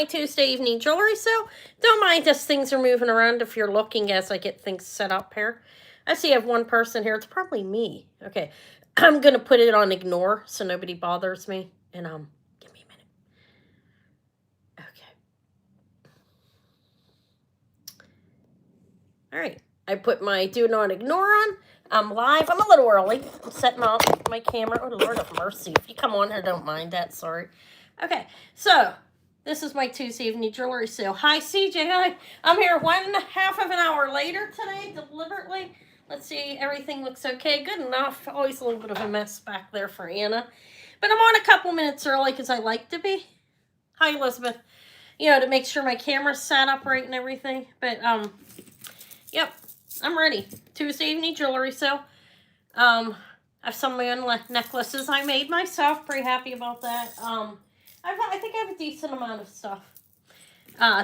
my Tuesday evening jewelry sale. Don't mind as things are moving around if you're looking as I get things set up here. I see I have one person here. It's probably me. Okay. I'm going to put it on ignore so nobody bothers me. And, give me a minute. Okay. All right. I put my do not ignore on. I'm live. I'm a little early. I'm setting up my camera. Oh, Lord of mercy. If you come on here, don't mind that. Sorry. Okay. So, this is my Tuesday evening jewelry sale. Hi, CJ. Hi. I'm here 1/2 of an hour later today, deliberately. Let's see. Everything looks okay. Good enough. Always a little bit of a mess back there for Anna. But I'm on a couple minutes early because I like to be. Hi, Elizabeth. You know, to make sure my camera's set up right and everything. But, yep. I'm ready. Tuesday evening jewelry sale. I have some of my own necklaces I made myself. Pretty happy about that. I think I have a decent amount of stuff.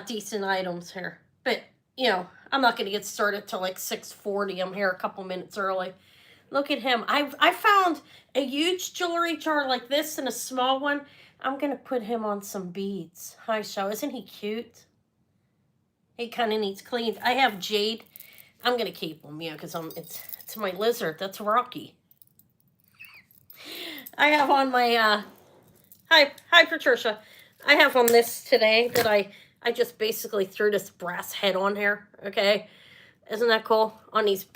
Decent items here. But, you know, I'm not going to get started till like 6:40. I'm here a couple minutes early. Look at him. I found a huge jewelry jar like this and a small one. I'm going to put him on some beads. Hi, Shaw. Isn't he cute? He kind of needs cleaned. I have jade. I'm going to keep him, yeah, because it's my lizard. That's Rocky. I have on my, hi, Patricia. I have on this today that I just basically threw this brass head on here, okay? Isn't that cool? On these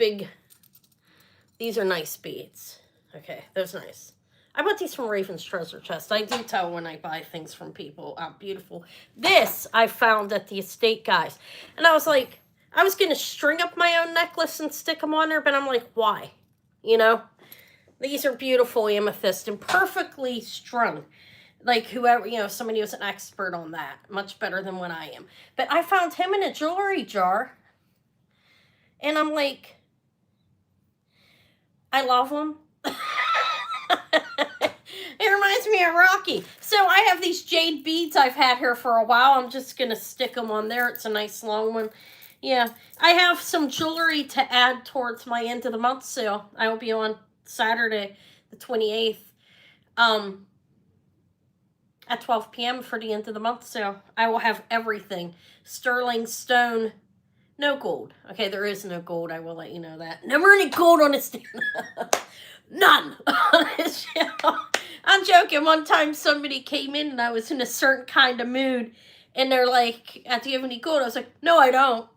are nice beads. Okay, those nice. I bought these from Raven's Treasure Chest. I do tell when I buy things from people. Beautiful. This I found at the estate guys. And I was like, I was going to string up my own necklace and stick them on there, but I'm like, why? You know? These are beautiful amethyst and perfectly strung. Like whoever, you know, somebody who's an expert on that. Much better than what I am. But I found him in a jewelry jar. And I'm like, I love him. It reminds me of Rocky. So I have these jade beads I've had here for a while. I'm just going to stick them on there. It's a nice long one. Yeah, I have some jewelry to add towards my end of the month sale. I will be on Saturday, the 28th, at 12 p.m. for the end of the month sale. I will have everything. Sterling stone, no gold. Okay, there is no gold. I will let you know that. Never any gold on this stand. None on this channel. I'm joking. One time somebody came in and I was in a certain kind of mood. And they're like, do you have any gold? I was like, no, I don't.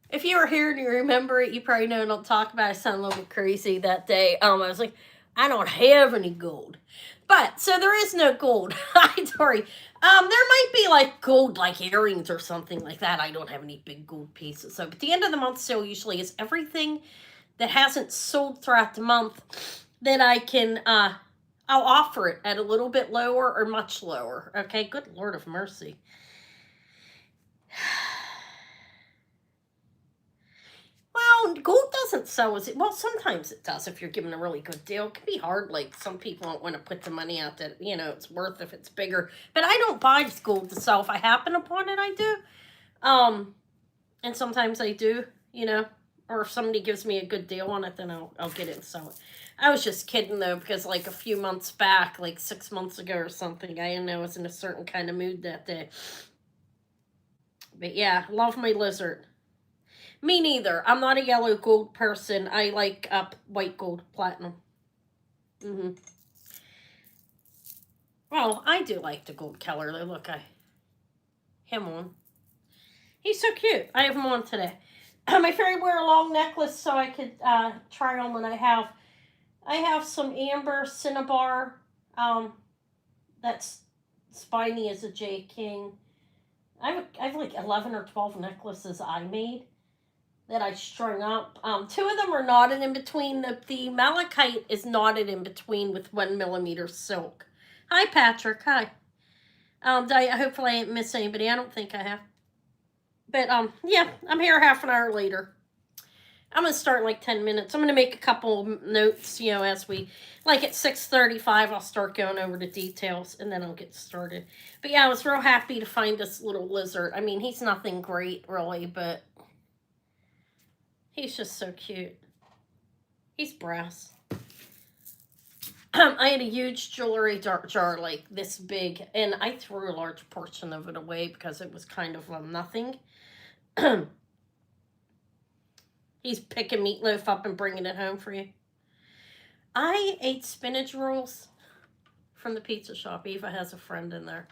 If you were here and you remember it, you probably know I don't talk about it. I sound a little bit crazy that day. I was like, I don't have any gold. But, so there is no gold. I'm sorry. There might be like gold, like earrings or something like that. I don't have any big gold pieces. So, but the end of the month sale usually is everything that hasn't sold throughout the month that I can, I'll offer it at a little bit lower or much lower. Okay, good Lord of mercy. Well, gold doesn't sell as it. Well, sometimes it does if you're given a really good deal. It can be hard. Like some people don't want to put the money out that, you know, it's worth if it's bigger. But I don't buy gold to sell. If I happen upon it, I do. And sometimes I do, you know. Or if somebody gives me a good deal on it, then I'll get it and sell it. I was just kidding, though, because, like, a few months back, like 6 months ago or something, I didn't know I was in a certain kind of mood that day. But, yeah, love my lizard. Me neither. I'm not a yellow gold person. I like white gold, platinum. Well, I do like the gold color, though. Look, him on. He's so cute. I have him on today. My fairy wear a long necklace so I could try on when I have some amber cinnabar that's spiny as a J King. I have like 11 or 12 necklaces I made that I strung up. 2 of them are knotted in between. The malachite is knotted in between with 1mm silk. Hi, Patrick. Hi. Hopefully I didn't miss anybody. I don't think I have. But, yeah, I'm here half an hour later. I'm going to start in like 10 minutes. I'm going to make a couple notes, you know, as we, like at 6:35, I'll start going over the details, and then I'll get started. But, yeah, I was real happy to find this little lizard. I mean, he's nothing great, really, but he's just so cute. He's brass. I had a huge jewelry jar like this big, and I threw a large portion of it away because it was kind of nothing. He's picking meatloaf up and bringing it home for you. I ate spinach rolls from the pizza shop. Eva has a friend in there.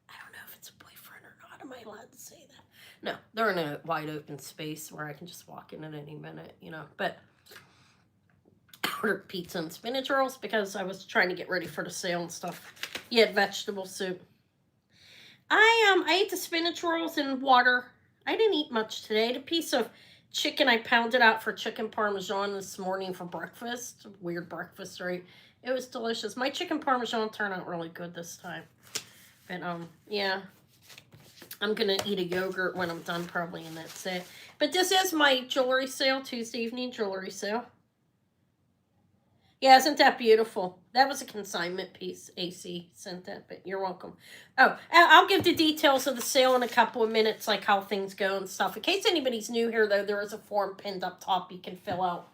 I don't know if it's a boyfriend or not. Am I allowed to say that? No, they're in a wide open space where I can just walk in at any minute, you know. But I ordered pizza and spinach rolls because I was trying to get ready for the sale and stuff. You had vegetable soup. I ate the spinach rolls in water. I didn't eat much today. I had a piece of chicken I pounded out for chicken parmesan this morning for breakfast. Weird breakfast, right? It was delicious. My chicken parmesan turned out really good this time. But yeah. I'm gonna eat a yogurt when I'm done probably, and that's it. But this is my jewelry sale, Tuesday evening jewelry sale. Yeah, isn't that beautiful? That was a consignment piece. AC sent that, but you're welcome. Oh, I'll give the details of the sale in a couple of minutes, like how things go and stuff. In case anybody's new here, though, there is a form pinned up top you can fill out.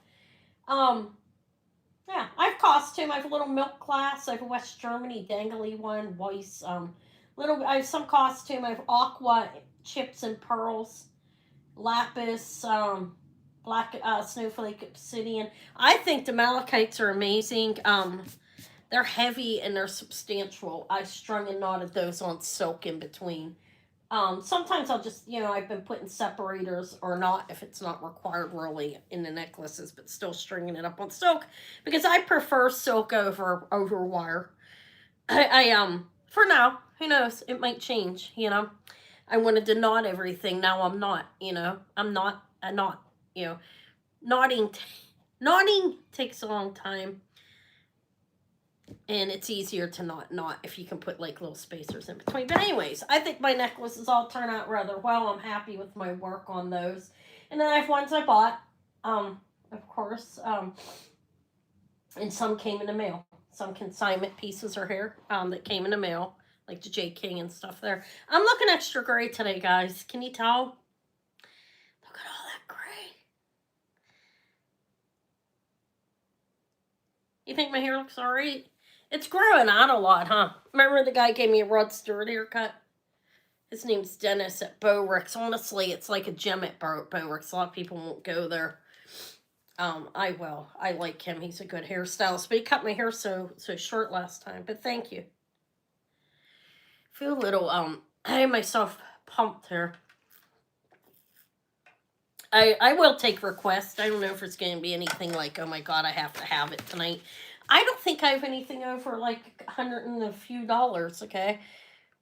Yeah, I have costume. I have a little milk class. I have a West Germany dangly one. Weiss. I have some costume. I have aqua chips and pearls, lapis. Black snowflake obsidian. I think the malachites are amazing. They're heavy and they're substantial. I strung and knotted those on silk in between. Sometimes I'll just, I've been putting separators or not if it's not required really in the necklaces, but still stringing it up on silk because I prefer silk over wire. For now, who knows? It might change, I wanted to knot everything. Now I'm not, I'm not. Knotting takes a long time, and it's easier to knot if you can put like little spacers in between. But anyways, I think my necklaces all turn out rather well. I'm happy with my work on those. And then I have ones I bought, of course, and some came in the mail. Some consignment pieces are here that came in the mail, like the J. King and stuff there. I'm looking extra gray today, guys. Can you tell? Look at all that gray. You think my hair looks alright? It's growing out a lot, huh? Remember the guy gave me a Rod Stewart haircut? His name's Dennis at Bowricks. Honestly, it's like a gem at Bowricks. A lot of people won't go there. I will. I like him. He's a good hairstylist. But he cut my hair so short last time. But thank you. Feel a little, I had myself pumped here. I will take requests. I don't know if it's going to be anything like, oh my God, I have to have it tonight. I don't think I have anything over like $100 and a few, okay?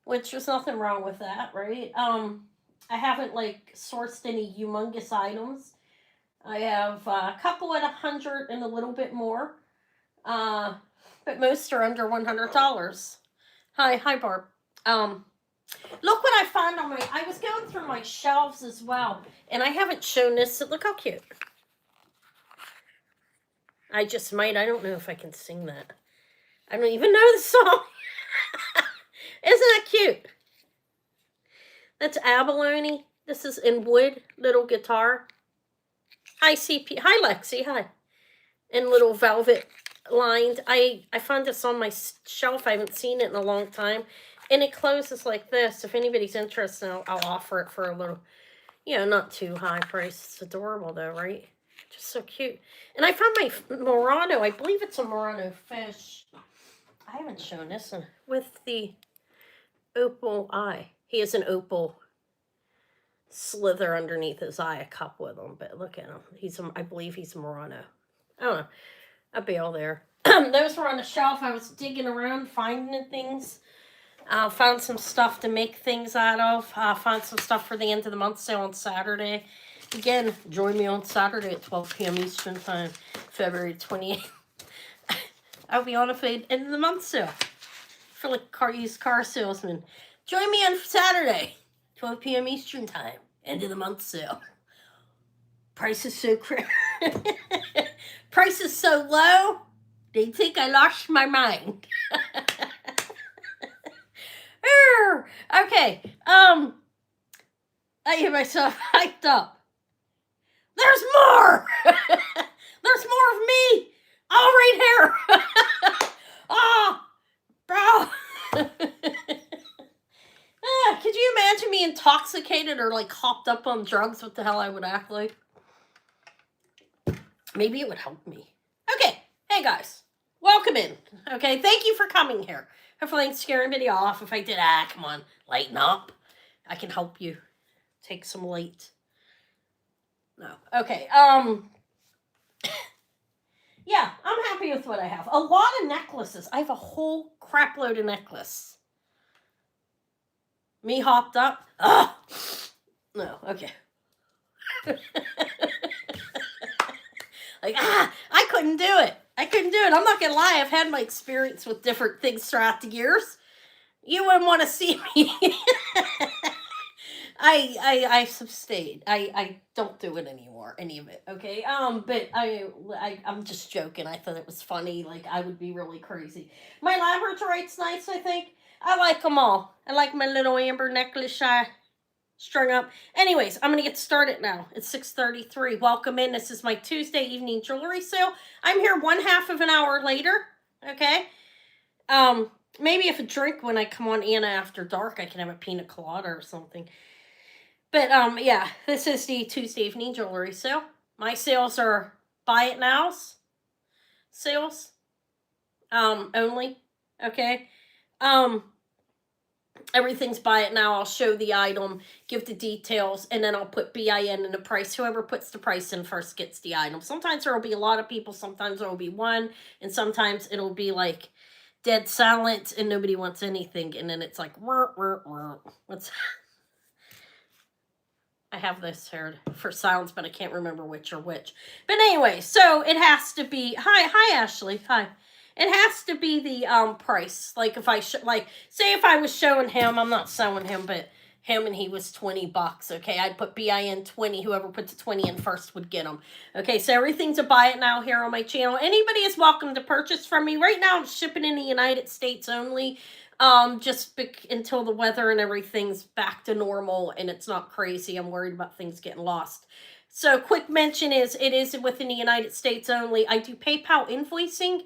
Which there's nothing wrong with that, right? I haven't like sourced any humongous items. I have a couple at $100 and a little bit more. But most are under $100. Hi Barb. Look what I found I was going through my shelves as well, and I haven't shown this. Look how cute. I just might. I don't know if I can sing that. I don't even know the song. Isn't that cute? That's abalone. This is in wood, little guitar. Hi, CP. Hi, Lexi. Hi. And little velvet lined. I found this on my shelf. I haven't seen it in a long time. And it closes like this. If anybody's interested, I'll offer it for a little, not too high price. It's adorable though, right? Just so cute. And I found my Murano. I believe it's a Murano fish. I haven't shown this one. With the opal eye. He has an opal slither underneath his eye, a cup with him. But look at him. I believe he's a Murano. I don't know. A bale there. Those were on the shelf. I was digging around, finding things. Found some stuff to make things out of. Found some stuff for the end of the month sale on Saturday. Again, join me on Saturday at 12 p.m. Eastern Time, February 28th. I'll be on a end of the month sale for like used car salesman. Join me on Saturday, 12 p.m. Eastern Time, end of the month sale. Price is so price is so low, they think I lost my mind. Okay, I get myself hyped up. There's more! There's more of me! All right here! Ah, bro. Could you imagine me intoxicated or like hopped up on drugs? What the hell I would act like? Maybe it would help me. Okay, hey guys, welcome in. Okay, thank you for coming here. Hopefully I can scare anybody off. If I did, come on, lighten up. I can help you. Take some light. No. Okay, yeah, I'm happy with what I have. A lot of necklaces. I have a whole crap load of necklace. Me hopped up. Ugh. No, okay. Like, I couldn't do it. I couldn't do it. I'm not gonna lie, I've had my experience with different things throughout the years. You wouldn't want to see me. I abstained. I don't do it anymore, any of it. Okay. But I'm just joking. I thought it was funny. Like I would be really crazy. My labradorite's nice. I think I like them all. I like my little amber necklace strung up. Anyways, I'm gonna get started now. It's 6:33. Welcome in. This is my Tuesday evening jewelry sale. I'm here 1/2 of an hour later. Okay. Maybe if a drink when I come on Anna After Dark, I can have a pina colada or something. But yeah, this is the Tuesday evening jewelry sale. My sales are buy it nows sales. Only. Okay. Everything's buy it now. I'll show the item, give the details, and then I'll put BIN in the price. Whoever puts the price in first gets the item. Sometimes there will be a lot of people, sometimes there will be one, and sometimes it'll be like dead silent and nobody wants anything, and then it's like what's I have this here for silence, but I can't remember which or which. But anyway, so it has to be hi Ashley, hi. It has to be the price. Like if I like say if I was showing him, I'm not showing him, but him and he was $20. Okay, I'd put BIN 20. Whoever puts a 20 in first would get them. Okay, so everything's a buy it now here on my channel. Anybody is welcome to purchase from me. Right now, I'm shipping in the United States only. Just until the weather and everything's back to normal and it's not crazy. I'm worried about things getting lost. So quick mention is it is within the United States only. I do PayPal invoicing.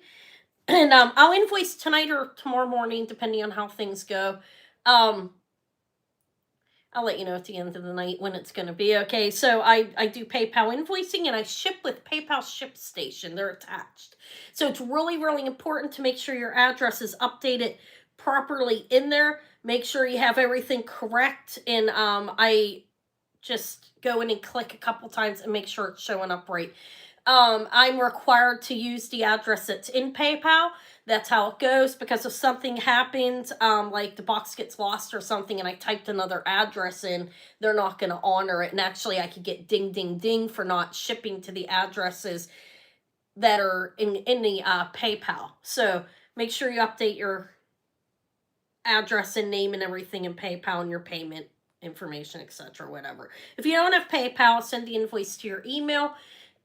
And I'll invoice tonight or tomorrow morning, depending on how things go. I'll let you know at the end of the night when it's going to be. Okay, so I do PayPal invoicing, and I ship with PayPal ShipStation. They're attached. So it's really, really important to make sure your address is updated properly in there. Make sure you have everything correct. And I just go in and click a couple times and make sure it's showing up right. I'm required to use the address that's in PayPal. That's how it goes, because if something happens, like the box gets lost or something and I typed another address in, they're not going to honor it. And actually I could get ding, ding, ding for not shipping to the addresses that are in the PayPal. So make sure you update your address and name and everything in PayPal and your payment information, etc., whatever. If you don't have PayPal, send the invoice to your email.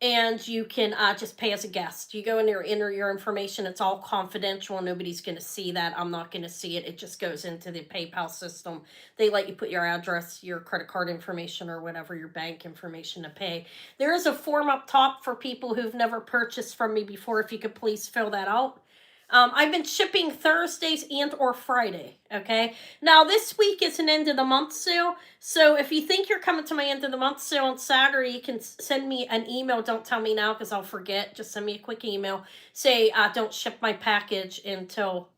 And you can just pay as a guest. You go in there, enter your information. It's all confidential. Nobody's going to see that. I'm not going to see it. It just goes into the PayPal system. They let you put your address, your credit card information, or whatever, your bank information to pay. There is a form up top for people who've never purchased from me before. If you could please fill that out. I've been shipping Thursdays and or Friday, okay? Now, this week is an end of the month sale, so if you think you're coming to my end of the month sale on Saturday, you can send me an email. Don't tell me now because I'll forget. Just send me a quick email. Say, don't ship my package until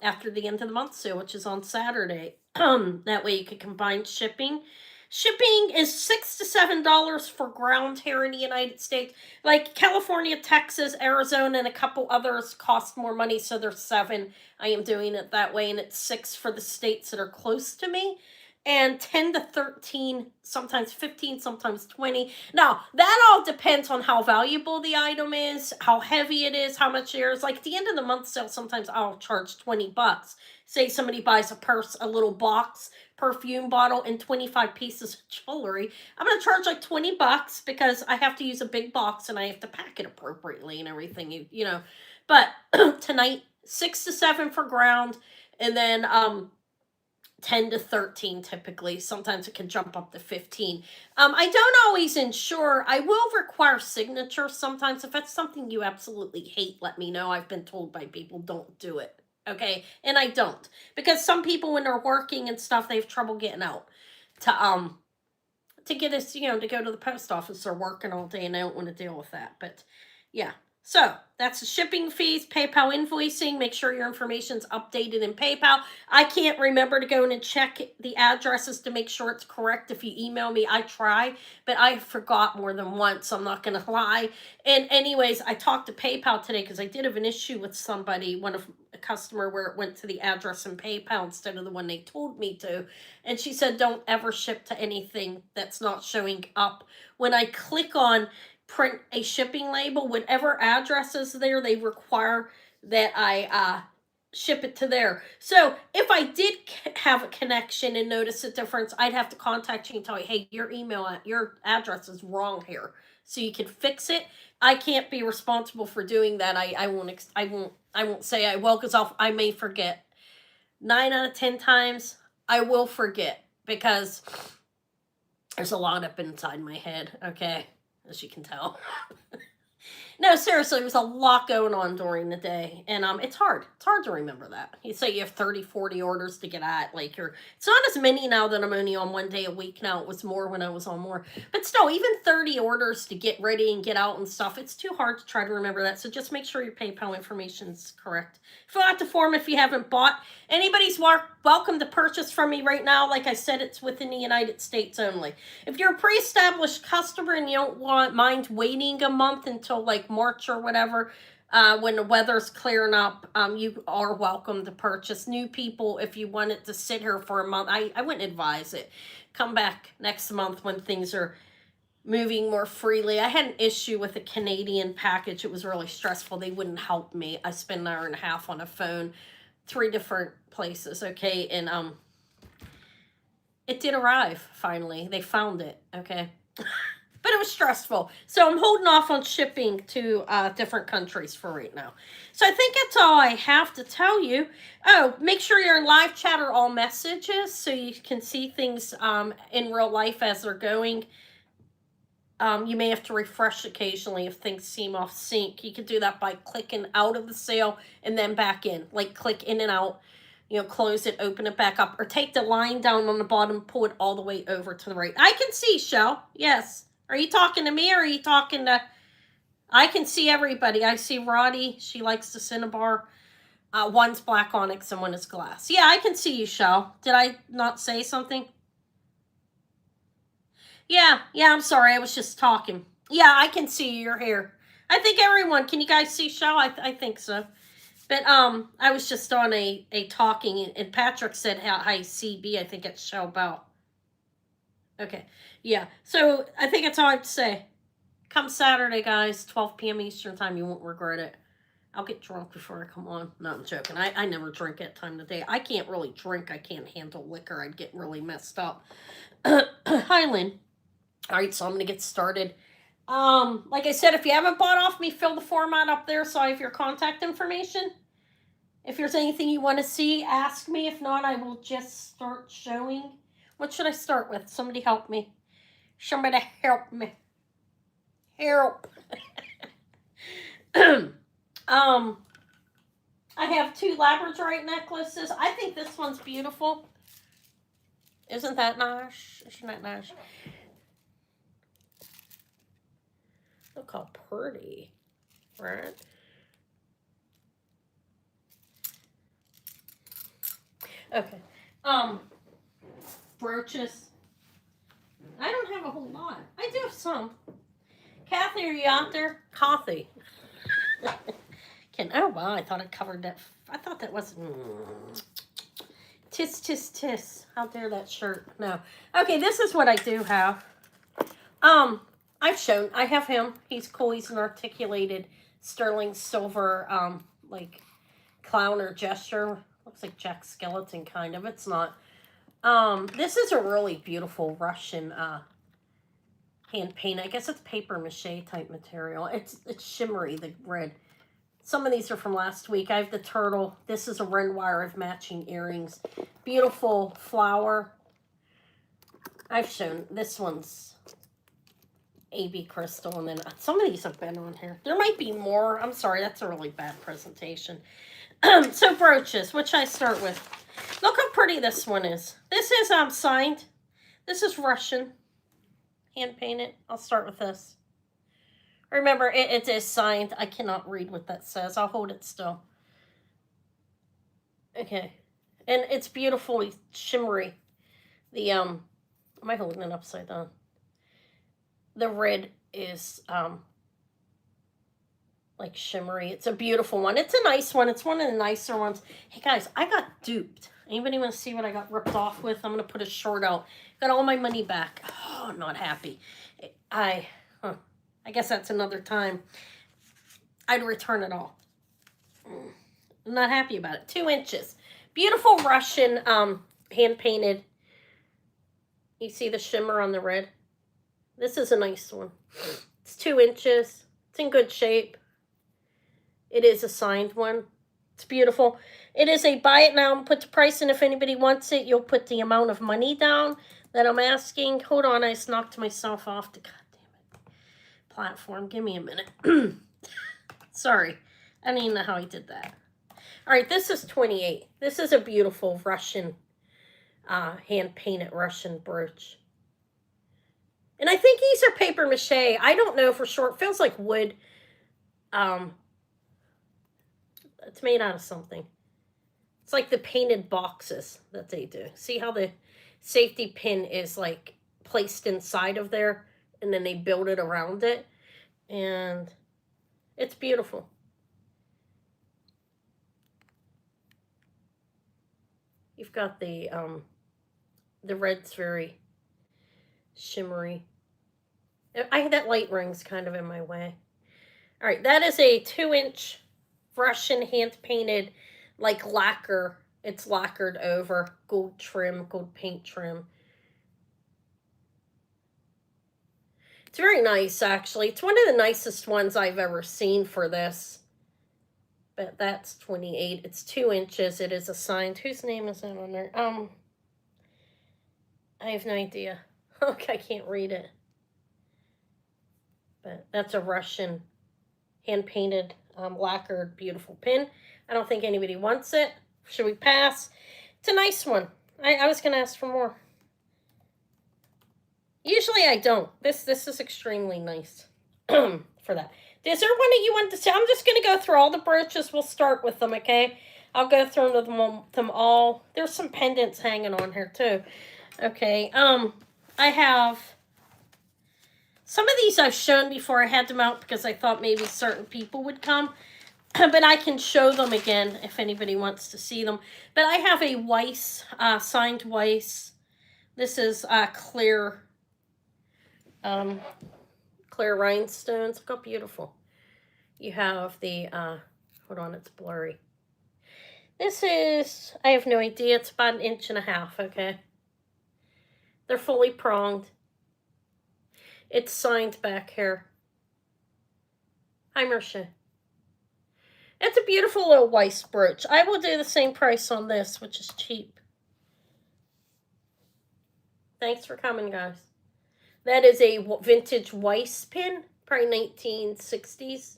after the end of the month sale, which is on Saturday. That way you can combine shipping. Shipping is $6 to $7 for ground here in the United States. Like California, Texas, Arizona, and a couple others cost more money, so they're $7. I am doing it that way, and it's $6 for the states that are close to me, and 10 to 13, sometimes 15, sometimes 20. Now, that all depends on how valuable the item is, how heavy it is, how much there is. Like at the end of the month sale, sometimes I'll charge $20. Say somebody buys a purse, a little box, perfume bottle, and 25 pieces of jewelry. I'm going to charge like $20 because I have to use a big box and I have to pack it appropriately and everything, you know. But tonight, 6 to 7 for ground, and then 10 to 13 typically. Sometimes it can jump up to 15. I don't always insure. I will require signatures sometimes. If it's something you absolutely hate, let me know. I've been told by people, don't do it. Okay, and I don't, because some people, when they're working and stuff, they have trouble getting out to get us, to go to the post office. They're working all day and they don't want to deal with that. But yeah. So that's the shipping fees, PayPal invoicing. Make sure your information's updated in PayPal. I can't remember to go in and check the addresses to make sure it's correct. If you email me, I try, but I forgot more than once. I'm not going to lie. And anyways, I talked to PayPal today because I did have an issue with somebody, a customer, where it went to the address in PayPal instead of the one they told me to. And she said, don't ever ship to anything that's not showing up. When I click on print a shipping label, whatever address is there, they require that I ship it to there. So if I did have a connection and notice a difference, I'd have to contact you and tell you, hey, your address is wrong here, so you can fix it. I can't be responsible for doing that. I won't say I will, because I may forget. 9 out of 10 times I will forget, because there's a lot up inside my head, okay, as you can tell. No, seriously, there was a lot going on during the day, and it's hard. It's hard to remember that. You say you have 30, 40 orders to get at, like it's not as many now that I'm only on 1 day a week now. It was more when I was on more. But still, even 30 orders to get ready and get out and stuff, it's too hard to try to remember that. So just make sure your PayPal information's correct. Fill out the form if you haven't bought. Anybody's welcome to purchase from me right now. Like I said, it's within the United States only. If you're a pre-established customer and you don't mind waiting a month until like March or whatever, when the weather's clearing up, you are welcome to purchase. New people, if you want it to sit here for a month, I wouldn't advise it. Come back next month when things are moving more freely. I had an issue with a Canadian package. It was really stressful. They wouldn't help me. I spent an hour and a half on a phone, 3 different places, okay, and it did arrive finally. They found it, okay. But it was stressful. So I'm holding off on shipping to different countries for right now. So I think that's all I have to tell you. Oh, make sure you're in live chat or all messages so you can see things in real life as they're going. You may have to refresh occasionally if things seem off sync. You can do that by clicking out of the sale and then back in. Like click in and out, close it, open it back up. Or take the line down on the bottom, pull it all the way over to the right. I can see, Shell. Yes. Are you talking to me or are you talking to... I can see everybody. I see Roddy. She likes the Cinnabar. One's black onyx and one is glass. Yeah, I can see you, Shell. Did I not say something? Yeah, I'm sorry. I was just talking. Yeah, I can see you. You're here. I think everyone... Can you guys see Shell? I think so. But I was just on a talking, and Patrick said, hi, CB. I think it's Shell Bell. Okay, yeah. So I think that's all I have to say. Come Saturday, guys, 12 p.m. Eastern time. You won't regret it. I'll get drunk before I come on. No, I'm joking. I never drink at time of the day. I can't really drink. I can't handle liquor. I'd get really messed up. Hi, Lynn. All right, so I'm going to get started. Like I said, if you haven't bought off me, fill the form out up there so I have your contact information. If there's anything you want to see, ask me. If not, I will just start showing. What should I start with? Somebody help me. Somebody help me. Help. I have 2 labradorite necklaces. I think this one's beautiful. Isn't that nice? Isn't that nice? Look how pretty, right? Okay. Brooches. I don't have a whole lot. I do have some. Kathy, are you out there? Kathy. Oh, wow, I thought it covered that. I thought that was... Tis, tis, tis. How dare that shirt? No. Okay, this is what I do have. I have him. He's cool. He's an articulated sterling silver, like, clown or gesture. Looks like Jack Skeleton, kind of. It's not. This is a really beautiful Russian, hand paint. I guess it's paper mache type material. It's shimmery, the red. Some of these are from last week. I have the turtle. This is a red wire of matching earrings. Beautiful flower. I've shown, this one's AB crystal, and then some of these have been on here. There might be more. I'm sorry, that's a really bad presentation. So brooches, which I start with. Look how pretty this one is. This is signed. This is Russian. Hand painted. I'll start with this. Remember, it is signed. I cannot read what that says. I'll hold it still. Okay. And it's beautifully shimmery. The, am I holding it upside down? The red is, like shimmery. It's a beautiful one. It's a nice one. It's one of the nicer ones. Hey guys, I got duped. Anybody want to see what I got ripped off with? I'm going to put a short out. Got all my money back. Oh, I'm not happy. I guess that's another time. I'd return it all. I'm not happy about it. 2 inches. Beautiful Russian hand painted. You see the shimmer on the red? This is a nice one. It's 2 inches. It's in good shape. It is a signed one. It's beautiful. It is a buy it now and put the price in. If anybody wants it, you'll put the amount of money down that I'm asking. Hold on, I just knocked myself off the goddamn platform. Give me a minute. Sorry. I don't even know how I did that. All right, this is 28. This is a beautiful Russian, hand-painted Russian brooch. And I think these are paper mache. I don't know for sure. It feels like wood. It's made out of something. It's like the painted boxes that they do. See how the safety pin is like placed inside of there, and then they build it around it. And it's beautiful. You've got the red's very shimmery. That light ring's kind of in my way. All right, that is a 2-inch Russian hand-painted, like lacquer. It's lacquered over. Gold trim, gold paint trim. It's very nice, actually. It's one of the nicest ones I've ever seen for this. But that's 28. It's 2 inches. It is assigned. Whose name is that on there? I have no idea. Okay, I can't read it. But that's a Russian hand-painted, lacquered, beautiful pin. I don't think anybody wants it. Should we pass? It's a nice one. I was going to ask for more. Usually I don't. This is extremely nice for that. Is there one that you want to see? I'm just going to go through all the brooches. We'll start with them, okay? I'll go through them all. There's some pendants hanging on here, too. Okay, I have... Some of these I've shown before. I had them out because I thought maybe certain people would come. But I can show them again if anybody wants to see them. But I have a Weiss, signed Weiss. This is clear... clear rhinestones. Look how beautiful. You have the, hold on, it's blurry. This is, I have no idea, it's about 1.5 inches, okay? They're fully pronged. It's signed back here. Hi, Marcia. It's a beautiful little Weiss brooch. I will do the same price on this, which is cheap. Thanks for coming, guys. That is a vintage Weiss pin, probably 1960s.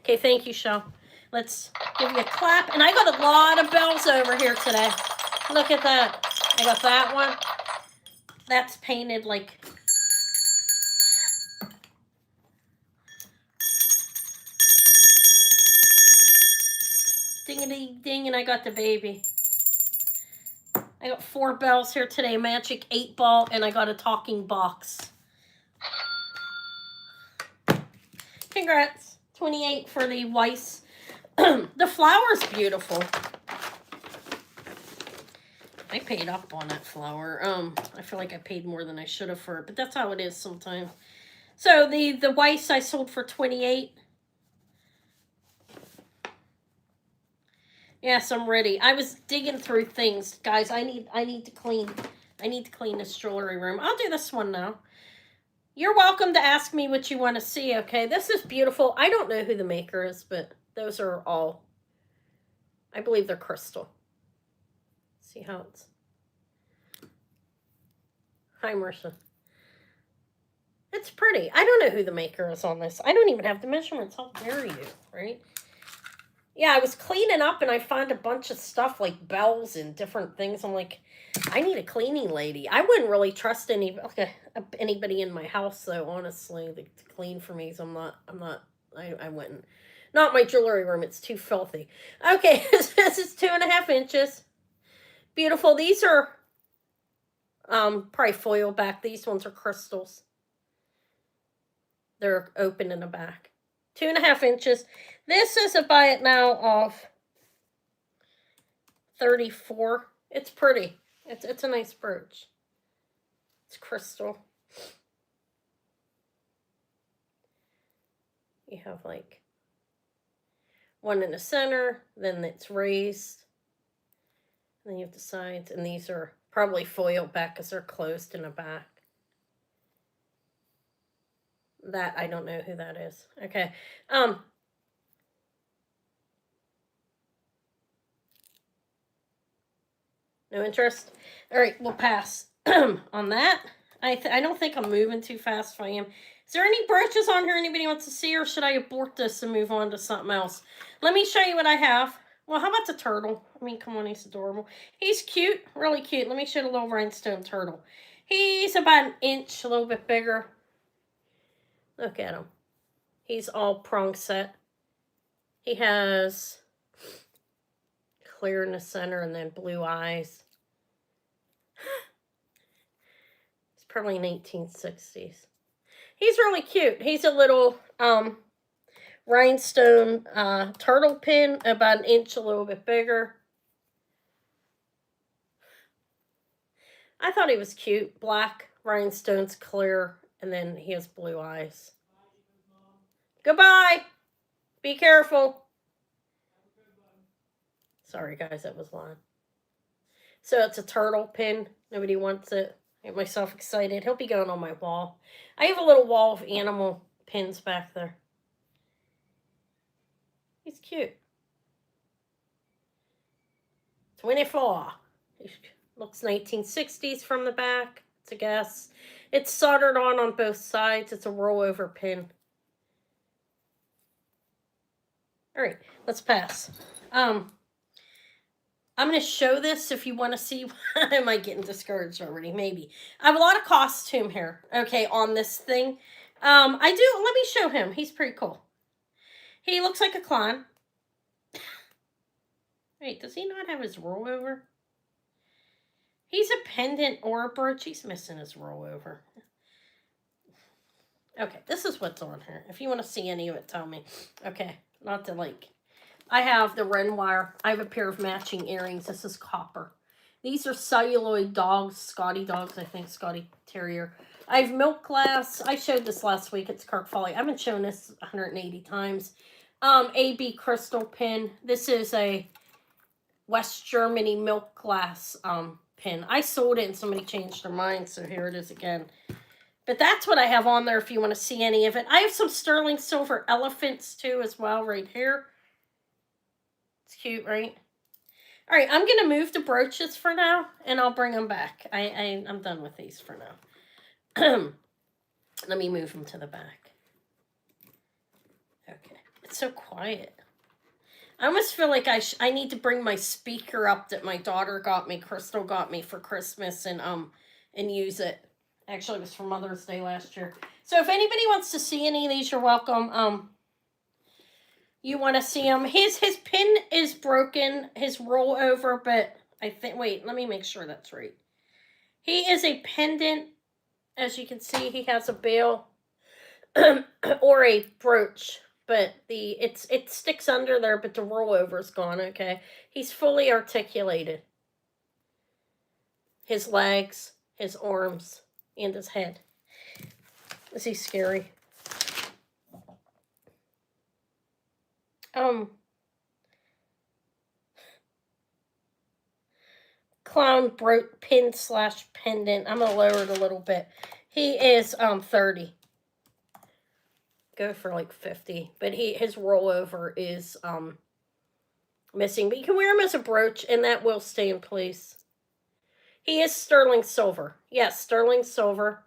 Okay, thank you, Shell. Let's give you a clap. And I got a lot of bells over here today. Look at that. I got that one. That's painted like... Ding-a-ding-ding, and I got the baby. I got 4 bells here today. Magic 8-ball, and I got a talking box. Congrats. 28 for the Weiss. The flower's beautiful. I paid up on that flower. I feel like I paid more than I should have for it, but that's how it is sometimes. So the Weiss I sold for 28. Yes, I'm ready. I was digging through things, guys. I need to clean this jewelry room. I'll do this one now. You're welcome to ask me what you want to see, okay? This is beautiful. I don't know who the maker is, but Those are all, I believe they're crystal. See how it's. Hi, Marcia. It's pretty. I don't know who the maker is on this. I don't even have the measurements. How dare you, right? Yeah, I was cleaning up and I found a bunch of stuff like bells and different things. I'm like, I need a cleaning lady. I wouldn't really trust anybody in my house though, honestly, to clean for me. So I wouldn't. Not my jewelry room. It's too filthy. Okay, this is 2.5 inches. Beautiful. These are probably foil back. These ones are crystals. They're open in the back. 2.5 inches. This is a buy it now of $34. It's pretty. It's a nice brooch. It's crystal. You have like one in the center, then it's raised. Then you have the sides, and these are probably foil back because they're closed in the back. That, I don't know who that is. Okay. No interest? All right, we'll pass on that. I don't think I'm moving too fast if I am. Is there any brooches on here anybody wants to see, or should I abort this and move on to something else? Let me show you what I have. Well, how about the turtle? I mean, come on, he's adorable. He's cute, really cute. Let me show the little rhinestone turtle. He's about an inch, a little bit bigger. Look at him. He's all prong set. He has clear in the center and then blue eyes. It's probably 1960s. He's really cute. He's a little rhinestone turtle pin, about an inch, a little bit bigger. I thought he was cute. Black rhinestones, clear, and then he has blue eyes. Goodbye. Be careful. Sorry, guys, that was loud. So it's a turtle pin. Nobody wants it. I get myself excited. He'll be going on my wall. I have a little wall of animal pins back there. He's cute. 24. He looks 1960s from the back. It's a guess. It's soldered on both sides. It's a rollover pin. All right, let's pass. I'm going to show this if you want to see. Am I getting discouraged already? Maybe. I have a lot of costume here, okay, on this thing. I do. Let me show him. He's pretty cool. He looks like a clown. Wait, does he not have his rollover? He's a pendant or a brooch. He's missing his rollover. Okay, this is what's on here. If you want to see any of it, tell me. Okay, not to like... I have the Ren wire. I have a pair of matching earrings. This is copper. These are celluloid dogs. Scotty dogs, I think. Scotty Terrier. I have milk glass. I showed this last week. It's Kirk Folly. I've been showing this 180 times. AB crystal pin. This is a West Germany milk glass pin. I sold it and somebody changed their mind, so here it is again. But that's what I have on there if you want to see any of it. I have some sterling silver elephants too as well right here. It's cute, right? All right, I'm going to move the brooches for now, and I'll bring them back. I'm done with these for now. Let me move them to the back. Okay. It's so quiet. I almost feel like I need to bring my speaker up that my daughter got me, Crystal got me for Christmas, and use it. Actually, it was for Mother's Day last year. So if anybody wants to see any of these, you're welcome. You want to see him. His pin is broken, his rollover, but I think, wait, let me make sure that's right. He is a pendant. As you can see, he has a bail or a brooch, but it sticks under there, but the rollover is gone, okay? He's fully articulated. His legs, his arms, and his head. Is he scary? Clown pin / pendant. I'm gonna lower it a little bit. He is 30. go for like 50, but his rollover is missing. But you can wear him as a brooch, and that will stay in place. He is sterling silver. Yes, sterling silver.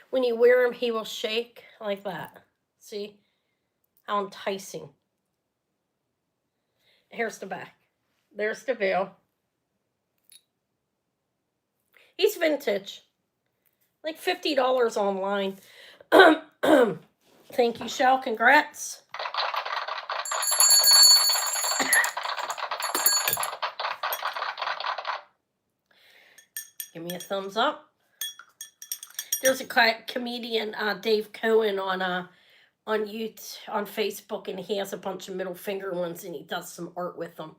When you wear him, he will shake like that. See how enticing. Here's the back. There's the veil. He's vintage. Like $50 online. Thank you, Shell. Congrats. Give me a thumbs up. There's a comedian, Dave Cohen, on YouTube, on Facebook, and he has a bunch of middle finger ones, and he does some art with them.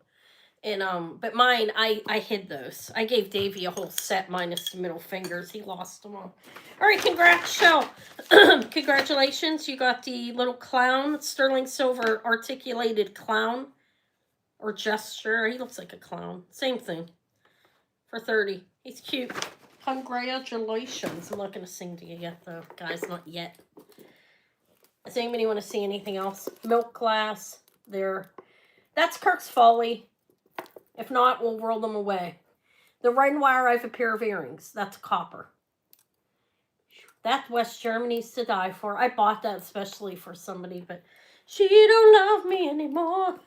And but mine, I hid those. I gave Davey a whole set minus the middle fingers. He lost them all. All right, congrats, Shell. Congratulations, you got the little clown, sterling silver articulated clown or gesture. He looks like a clown. Same thing. For 30. He's cute. Congratulations. I'm not going to sing to you yet, though, guys. Not yet. Does anybody want to see anything else? Milk glass. There. That's Kirk's Folly. If not, we'll whirl them away. The red wire, I have a pair of earrings. That's copper. That West Germany's to die for. I bought that especially for somebody, but she don't love me anymore.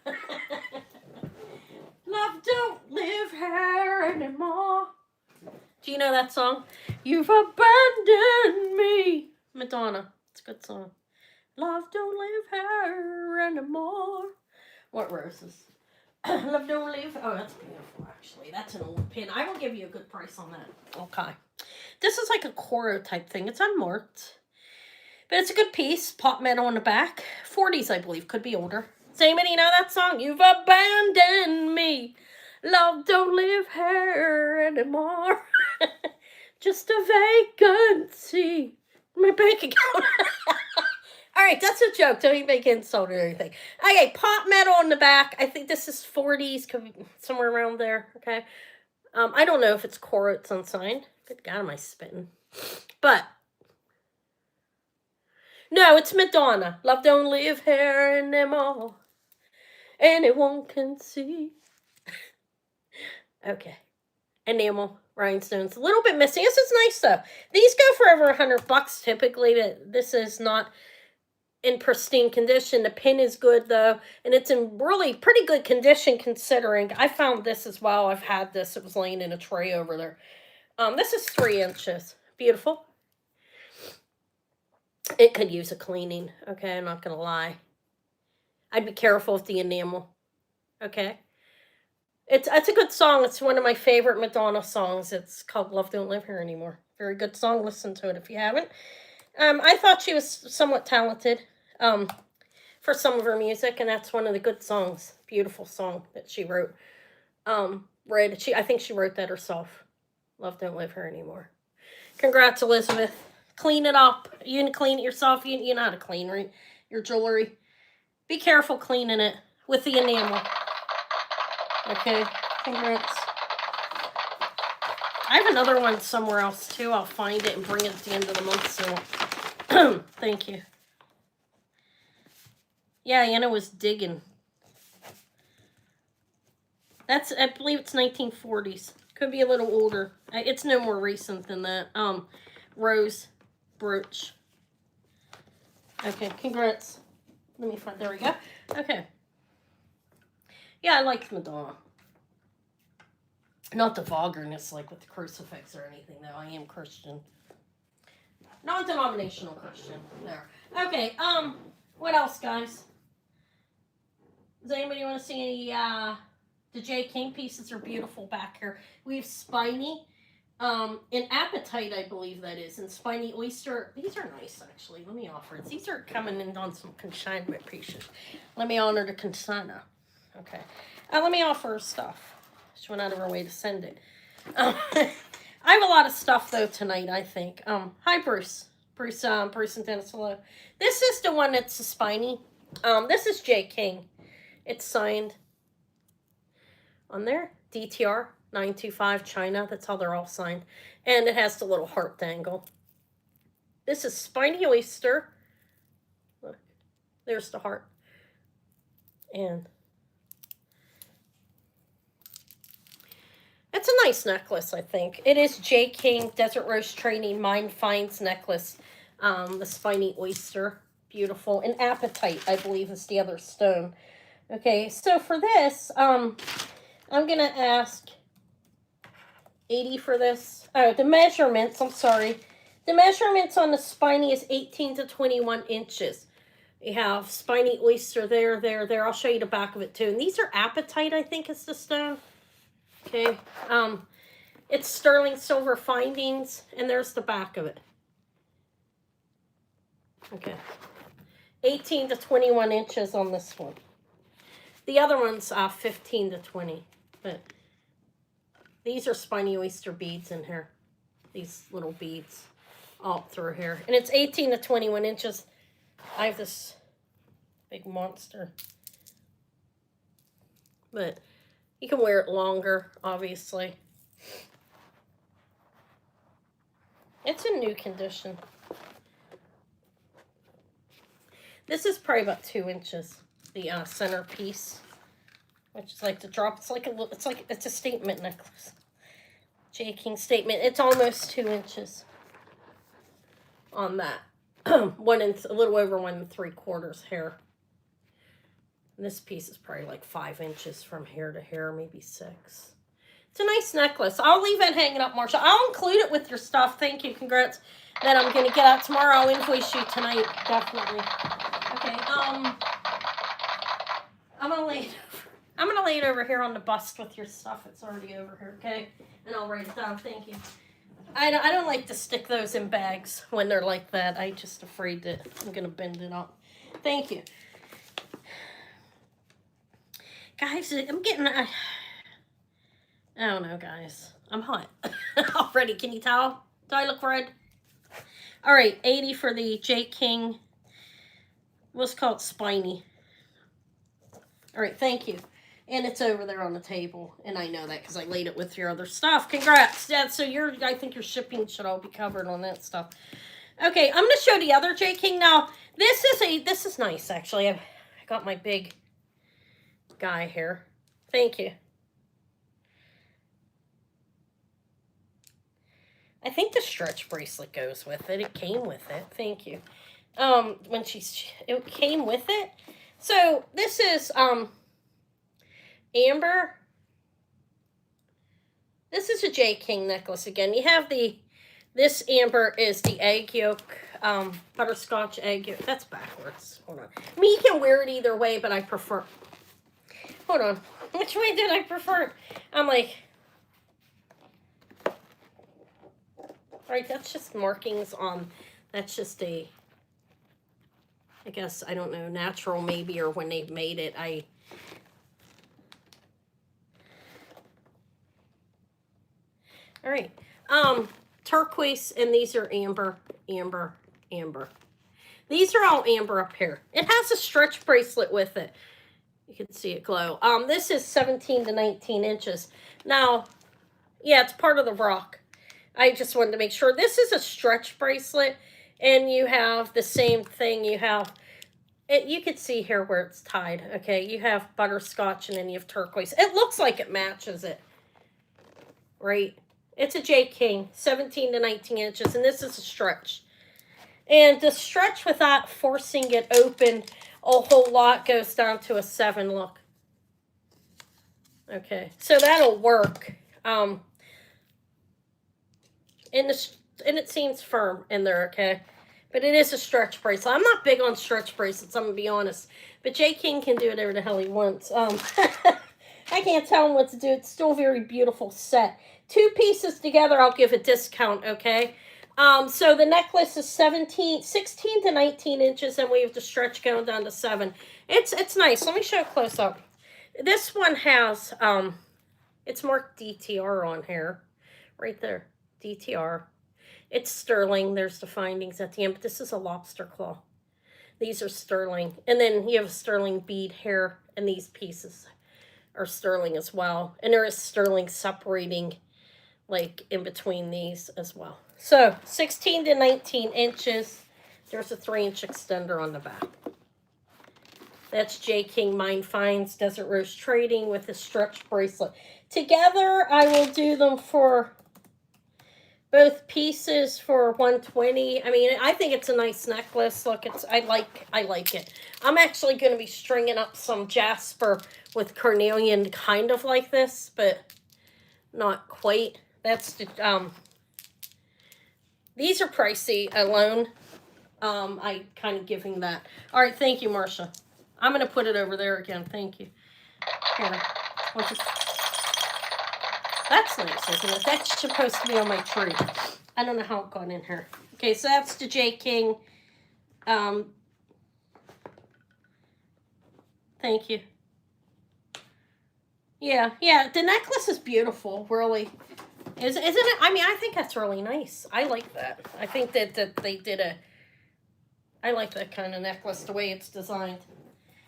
Love don't live here anymore. Do you know that song? You've abandoned me. Madonna. It's a good song. Love don't live here anymore. What roses? Love don't live. Oh, that's beautiful, actually. That's an old pin. I will give you a good price on that. Okay. This is like a Coro type thing. It's unmarked. But it's a good piece. Pot metal on the back. 40s, I believe. Could be older. Does anybody know that song? You've abandoned me. Love don't live here anymore. Just a vacancy. My bank account. All right, that's a joke. Don't even make insult or anything. Okay, pot metal on the back. I think this is 40s, somewhere around there. Okay. I don't know if it's Coro. It's unsigned. Good God, am I spitting? But no, it's Madonna. Love don't live here anymore. Anyone can see. Okay. Enamel rhinestones. A little bit missing. This is nice though. These go for over $100 typically, but this is not in pristine condition. The pin is good though, and it's in really pretty good condition considering. I found this as well. I've had this. It was laying in a tray over there. This is 3 inches. Beautiful. It could use a cleaning. Okay, I'm not gonna lie. I'd be careful with the enamel. Okay. It's a good song. It's one of my favorite Madonna songs. It's called Love Don't Live Here Anymore. Very good song. Listen to it if you haven't. I thought she was somewhat talented for some of her music, and that's one of the good songs. Beautiful song that she wrote. I think she wrote that herself. Love Don't Live Here Anymore. Congrats, Elizabeth. Clean it up. You can clean it yourself. You know how to clean, right? Your jewelry. Be careful cleaning it with the enamel. Okay, congrats. I have another one somewhere else too. I'll find it and bring it at the end of the month. So, thank you. Yeah, Anna was digging. I believe it's 1940s. Could be a little older. It's no more recent than that. Rose brooch. Okay, congrats. Let me find. There we go. Okay. Yeah, I like Madonna. Not the vulgarness like with the crucifix or anything, though. I am Christian. Non-denominational Christian. There. Okay, what else, guys? Does anybody want to see any, the J. King pieces are beautiful back here. We have Spiny, in Appetite, I believe that is, and Spiny Oyster. These are nice, actually. Let me offer it. These are coming in on some consignment pieces. Let me honor the consignor. Okay. Let me offer her stuff. She went out of her way to send it. I have a lot of stuff, though, tonight, I think. Hi, Bruce. Bruce and Dennis, hello. This is the one that's a Spiny. This is J. King. It's signed on there. DTR 925 China. That's how they're all signed. And it has the little heart dangle. This is spiny oyster. Look, there's the heart. And it's a nice necklace, I think. It is J. King Desert Rose Training Mind Finds necklace. The spiny oyster. Beautiful. And apatite, I believe, is the other stone. Okay, so for this, I'm going to ask 80 for this. Oh, the measurements, I'm sorry. The measurements on the spiny is 18 to 21 inches. You have spiny oyster there, there, there. I'll show you the back of it too. And these are apatite, I think is the stone. Okay. It's sterling silver findings, and there's the back of it. Okay. 18 to 21 inches on this one. The other one's 15 to 20. But these are spiny oyster beads in here. These little beads all through here. And it's 18 to 21 inches. I have this big monster. But you can wear it longer, obviously. It's in new condition. This is probably about 2 inches. The center piece, which is like the drop. It's a statement necklace. J. King statement. It's almost 2 inches on that. A little over 1 3/4 hair. And this piece is probably like 5 inches from hair to hair, maybe 6. It's a nice necklace. I'll leave it hanging up, Marsha. I'll include it with your stuff. Thank you. Congrats. That I'm going to get out tomorrow. I'll invoice you tonight. Definitely. Okay. I'm going to lay it over here on the bust with your stuff. It's already over here, okay? And I'll write it down. Thank you. I don't like to stick those in bags when they're like that. I'm just afraid that I'm going to bend it up. Thank you. Guys, I'm getting... I don't know, guys. I'm hot already. Can you tell? Do I look red? All right, 80 for the J. King. What's called spiny. All right, thank you. And it's over there on the table. And I know that because I laid it with your other stuff. Congrats. Yeah, so I think your shipping should all be covered on that stuff. Okay, I'm going to show the other J. King now. This is nice, actually. I got my big guy here. Thank you. I think the stretch bracelet goes with it. It came with it. Thank you. It came with it. So this is amber. This is a J. King necklace again. You have this amber is the egg yolk, butterscotch egg yolk. That's backwards. Hold on. I mean, you can wear it either way, but I prefer. Hold on. Which way did I prefer? I'm like. Right, that's just markings on, that's just I guess, I don't know, natural maybe, or when they've made it, all right, turquoise, and these are amber, amber, amber. These are all amber up here. It has a stretch bracelet with it. You can see it glow. This is 17 to 19 inches. Now, yeah, it's part of the rock. I just wanted to make sure. This is a stretch bracelet, and you have the same thing. You have, you can see here where it's tied. Okay, you have butterscotch, and then you have turquoise. It looks like it matches it, right? It's a J. King, 17 to 19 inches, and this is a stretch. And the stretch without forcing it open a whole lot goes down to a 7, look. Okay, so that'll work. And it seems firm in there, okay? But it is a stretch bracelet. I'm not big on stretch bracelets, I'm going to be honest. But J. King can do whatever the hell he wants. I can't tell him what to do. It's still a very beautiful set. 2 pieces together, I'll give a discount, okay? So the necklace is 16 to 19 inches, and we have the stretch going down to 7. It's nice. Let me show a close up. This one has, it's marked DTR on here. Right there. DTR. It's sterling. There's the findings at the end, but this is a lobster claw. These are sterling. And then you have a sterling bead here, and these pieces are sterling as well. And there is sterling separating, like, in between these as well. So 16 to 19 inches. There's a 3-inch extender on the back. That's J. King Mine Finds Desert Rose Trading with a stretch bracelet. Together, I will do them for both pieces for $120. I mean, I think it's a nice necklace. Look, I like it. I'm actually going to be stringing up some jasper with carnelian, kind of like this, but not quite. That's the these are pricey alone. I kind of giving that. All right, thank you, Marcia. I'm going to put it over there again. Thank you. Here. That's nice, isn't it? That's supposed to be on my tree. I don't know how it got in here. Okay, so that's the J. King. Thank you. Yeah, the necklace is beautiful, really. Isn't it? I mean, I think that's really nice. I like that. I think that they did I like that kind of necklace, the way it's designed.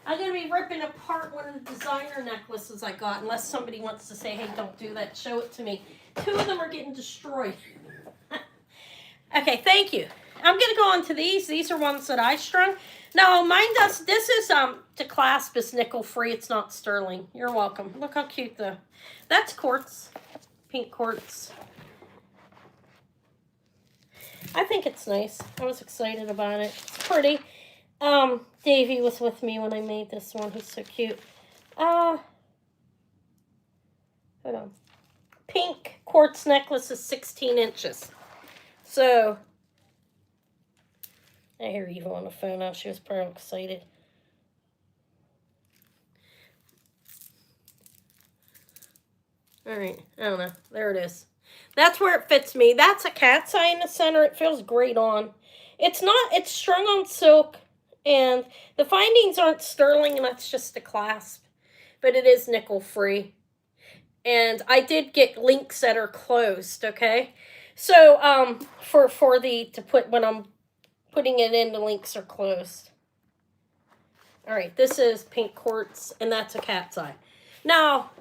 I'm going to be ripping apart one of the designer necklaces I got, unless somebody wants to say, hey, don't do that, show it to me. 2 of them are getting destroyed. Okay, thank you. I'm going to go on to these. These are ones that I strung. No, mine does, this is, to clasp is nickel free. It's not sterling. You're welcome. Look how cute though. That's quartz. Pink quartz. I think it's nice. I was excited about it. It's pretty. Davey was with me when I made this one. He's so cute. Hold on. Pink quartz necklace is 16 inches. So, I hear Eva on the phone now. She was pretty excited. All right. I don't know. There it is. That's where it fits me. That's a cat's eye in the center. It feels great on. It's strung on silk. And the findings aren't sterling, and that's just a clasp. But it is nickel free. And I did get links that are closed, okay? So, when I'm putting it in, the links are closed. Alright, this is pink quartz, and that's a cat's eye. Now,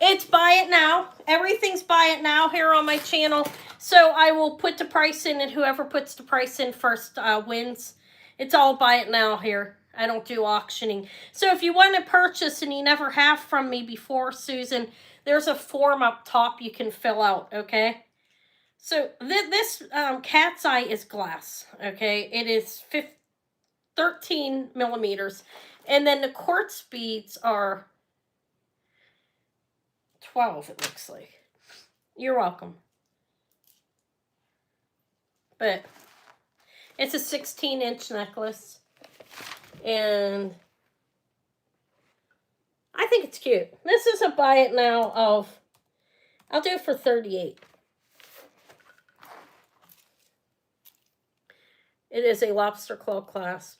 it's buy it now. Everything's buy it now here on my channel. So I will put the price in, and whoever puts the price in first wins. It's all buy it now here. I don't do auctioning. So if you want to purchase and you never have from me before, Susan, there's a form up top you can fill out, okay? So this cat's eye is glass, okay? It is 13 millimeters. And then the quartz beads are 12, it looks like. You're welcome. But it's a 16-inch necklace. And I think it's cute. This is a buy it now of, I'll do it for $38. It is a lobster claw clasp.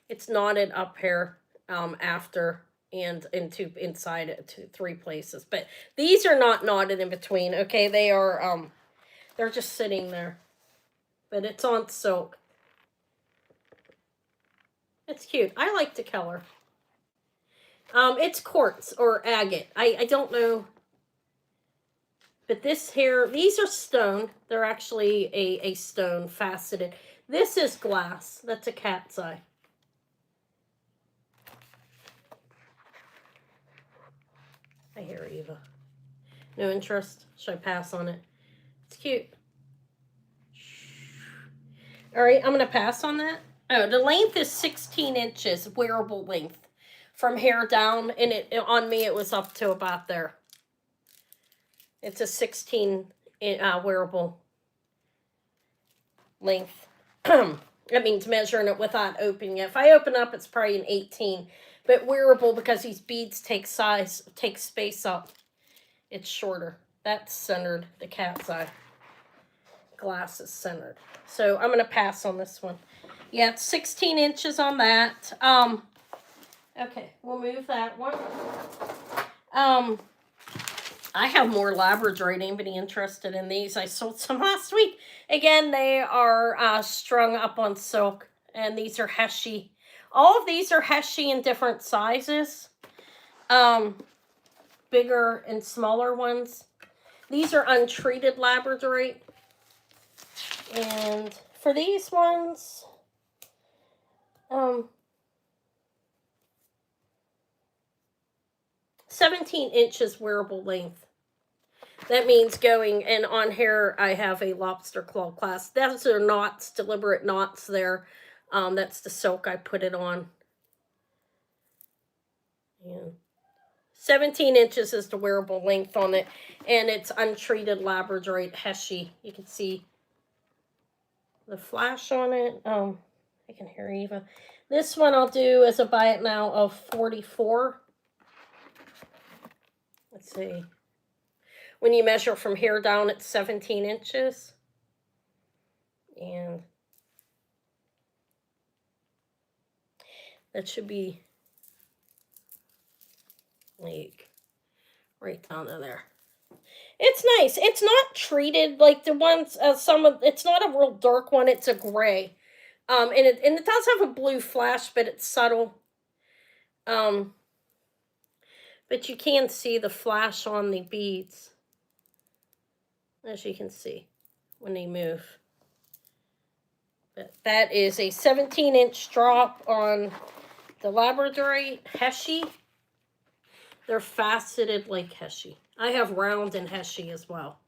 It's knotted up here after and inside it to 3 places. But these are not knotted in between, okay? They are, they're just sitting there. But it's on silk. It's cute. I like the color. It's quartz or agate. I don't know. But this here, these are stone. They're actually a stone faceted. This is glass. That's a cat's eye. I hear Eva. No interest? Should I pass on it? It's cute. All right, I'm going to pass on that. Oh, the length is 16 inches, wearable length. From here down, and on me it was up to about there. It's a 16 wearable length. That means measuring it without opening it. If I open up, it's probably an 18. But wearable, because these beads take space up, it's shorter. That's centered, the cat's eye. Glass is centered. So I'm going to pass on this one. Yeah, it's 16 inches on that. Okay, we'll move that one. I have more Labradorite. Anybody interested in these? I sold some last week. Again, they are strung up on silk, and these are Heshy. All of these are Heshy in different sizes. Bigger and smaller ones. These are untreated labradorite. And for these ones, 17 inches wearable length. That means going, and on here I have a lobster claw clasp. Those are knots, deliberate knots there. That's the silk I put it on. And 17 inches is the wearable length on it, and it's untreated labradorite heshy. You can see the flash on it. I can hear Eva. This one I'll do as a buy it now of 44. Let's see. When you measure from here down, it's 17 inches. And that should be like right down to there. It's nice. It's not treated like the ones, it's not a real dark one. It's a gray. And it does have a blue flash, but it's subtle. But you can see the flash on the beads, as you can see, when they move. But that is a 17-inch drop on the labradorite heshy. They're faceted like heshy. I have round and heshy as well.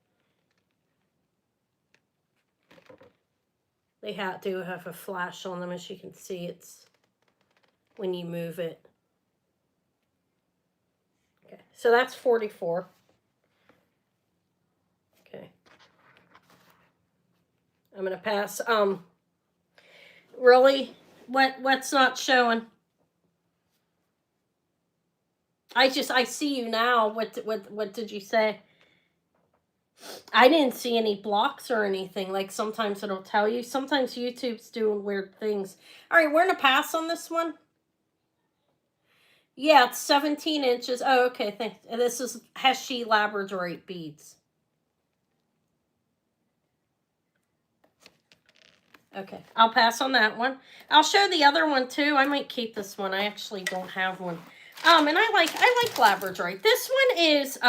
They do have a flash on them, as you can see. It's when you move it. Okay, so that's 44. Okay. I'm gonna pass. Really? What's not showing? I see you now. What did you say? I didn't see any blocks or anything. Like sometimes it'll tell you. Sometimes YouTube's doing weird things. All right, we're gonna pass on this one. Yeah, it's 17 inches. Oh, okay, thanks. This is heshy labradorite beads. Okay, I'll pass on that one. I'll show the other one too. I might keep this one. I actually don't have one. And I like labradorite. This one is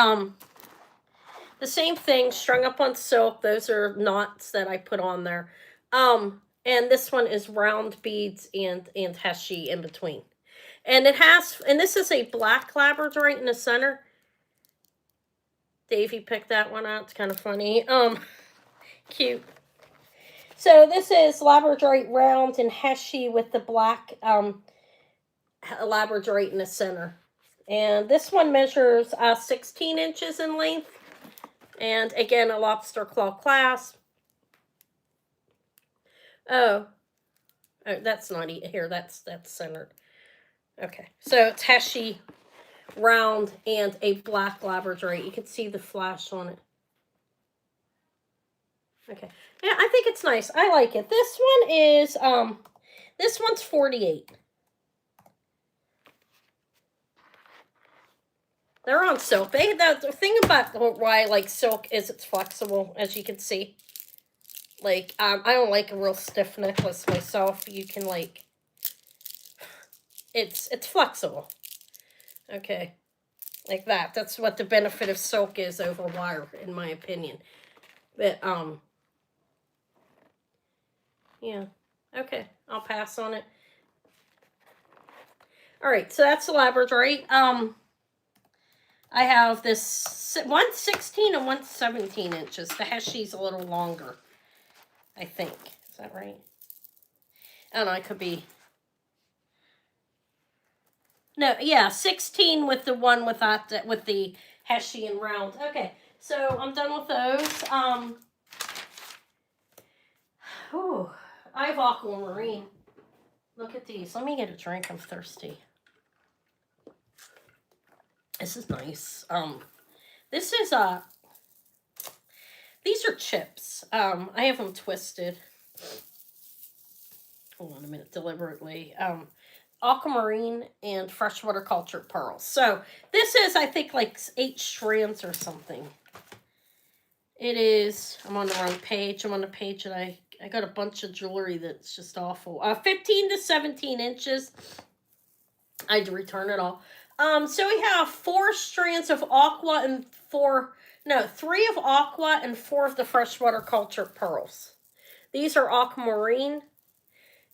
the same thing, strung up on silk. Those are knots that I put on there. And this one is round beads and heshy in between. And this is a black labradorite in the center. Davey picked that one out. It's kind of funny. Cute. So this is labradorite round and heshy with the black labradorite in the center. And this one measures 16 inches in length. And again, a lobster claw clasp. Oh, that's not here. That's centered. Okay, so it's heshy, round, and a black labradorite. You can see the flash on it. Okay, yeah, I think it's nice. I like it. This one is this one's 48. They're on silk. The thing about why I like silk is it's flexible, as you can see. Like, I don't like a real stiff necklace myself. You can, like, it's flexible. Okay. Like that. That's what the benefit of silk is over wire, in my opinion. But, yeah. Okay. I'll pass on it. Alright, so that's the labradorite. I have this 116 and 117 inches. The heshy's a little longer, I think. Is that right? I don't know, it could be. No, yeah, 16 with the one with the heshy and round. Okay, so I'm done with those. I have aquamarine. Look at these. Let me get a drink. I'm thirsty. This is nice. This is these are chips. I have them twisted. Hold on a minute, deliberately. Aquamarine and freshwater cultured pearls. So this is, I think, like 8 strands or something. It is. I'm on the wrong page. I'm on the page that I got a bunch of jewelry that's just awful. 15 to 17 inches. I had to return it all. So we have 4 strands of aqua and 3 of aqua and 4 of the freshwater culture pearls. These are aquamarine,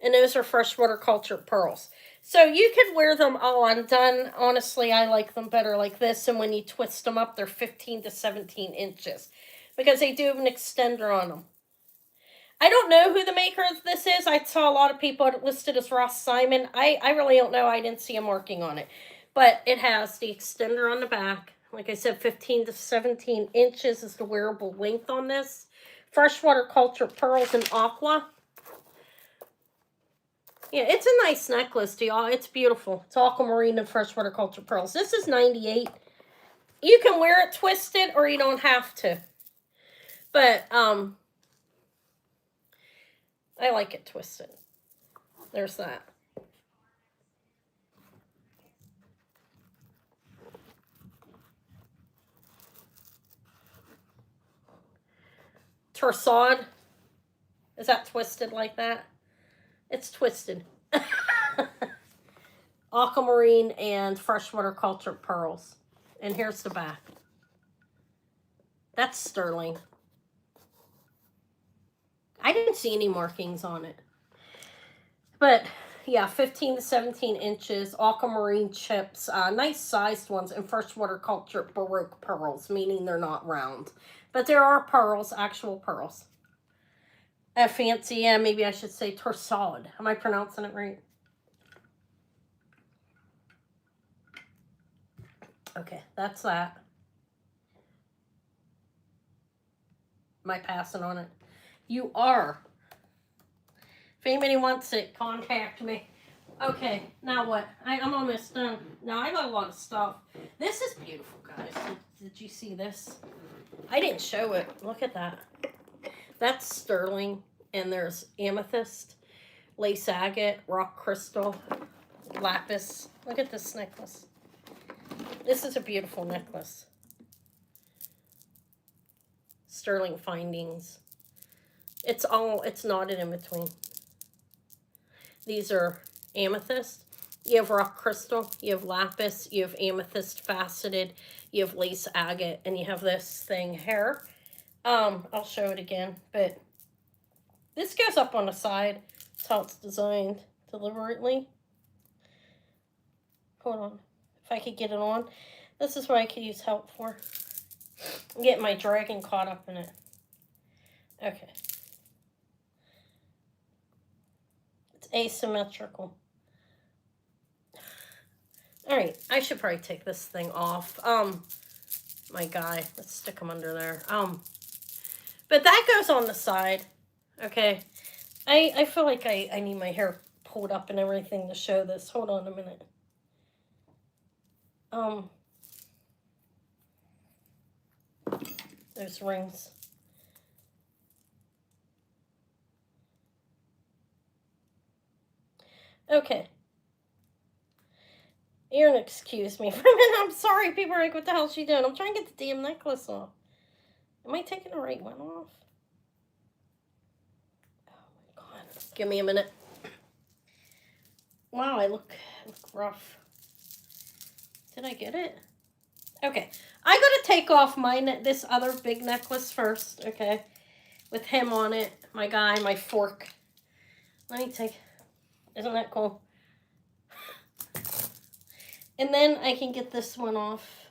and those are freshwater culture pearls. So you could wear them all undone. Honestly, I like them better like this, and when you twist them up, they're 15 to 17 inches because they do have an extender on them. I don't know who the maker of this is. I saw a lot of people listed as Ross Simon. I really don't know. I didn't see a marking on it. But it has the extender on the back. Like I said, 15 to 17 inches is the wearable length on this. Freshwater culture pearls and aqua. Yeah, it's a nice necklace, y'all. It's beautiful. It's aquamarine and freshwater culture pearls. This is $98. You can wear it twisted or you don't have to. But, I like it twisted. There's that. Torsade. Is that twisted like that? It's twisted. Aquamarine and freshwater culture pearls. And here's the back. That's sterling. I didn't see any markings on it. But yeah, 15 to 17 inches, aquamarine chips, nice sized ones, and freshwater culture Baroque pearls, meaning they're not round. But there are pearls, actual pearls. Fancy, yeah, maybe I should say torsade. Am I pronouncing it right? Okay, that's that. Am I passing on it? You are. If anybody wants it, contact me. Okay, now what? I'm almost done. Now I got a lot of stuff. This is beautiful, guys. Did you see this? I didn't show it. Look at that. That's sterling, and there's amethyst, lace agate, rock crystal, lapis. Look at this necklace. This is a beautiful necklace. Sterling findings. It's knotted in between. These are amethyst. You have rock crystal, you have lapis, you have amethyst faceted, you have lace agate, and you have this thing here. I'll show it again, but this goes up on the side. That's how it's designed deliberately. Hold on. If I could get it on. This is what I could use help for. I'm getting my dragon caught up in it. Okay. It's asymmetrical. Alright, I should probably take this thing off. My guy. Let's stick him under there. But that goes on the side. Okay. I feel like I need my hair pulled up and everything to show this. Hold on a minute. There's rings. Okay. You're gonna excuse me for a minute. I'm sorry. People are like, what the hell is she doing? I'm trying to get the damn necklace off. Am I taking the right one off? Oh my god. Give me a minute. Wow, I look rough. Did I get it? Okay. I gotta take off this other big necklace first, okay? With him on it. My guy, my fork. Let me take... Isn't that cool? And then I can get this one off.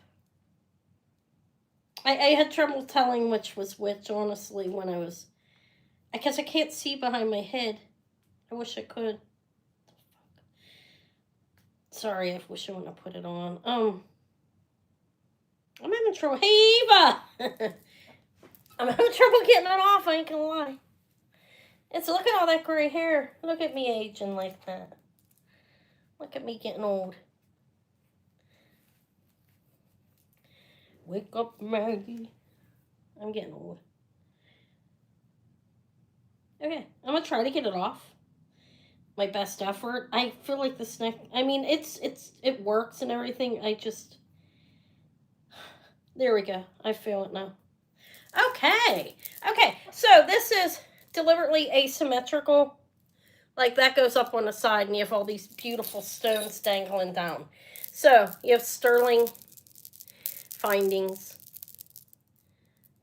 I had trouble telling which was which, honestly, when I was... I guess I can't see behind my head. I wish I could. Sorry, I wish I wouldn't have put it on. I'm having trouble. Hey, Eva! I'm having trouble getting it off, I ain't gonna lie. It's, look at all that gray hair. Look at me aging like that. Look at me getting old. Wake up, Maggie. I'm getting old. Okay, I'm gonna try to get it off. My best effort. I feel like this neck, I mean, it works and everything. I just, there we go. I feel it now. Okay. Okay, so this is deliberately asymmetrical Like that goes up on the side and you have all these beautiful stones dangling down. So you have sterling findings,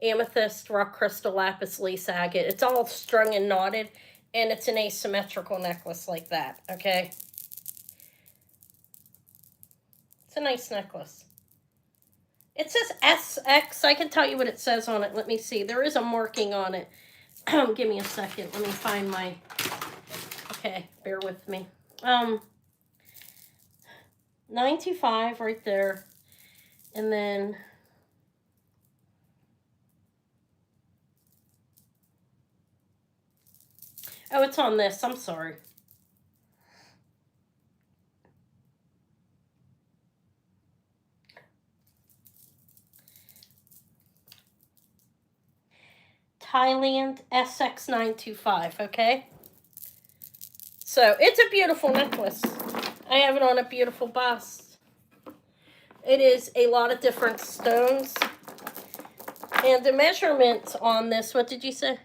amethyst, rock crystal, lapis lazuli, agate. It's all strung and knotted, and it's an asymmetrical necklace like that, okay? It's a nice necklace. It says SX. I can tell you what it says on it. Let me see. There is a marking on it. Give me a second. Let me find my... Okay, bear with me. 925 right there. And then... Oh, it's on this. I'm sorry. Thailand SX925, okay? So, it's a beautiful necklace. I have it on a beautiful bust. It is a lot of different stones. And the measurements on this, what did you say?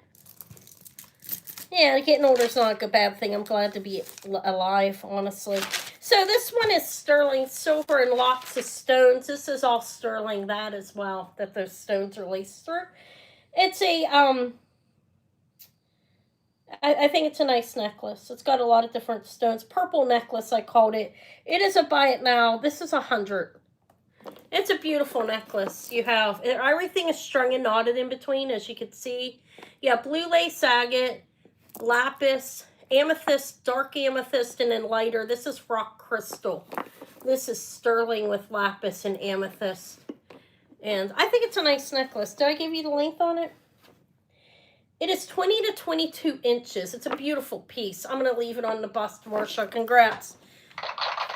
Yeah, getting older is not a bad thing. I'm glad to be alive, honestly. So this one is sterling silver and lots of stones. This is all sterling, that as well, that those stones are laced through. It's a, I think it's a nice necklace. It's got a lot of different stones. Purple necklace, I called it. It is a buy it now. This is $100. It's a beautiful necklace. You have, everything is strung and knotted in between, as you can see. You have blue lace agate, lapis, amethyst, dark amethyst, and then lighter. This is rock crystal. This is sterling with lapis and amethyst. And I think it's a nice necklace. Did I give you the length on it? It is 20 to 22 inches. It's a beautiful piece. I'm going to leave it on the bust, Marsha. Congrats.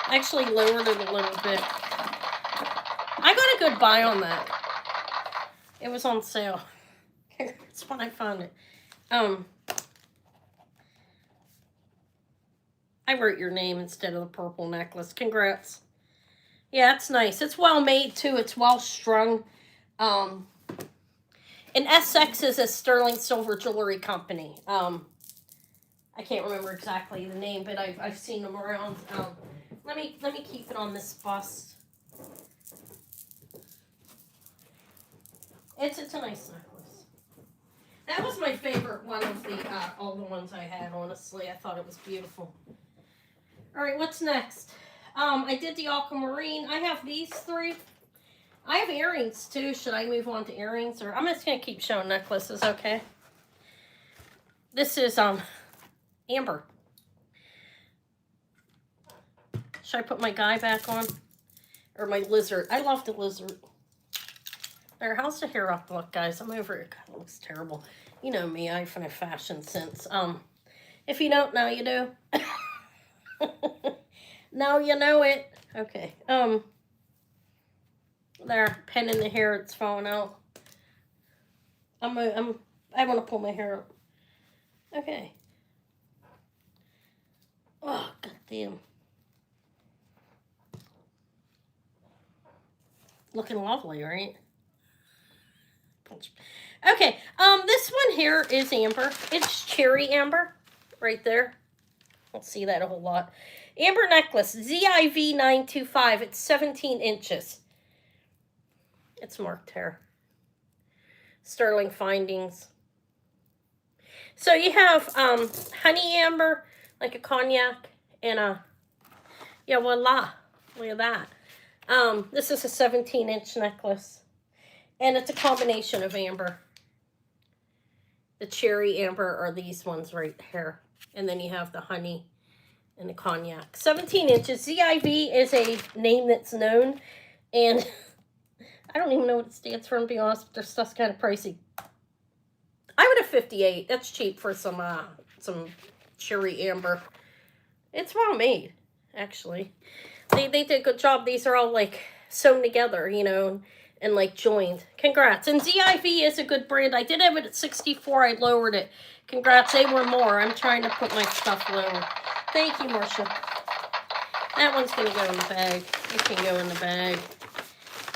I actually lowered it a little bit. I got a good buy on that. It was on sale. That's when I found it. I wrote your name instead of the purple necklace. Congrats. Yeah, it's nice. It's well made, too. It's well strung. And SX is a sterling silver jewelry company. I can't remember exactly the name, but I've seen them around. Let me keep it on this bust. It's a nice necklace. That was my favorite one of the all the ones I had, honestly. I thought it was beautiful. All right, what's next? I did the aquamarine. I have these three. I have earrings, too. Should I move on to earrings? Or I'm just going to keep showing necklaces, okay? This is amber. Should I put my guy back on? Or my lizard? I love the lizard. There, how's the hair up look, guys? I'm over it. God, it looks terrible. You know me, I have a fashion sense. If you don't know, you do. Now you know it. Okay. There, pen in the hair, it's falling out. I want to pull my hair up. Okay. Oh, goddamn. Looking lovely, right? Okay, this one here is amber. It's cherry amber, right there. Don't see that a whole lot. Amber necklace, ZIV925. It's 17 inches. It's marked here. Sterling findings. So you have honey amber, like a cognac, and a, yeah, voila. Look at that. This is a 17-inch necklace. And it's a combination of amber. The cherry amber are these ones right here. And then you have the honey and the cognac. 17 inches. ZIV is a name that's known. And I don't even know what it stands for, to be honest. But their stuff's kind of pricey. I would have 58. That's cheap for some cherry amber. It's well made, actually. They did a good job. These are all like sewn together, you know, and like joined. Congrats. And ZIV is a good brand. I did have it at 64. I lowered it. Congrats. They were more. I'm trying to put my stuff lower. Thank you, Marsha. That one's going to go in the bag. It can go in the bag.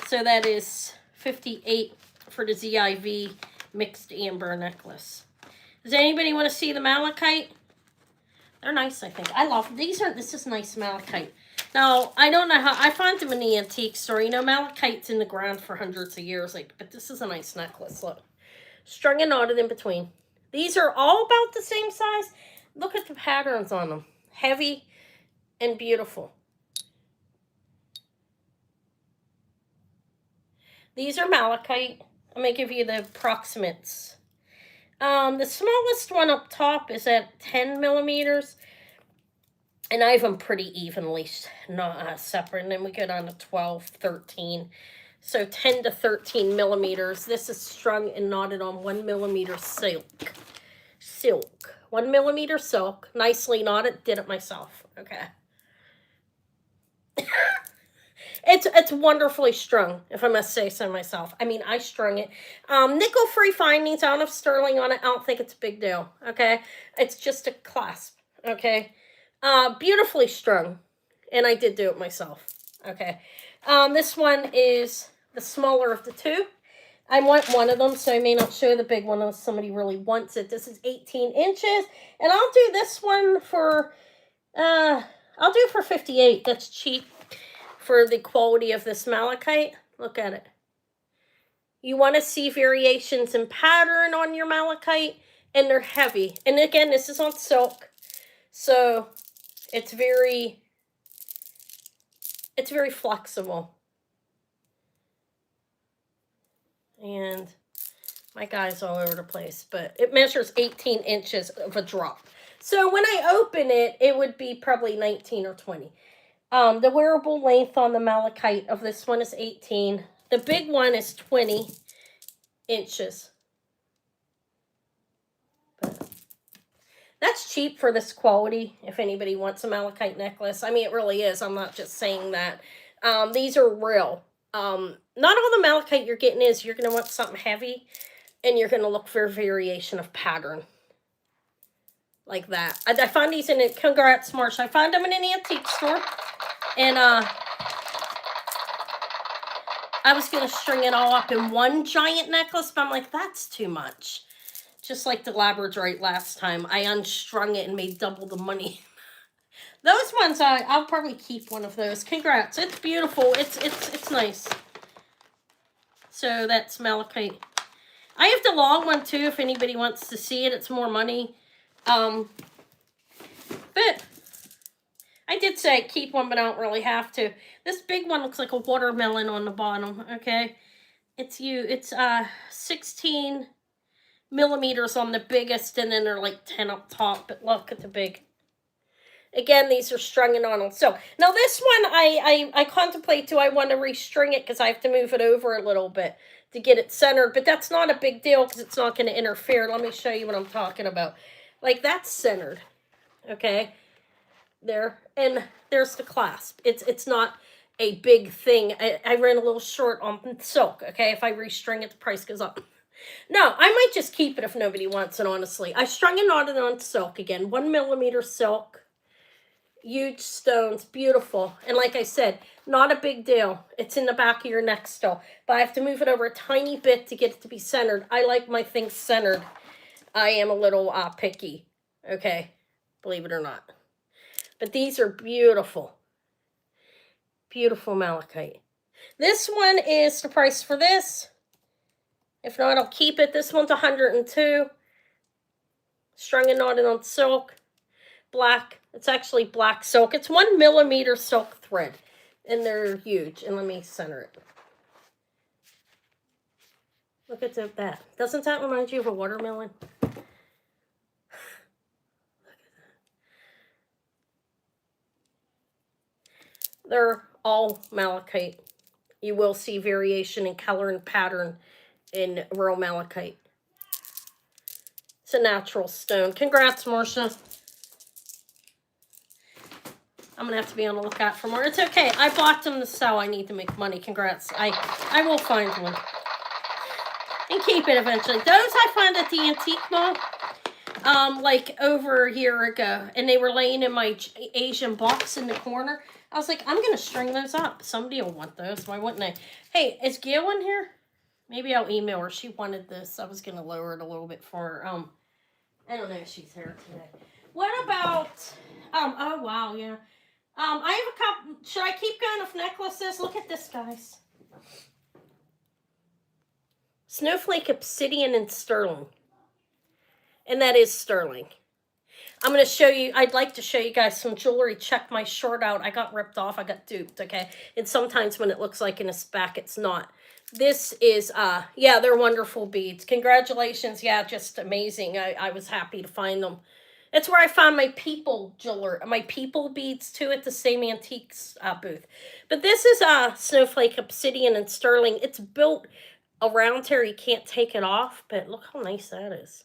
So that is 58 for the ZIV mixed amber necklace. Does anybody want to see the malachite? They're nice, I think. I love them. This is nice malachite. Now, I don't know how, I find them in the antique store. You know, malachite's in the ground for hundreds of years. Like, but this is a nice necklace, look. Strung and knotted in between. These are all about the same size. Look at the patterns on them. Heavy and beautiful. These are malachite. I'm going to give you the approximates. The smallest one up top is at 10 millimeters. And I have them pretty evenly separate. And then we go down to 12, 13. So 10 to 13 millimeters. This is strung and knotted on 1 millimeter silk. 1 millimeter silk. Nicely knotted. Did it myself. Okay. It's wonderfully strung, if I must say so myself. I mean, I strung it. Nickel-free findings. I don't have sterling on it. I don't think it's a big deal, okay? It's just a clasp, okay? Beautifully strung, and I did do it myself, okay? This one is the smaller of the two. I want one of them, so I may not show the big one unless somebody really wants it. This is 18 inches, and I'll do this one for, I'll do it for 58. That's cheap. For the quality of this malachite. Look at it. You want to see variations in pattern on your malachite, and they're heavy. And again, this is on silk, so it's very flexible. And my guy's all over the place, but it measures 18 inches of a drop. So when I open it, it would be probably 19 or 20. The wearable length on the malachite of this one is 18. The big one is 20 inches. But that's cheap for this quality, if anybody wants a malachite necklace. I mean, it really is. I'm not just saying that. These are real. Not all the malachite you're getting is you're going to want something heavy, and you're going to look for a variation of pattern. Like that. I found these in it. Congrats, Marsh. I found them in an antique store. And I was going to string it all up in one giant necklace, but I'm like, that's too much. Just like the Labradorite last time. I unstrung it and made double the money. Those ones, I'll probably keep one of those. Congrats. It's beautiful. It's nice. So that's malachite. I have the long one too if anybody wants to see it. It's more money. But I did say keep one, but I don't really have to. This big one looks like a watermelon on the bottom, okay? It's 16 millimeters on the biggest, and then they're like 10 up top, but look at the big. Again, these are strung and on silk. Now this one, I contemplate, do I want to restring it because I have to move it over a little bit to get it centered, but that's not a big deal because it's not going to interfere. Let me show you what I'm talking about. Like, that's centered, okay? There, and there's the clasp. It's not a big thing. I ran a little short on silk, okay? If I restring it, the price goes up. No, I might just keep it if nobody wants it, honestly. I strung and knotted on silk again. 1 millimeter silk. Huge stones. Beautiful. And like I said, not a big deal. It's in the back of your neck still. But I have to move it over a tiny bit to get it to be centered. I like my things centered. I am a little picky, okay? Believe it or not. But these are beautiful. Beautiful malachite. This one is the price for this. If not, I'll keep it. This one's 102. Strung and knotted on silk. Black. It's actually black silk. It's 1 millimeter silk thread. And they're huge. And let me center it. Look at that. Doesn't that remind you of a watermelon? They're all malachite. You will see variation in color and pattern in real malachite. It's a natural stone. Congrats, Marcia. I'm going to have to be on the lookout for more. It's okay. I bought them to sell. I need to make money. Congrats. I will find one. And keep it eventually. Those I found at the antique mall. Like over a year ago. And they were laying in my Asian box in the corner. I was like, I'm going to string those up. Somebody will want those. Why wouldn't they? Hey, is Gail in here? Maybe I'll email her. She wanted this. I was going to lower it a little bit for her. I don't know if she's here today. What about, oh wow, yeah. I have a couple, should I keep going with necklaces? Look at this, guys. Snowflake, obsidian, and sterling. And that is sterling. I'm going to show you, I'd like to show you guys some jewelry. Check my shirt out. I got ripped off. I got duped, okay? And sometimes when it looks like in a back, it's not. This is, yeah, they're wonderful beads. Congratulations. Yeah, just amazing. I was happy to find them. That's where I found my people jewelry, my people beads too, at the same antiques booth. But this is snowflake, obsidian, and sterling. It's built around here. You can't take it off, but look how nice that is.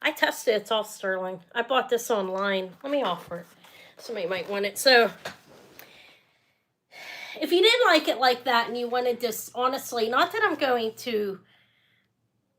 I tested it. It's all sterling. I bought this online. Let me offer it. Somebody might want it. So if you didn't like it like that and you wanted this, honestly, not that I'm going to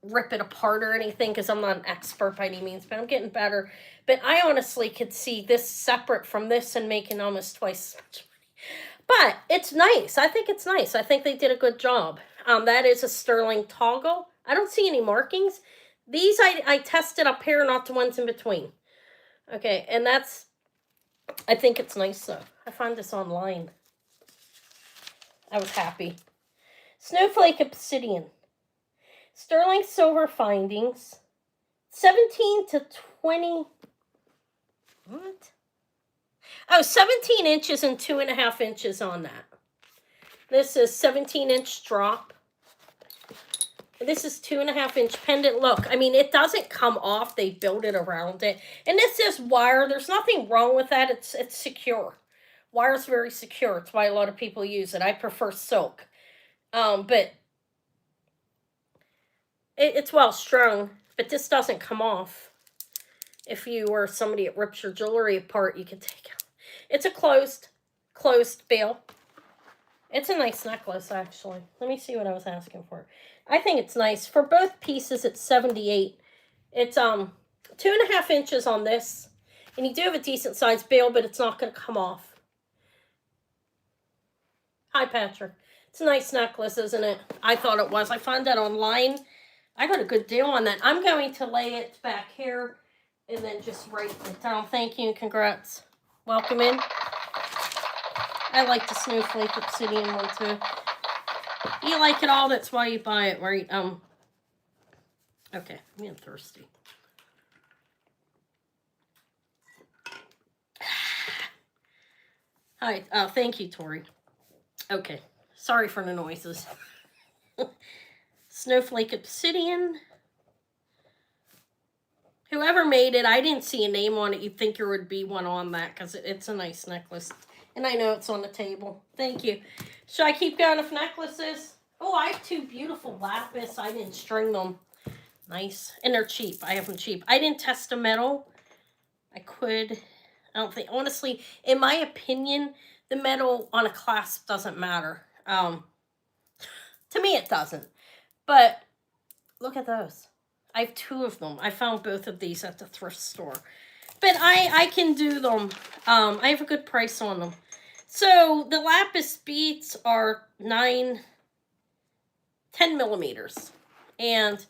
rip it apart or anything because I'm not an expert by any means, but I'm getting better. But I honestly could see this separate from this and making almost twice as much money. But it's nice. I think it's nice. I think they did a good job. That is a sterling toggle. I don't see any markings. These I tested up here, not the ones in between. Okay, and that's, I think it's nice though. I found this online. I was happy. Snowflake, obsidian. Sterling silver findings. 17 to 20. What? Oh, 17 inches and 2.5 inches on that. This is 17-inch drop. This is 2.5-inch pendant. Look, I mean, it doesn't come off. They build it around it. And this is wire. There's nothing wrong with that. It's secure. Wire's very secure. It's why a lot of people use it. I prefer silk. But it's well strung. But this doesn't come off. If you were somebody that rips your jewelry apart, you can take it. It's a closed bail. It's a nice necklace, actually. Let me see what I was asking for. I think it's nice. For both pieces, it's 78. It's 2.5 inches on this. And you do have a decent sized bail, but it's not going to come off. Hi, Patrick. It's a nice necklace, isn't it? I thought it was. I found that online. I got a good deal on that. I'm going to lay it back here and then just write it down. Thank you and congrats. Welcome in. I like the snowflake obsidian one too. You like it all, that's why you buy it, right? Okay, I'm getting thirsty. Hi, thank you, Tori. Okay, sorry for the noises. Snowflake obsidian. Whoever made it, I didn't see a name on it. You'd think there would be one on that because it's a nice necklace. And I know it's on the table. Thank you. Should I keep going with necklaces? Oh, I have 2 beautiful lapis. I didn't string them. Nice. And they're cheap. I have them cheap. I didn't test the metal. I could. I don't think. Honestly, in my opinion, the metal on a clasp doesn't matter. To me, it doesn't. But look at those. I have 2 of them. I found both of these at the thrift store. But I can do them. I have a good price on them. So the lapis beads are 10 millimeters. And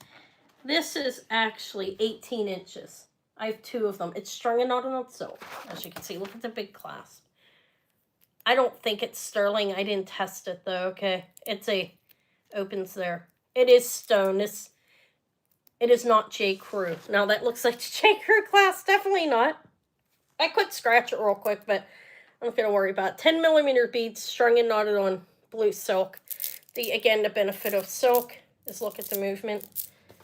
this is actually 18 inches. I have 2 of them. It's strung and not on silk, as you can see. Look at the big clasp. I don't think it's sterling. I didn't test it though, okay? Opens there. It is stone. It is not J. Crew. Now that looks like the J. Crew class. Definitely not. I could scratch it real quick, but I'm not going to worry about it. 10 millimeter beads strung and knotted on blue silk. Again, the benefit of silk is look at the movement.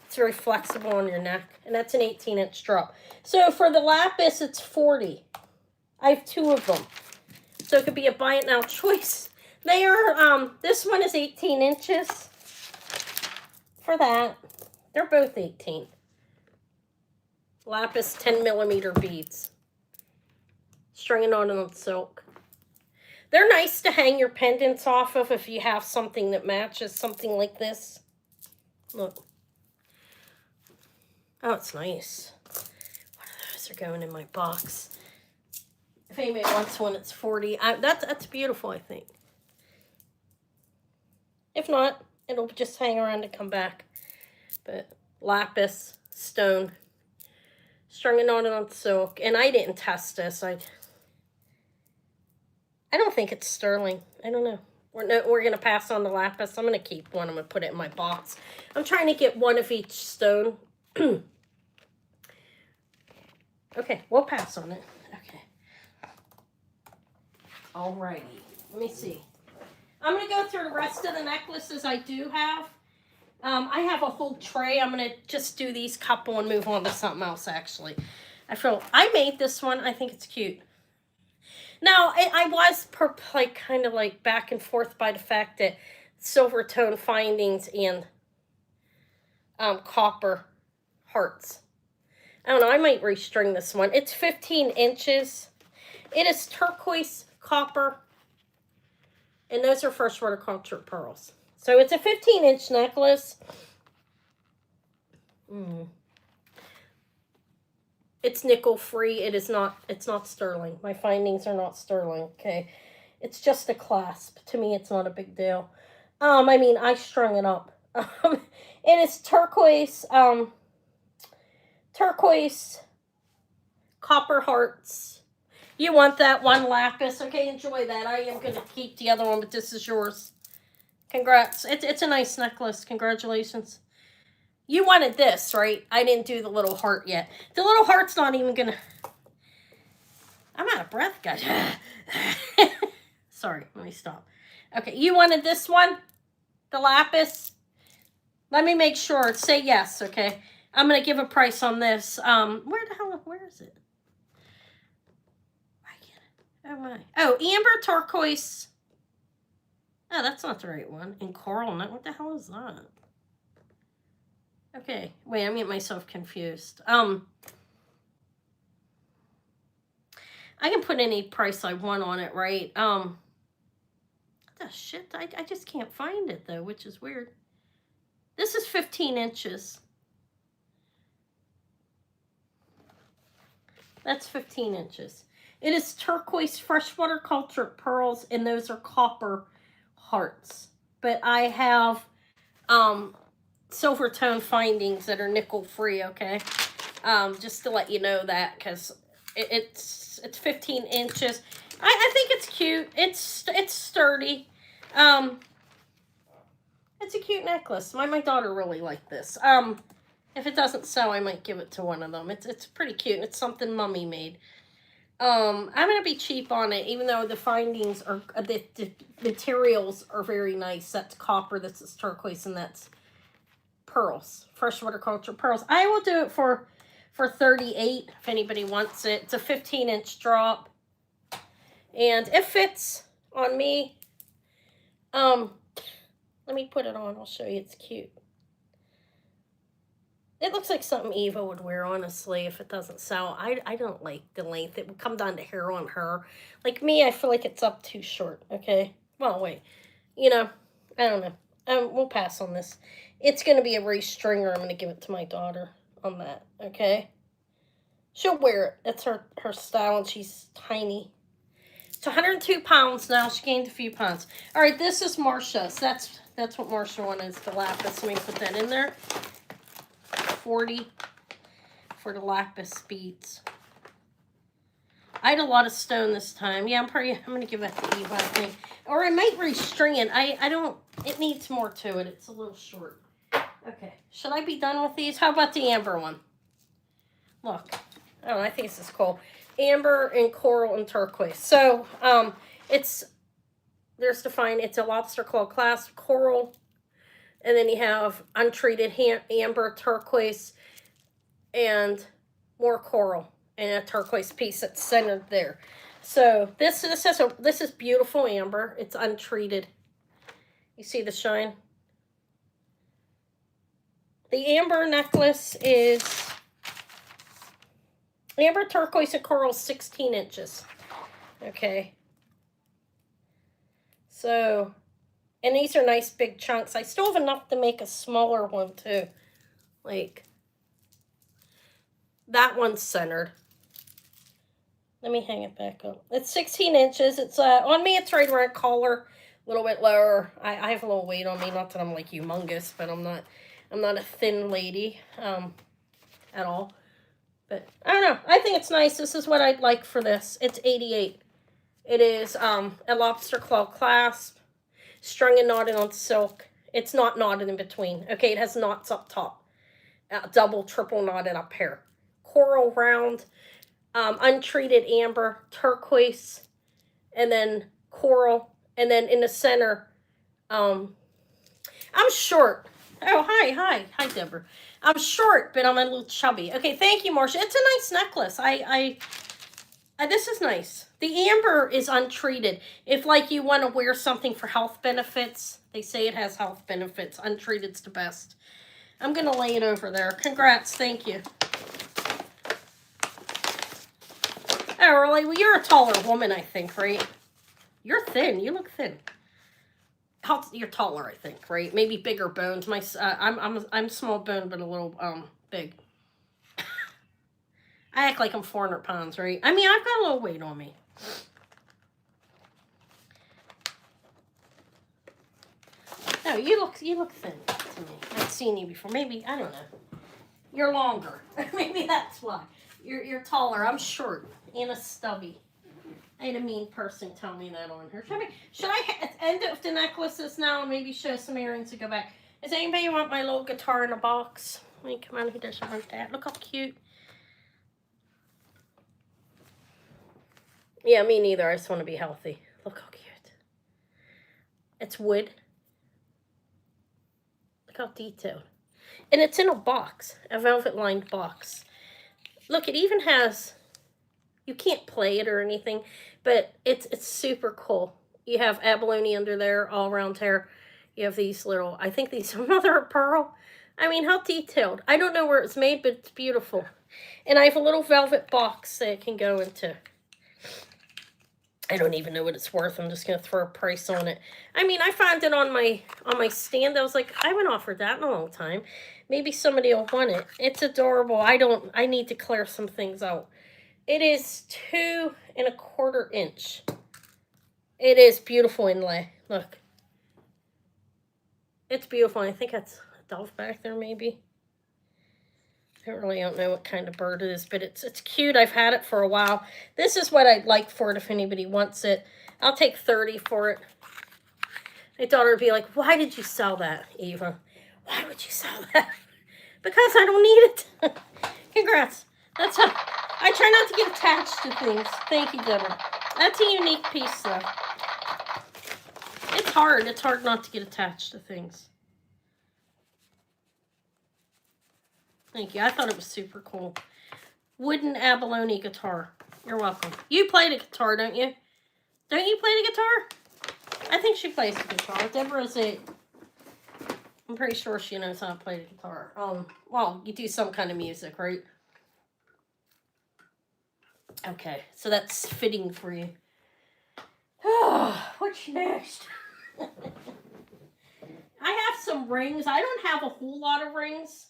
It's very flexible on your neck. And that's an 18-inch drop. So for the lapis, it's 40. I have 2 of them. So it could be a buy it now choice. They are, this one is 18 inches. For that. They're both 18. Lapis 10 millimeter beads. Stringing on silk. They're nice to hang your pendants off of if you have something that matches something like this. Look. Oh, it's nice. One of those are going in my box. If anybody wants one, it's 40. That's beautiful, I think. If not, it'll just hang around and come back. But lapis, stone, Strung it on silk. And I didn't test this. I don't think it's sterling. I don't know. We're going to pass on the lapis. I'm going to keep one. I'm going to put it in my box. I'm trying to get one of each stone. Okay, we'll pass on it. Okay. Alrighty. Let me see. I'm going to go through the rest of the necklaces I do have. I have a whole tray. I'm going to just do these couple and move on to something else, actually. I made this one. I think it's cute. Now, I was kind of like back and forth by the fact that silver tone findings and copper hearts. I don't know. I might restring this one. It's 15 inches. It is turquoise, copper, and those are freshwater cultured pearls. So it's a 15-inch necklace. It's nickel free. It's not sterling. My findings are not sterling, okay? It's just a clasp. To me, it's not a big deal. I mean, I strung it up. And it's turquoise, copper hearts. You want that one lapis. Okay, enjoy that. I am going to keep the other one, but this is yours. Congrats. It's a nice necklace. Congratulations. You wanted this, right? I didn't do the little heart yet. The little heart's not even going to... I'm out of breath, guys. Sorry, let me stop. Okay, you wanted this one? The lapis? Let me make sure. Say yes, okay? I'm going to give a price on this. Where is it? I get it. Oh, my. Oh, amber turquoise. Oh, that's not the right one. And coral nut. What the hell is that? Okay. Wait, I'm getting myself confused. I can put any price I want on it, right? What the shit? I just can't find it, though, which is weird. This is 15 inches. That's 15 inches. It is turquoise freshwater cultured pearls, and those are copper hearts. But I have silver tone findings that are nickel free, okay? Just to let you know that, because it's 15 inches. I think it's cute. It's sturdy. It's a cute necklace. My daughter really liked this. If it doesn't sell, I might give it to one of them. It's pretty cute. It's something Mommy made. I'm going to be cheap on it, even though the findings are, the materials are very nice. That's copper, this is turquoise, and that's pearls. Freshwater cultured pearls. I will do it for $38 if anybody wants it. It's a 15-inch drop. And it fits on me. Let me put it on. I'll show you. It's cute. It looks like something Eva would wear, honestly, if it doesn't sell. I don't like the length. It would come down to hair on her. Like me, I feel like it's up too short, okay? Well, wait. You know, I don't know. We'll pass on this. It's going to be a restringer. I'm going to give it to my daughter on that, okay? She'll wear it. That's her style, and she's tiny. It's 102 pounds now. She gained a few pounds. All right, this is Marsha's. That's what Marsha wanted, is the lapis. Let me put that in there. 40 for the lapis beads. I had a lot of stone this time. Yeah, I'm going to give that to Eva, I think. Or I might restring it. I don't, it needs more to it. It's a little short. Okay, should I be done with these? How about the amber one? Look, oh, I think this is cool. Amber and coral and turquoise. So, there's defined, it's a lobster claw clasp, coral, and then you have untreated amber, turquoise, and more coral, and a turquoise piece that's centered there. So this is beautiful amber. It's untreated. You see the shine? The amber necklace is amber, turquoise, and coral, 16 inches. Okay. So, and these are nice big chunks. I still have enough to make a smaller one too. Like, that one's centered. Let me hang it back up. It's 16 inches. It's on me, it's right around collar, a little bit lower. I have a little weight on me. Not that I'm like humongous, but I'm not a thin lady at all. But I don't know. I think it's nice. This is what I'd like for this. It's 88. It is a lobster claw clasp, strung and knotted on silk. It's not knotted in between. Okay, it has knots up top. Double, triple knotted up here. Coral round, untreated amber, turquoise, and then coral. And then in the center, I'm short. Oh, hi, Deborah. I'm short, but I'm a little chubby. Okay, thank you, Marcia. It's a nice necklace. This is nice. The amber is untreated. If like you want to wear something for health benefits, they say it has health benefits. Untreated's the best. I'm gonna lay it over there. Congrats, thank you. Oh, really? Well, you're a taller woman, I think, right? You're thin. You look thin. You're taller, I think, right? Maybe bigger bones. I'm small bone, but a little big. I act like I'm 400 pounds, right? I mean, I've got a little weight on me. No, you look thin to me. I've seen you before. Maybe, I don't know. You're longer. Maybe that's why. You're taller. I'm short and a stubby. I had a mean person tell me that on her. Should I end it with the necklaces now and maybe show some earrings to go back? Does anybody want my little guitar in a box? Let me come on, who doesn't want that? Look how cute. Yeah, me neither. I just want to be healthy. Look how cute. It's wood. Look how detailed. And it's in a box, a velvet-lined box. Look, it even has, you can't play it or anything, but it's super cool. You have abalone under there, all around here. You have these little, I think these are mother of pearl. I mean, how detailed. I don't know where it's made, but it's beautiful. And I have a little velvet box that it can go into. I don't even know what it's worth. I'm just going to throw a price on it. I mean, I found it on my stand. I was like, I haven't offered that in a long time. Maybe somebody will want it. It's adorable. I need to clear some things out. It is 2 1/4 inch. It is beautiful inlay. Look. It's beautiful. I think that's a dove back there, maybe. I really don't know what kind of bird it is, but it's cute. I've had it for a while. This is what I'd like for it if anybody wants it. I'll take 30 for it. My daughter would be like, why did you sell that, Eva? Why would you sell that? Because I don't need it. Congrats. That's how I try not to get attached to things. Thank you, Deborah. That's a unique piece, though. It's hard. It's hard not to get attached to things. Thank you. I thought it was super cool. Wooden abalone guitar. You're welcome. You play the guitar, don't you? Don't you play the guitar? I think she plays the guitar. Deborah's I'm pretty sure she knows how to play the guitar. Well, you do some kind of music, right? Okay, so that's fitting for you. What's next? I have some rings. I don't have a whole lot of rings.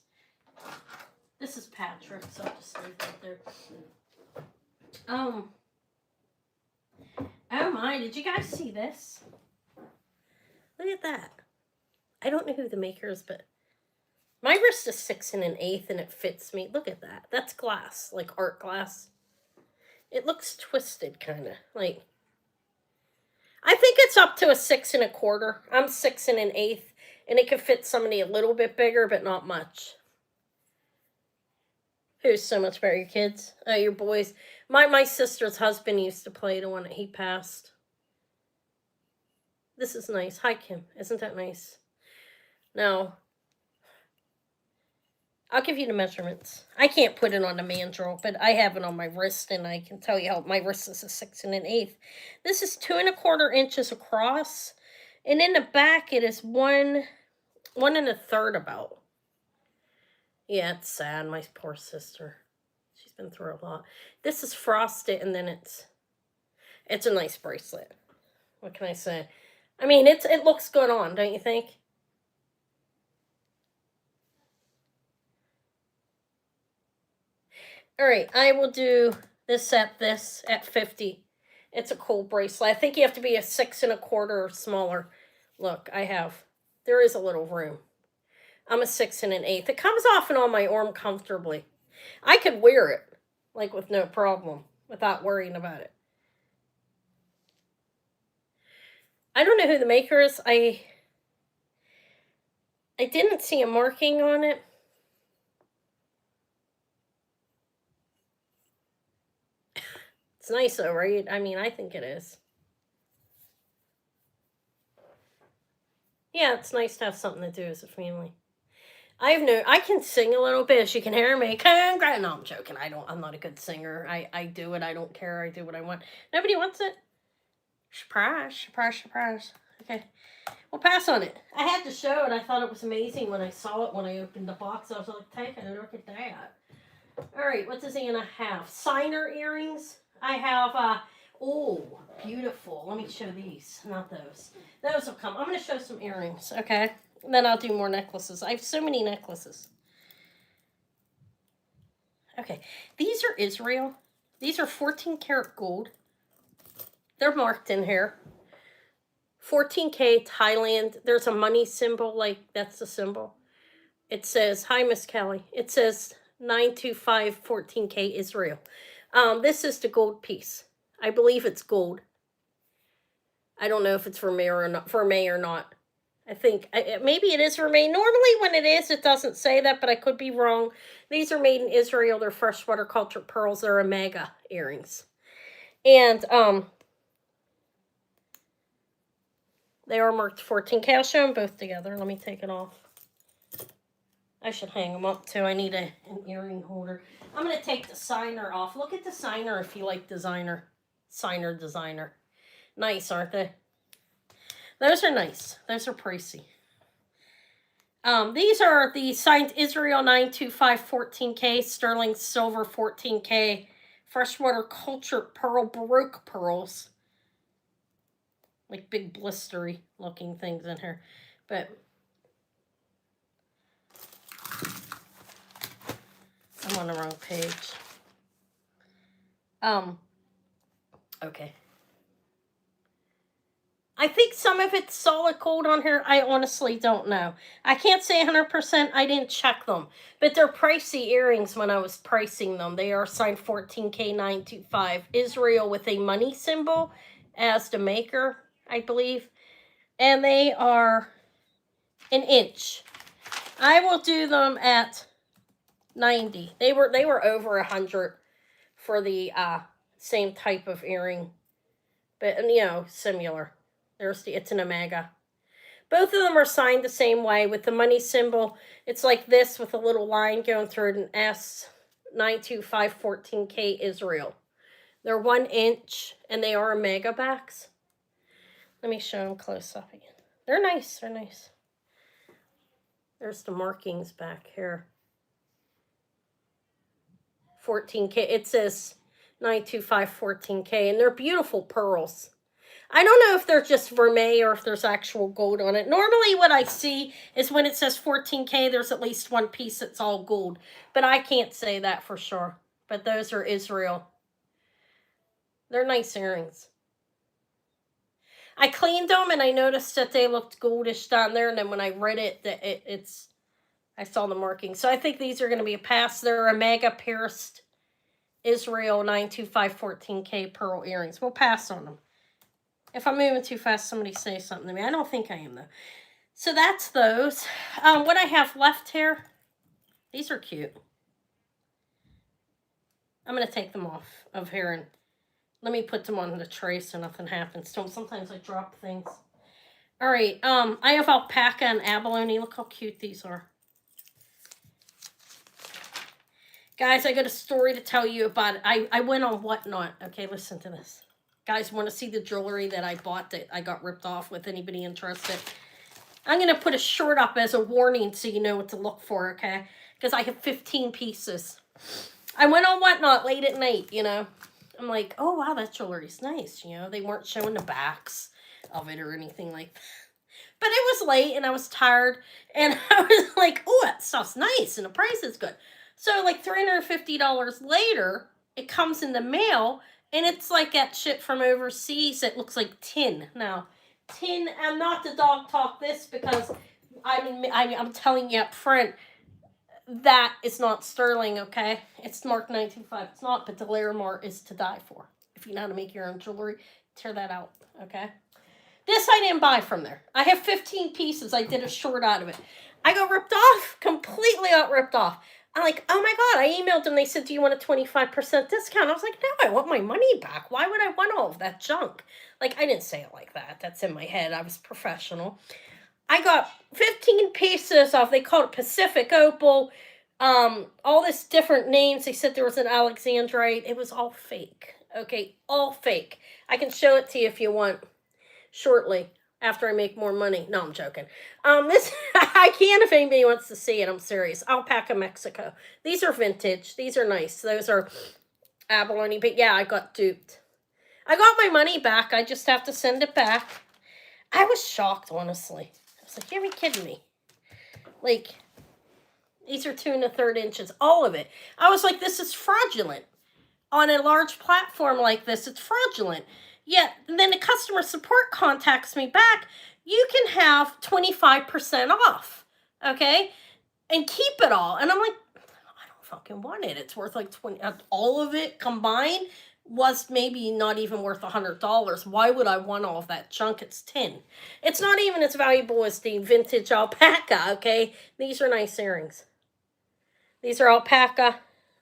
This is Patrick, so I'll just leave that there. Oh my, did you guys see this? Look at that. I don't know who the maker is, but my wrist is 6 1/8 and it fits me. Look at that. That's glass, like art glass. It looks twisted, kind of. Like, I think it's up to a 6 1/4. I'm 6 1/8, and it could fit somebody a little bit bigger, but not much. Who's so much better? Your kids? Oh, your boys. My sister's husband used to play the one that he passed. This is nice. Hi, Kim. Isn't that nice? Now, I'll give you the measurements. I can't put it on the mandrel, but I have it on my wrist, and I can tell you how my wrist is a 6 1/8. This is 2 1/4 inches across, and in the back it is 1 1/3 about. Yeah, it's sad. My poor sister. She's been through a lot. This is frosted, and then it's a nice bracelet. What can I say? I mean, it looks good on, don't you think? All right, I will do this at 50. It's a cool bracelet. I think you have to be a 6 1/4 or smaller. Look, there is a little room. I'm a 6 1/8. It comes off and on my arm comfortably. I could wear it, like, with no problem, without worrying about it. I don't know who the maker is. I didn't see a marking on it. It's nice though, right? I mean, I think it is. Yeah, it's nice to have something to do as a family. I can sing a little bit, as you can hear me. Congrats. No, I'm joking. I'm not a good singer. I do it. I don't care. I do what I want. Nobody wants it. Surprise, surprise, surprise. Okay. We'll pass on it. I had to show it. I thought it was amazing when I saw it when I opened the box. I was like, take a look at that. All right, what does Anna have? Signer earrings. I have, oh, beautiful. Let me show these. Not those. Those will come. I'm going to show some earrings, okay? And then I'll do more necklaces. I have so many necklaces. Okay, these are Israel. These are 14 karat gold. They're marked in here. 14K Thailand. There's a money symbol, like that's the symbol. It says, hi, Miss Kelly. It says 925 14K Israel. This is the gold piece. I believe it's gold. I don't know if it's for May or not. I think maybe it is for May. Normally when it is, it doesn't say that, but I could be wrong. These are made in Israel. They're freshwater cultured pearls. They're Omega earrings. And they are marked 14K. I'll show them both together. Let me take it off. I should hang them up too. I need an earring holder. I'm going to take the signer off. Look at the signer if you like designer. Designer. Nice, aren't they? Those are nice. Those are pricey. These are the signed Israel 925 14K, sterling silver 14K, freshwater cultured pearl Baroque pearls. Like big blistery looking things in here. But I'm on the wrong page. Okay. I think some of it's solid gold on here. I honestly don't know. I can't say 100%. I didn't check them. But they're pricey earrings when I was pricing them. They are signed 14K 925. Israel with a money symbol as the maker, I believe. And they are an inch. I will do them at 90. They were over 100 for the same type of earring. But, similar. It's an Omega. Both of them are signed the same way with the money symbol. It's like this with a little line going through it, an S 925 14K Israel. They're 1 inch and they are Omega backs. Let me show them close up again. They're nice. They're nice. There's the markings back here. 14K. It says 925 14K and they're beautiful pearls. I don't know if they're just vermeil or if there's actual gold on it. Normally what I see is when it says 14K, there's at least one piece that's all gold. But I can't say that for sure. But those are Israel. They're nice earrings. I cleaned them and I noticed that they looked goldish down there. And then when I read it, I saw the marking. So I think these are going to be a pass. They're Omega pierced Israel 925 14K pearl earrings. We'll pass on them. If I'm moving too fast, somebody say something to me. I don't think I am, though. So that's those. What I have left here, these are cute. I'm going to take them off of here and let me put them on the tray so nothing happens to them. Sometimes I drop things. All right. I have alpaca and abalone. Look how cute these are. Guys, I got a story to tell you about it. I went on Whatnot. Okay, listen to this. Guys, want to see the jewelry that I bought that I got ripped off with? Anybody interested? I'm going to put a short up as a warning so you know what to look for, okay? Because I have 15 pieces. I went on Whatnot late at night, I'm like, oh, wow, that jewelry's nice. They weren't showing the backs of it or anything like that. But it was late and I was tired. And I was like, oh, that stuff's nice and the price is good. So like $350 later, it comes in the mail. And it's like that shit from overseas. It looks like tin. Now, tin, I'm not the dog talk this because I'm telling you up front, that is not sterling, okay? It's marked 19.5. It's not, but the layer mark is to die for. If you know how to make your own jewelry, tear that out, okay? This I didn't buy from there. I have 15 pieces. I did a short out of it. I got ripped off, completely got ripped off. I'm like, oh my God. I emailed them. They said, do you want a 25% discount? I was like, no, I want my money back. Why would I want all of that junk? Like, I didn't say it like that. That's in my head. I was professional. I got 15 pieces of, they called it Pacific Opal, all this different names. They said there was an Alexandrite. It was all fake. Okay, all fake. I can show it to you if you want shortly after I make more money. No, I'm joking. This I can if anybody wants to see it. I'm serious. Alpaca, Mexico. These are vintage. These are nice. Those are abalone. But yeah, I got duped. I got my money back. I just have to send it back. I was shocked, honestly. I was like, you gotta be kidding me. Like, these are 2 1/3 inches. All of it. I was like, this is fraudulent. On a large platform like this, it's fraudulent. Yet, then the customer support contacts me back. You can have 25% off, okay? And keep it all. And I'm like, I don't fucking want it. It's worth like 20. All of it combined was maybe not even worth $100. Why would I want all of that junk? It's tin. It's not even as valuable as the vintage alpaca, okay? These are nice earrings. These are alpaca,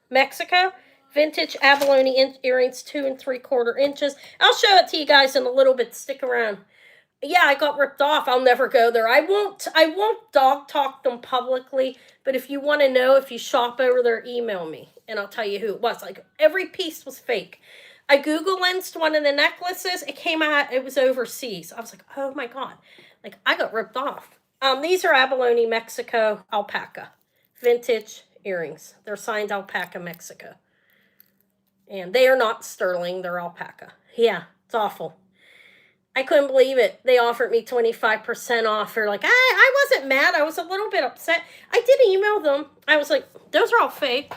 Mexico. Vintage abalone earrings, 2 3/4 inches. I'll show it to you guys in a little bit. Stick around. Yeah, I got ripped off. I'll never go there. I won't dog talk them publicly, but if you want to know, if you shop over there, email me and I'll tell you who it was. Like, every piece was fake. I Google lensed one of the necklaces. It came out, it was overseas. I was like, oh my God. Like, I got ripped off. These are abalone Mexico alpaca. Vintage earrings. They're signed Alpaca Mexico. And they are not sterling, they're alpaca. Yeah, it's awful. I couldn't believe it. They offered me 25% off. They're like, I wasn't mad. I was a little bit upset. I did email them. I was like, those are all fake.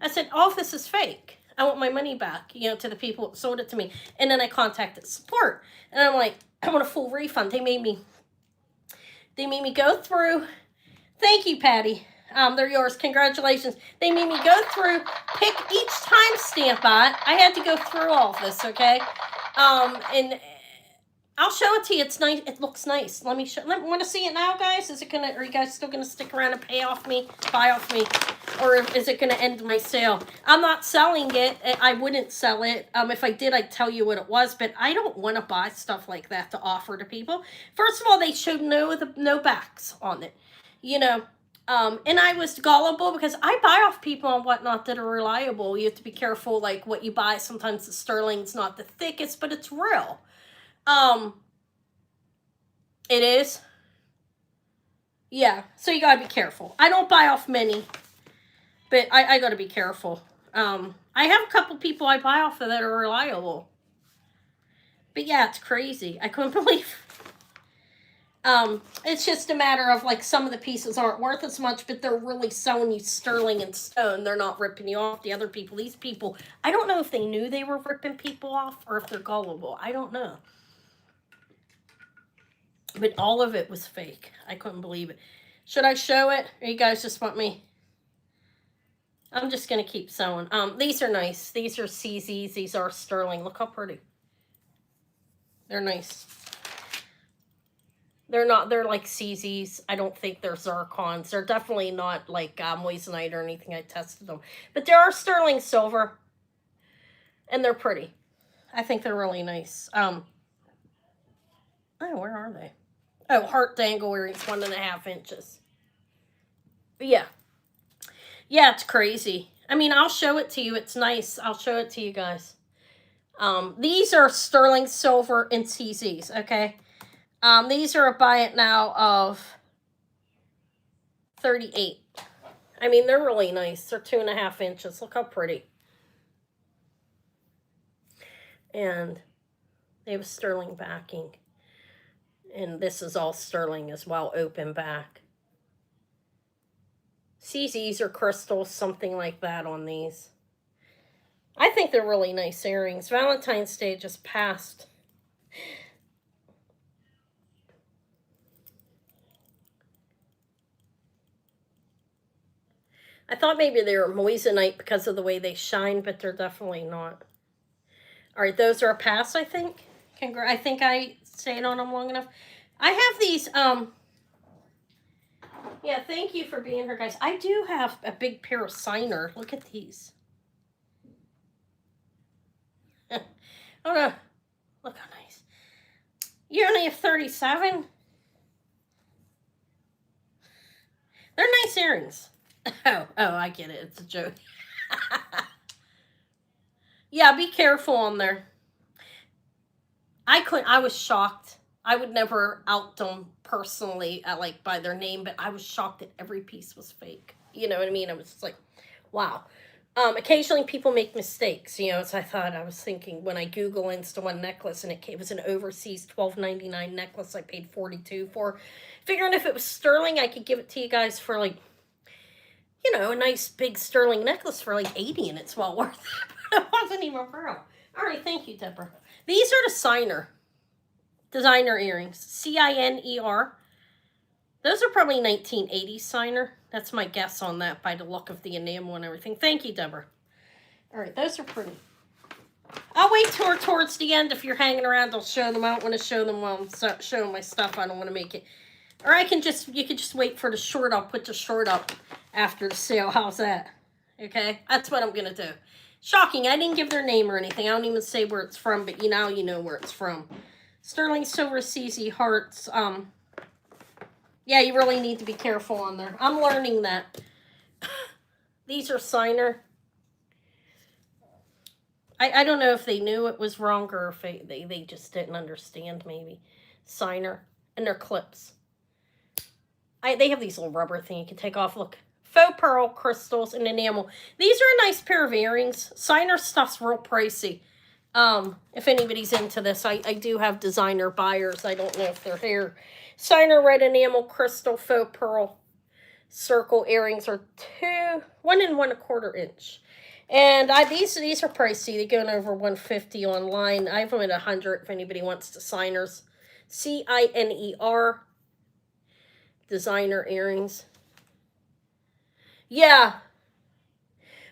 I said, all of this is fake. I want my money back, to the people that sold it to me. And then I contacted support. And I'm like, I want a full refund. They made me go through. Thank you, Patty. They're yours. Congratulations. They made me go through, pick each timestamp on it. I had to go through all of this, okay? And I'll show it to you. It's nice. It looks nice. Let me show. Want to see it now, guys? Are you guys still gonna stick around and buy off me? Or is it gonna end my sale? I'm not selling it. I wouldn't sell it. If I did, I'd tell you what it was. But I don't want to buy stuff like that to offer to people. First of all, they showed no backs on it. And I was gullible because I buy off people and whatnot that are reliable. You have to be careful, like what you buy. Sometimes the sterling's not the thickest, but it's real. It is. Yeah, so you gotta be careful. I don't buy off many, but I gotta be careful. I have a couple people I buy off of that are reliable. But yeah, it's crazy. I couldn't believe. It's just a matter of, like, some of the pieces aren't worth as much, but they're really selling you sterling and stone. They're not ripping you off. The other people, these people, I don't know if they knew they were ripping people off or if they're gullible. I don't know. But all of it was fake. I couldn't believe it. Should I show it? Or you guys just want me? I'm just going to keep sewing. These are nice. These are CZs. These are sterling. Look how pretty. They're nice. They're like CZs. I don't think they're zircons. They're definitely not like moissanite or anything. I tested them. But they are sterling silver. And they're pretty. I think they're really nice. Oh, where are they? Oh, heart dangle earrings, 1 1/2 inches. But yeah. Yeah, it's crazy. I mean, I'll show it to you. It's nice. I'll show it to you guys. These are sterling silver and CZs, okay? These are a buy it now of 38. I mean, they're really nice. They're 2 1/2 inches. Look how pretty. And they have sterling backing. And this is all sterling as well, open back. CZs or crystals, something like that on these. I think they're really nice earrings. Valentine's Day just passed. I thought maybe they were moissanite because of the way they shine, but they're definitely not. All right, those are a pass, I think. I think I stayed on them long enough. I have these, yeah, thank you for being here, guys. I do have a big pair of Signer. Look at these. Oh, no. Look how nice. You only have 37? They're nice earrings. Oh, I get it. It's a joke. Yeah, be careful on there. I was shocked. I would never out them personally, like by their name, but I was shocked that every piece was fake. You know what I mean? I was just like, wow. Occasionally people make mistakes, you know. So I was thinking when I Google Insta one necklace and it was an overseas $12.99 necklace I paid $42 for, figuring if it was sterling I could give it to you guys for like, you know, a nice big sterling necklace for like 80, and it's well worth it. But it wasn't even real. All right, thank you, Deborah. These are the designer earrings. Ciner. Those are probably 1980s Signer. That's my guess on that by the look of the enamel and everything. Thank you, Deborah. All right, those are pretty. I'll wait towards the end. If you're hanging around, I'll show them. I don't want to show them while I'm showing my stuff. I don't want to make it. Or you can just wait for the short. I'll put the short up after the sale. How's that? Okay, that's what I'm going to do. Shocking, I didn't give their name or anything. I don't even say where it's from, but you know where it's from. Sterling Silver CZ Hearts. Yeah, you really need to be careful on there. I'm learning that. These are Signer. I don't know if they knew it was wrong or if they just didn't understand, maybe. Signer. And they're clips. They have these little rubber thing you can take off. Look. Faux pearl crystals and enamel. These are a nice pair of earrings. Signer stuff's real pricey. If anybody's into this, I do have designer buyers. I don't know if they're here. Signer red enamel crystal faux pearl circle earrings are 1 1/4 inch. And these are pricey. They're going over $150 online. I have them at $100 if anybody wants the Signers. Ciner designer earrings. Yeah.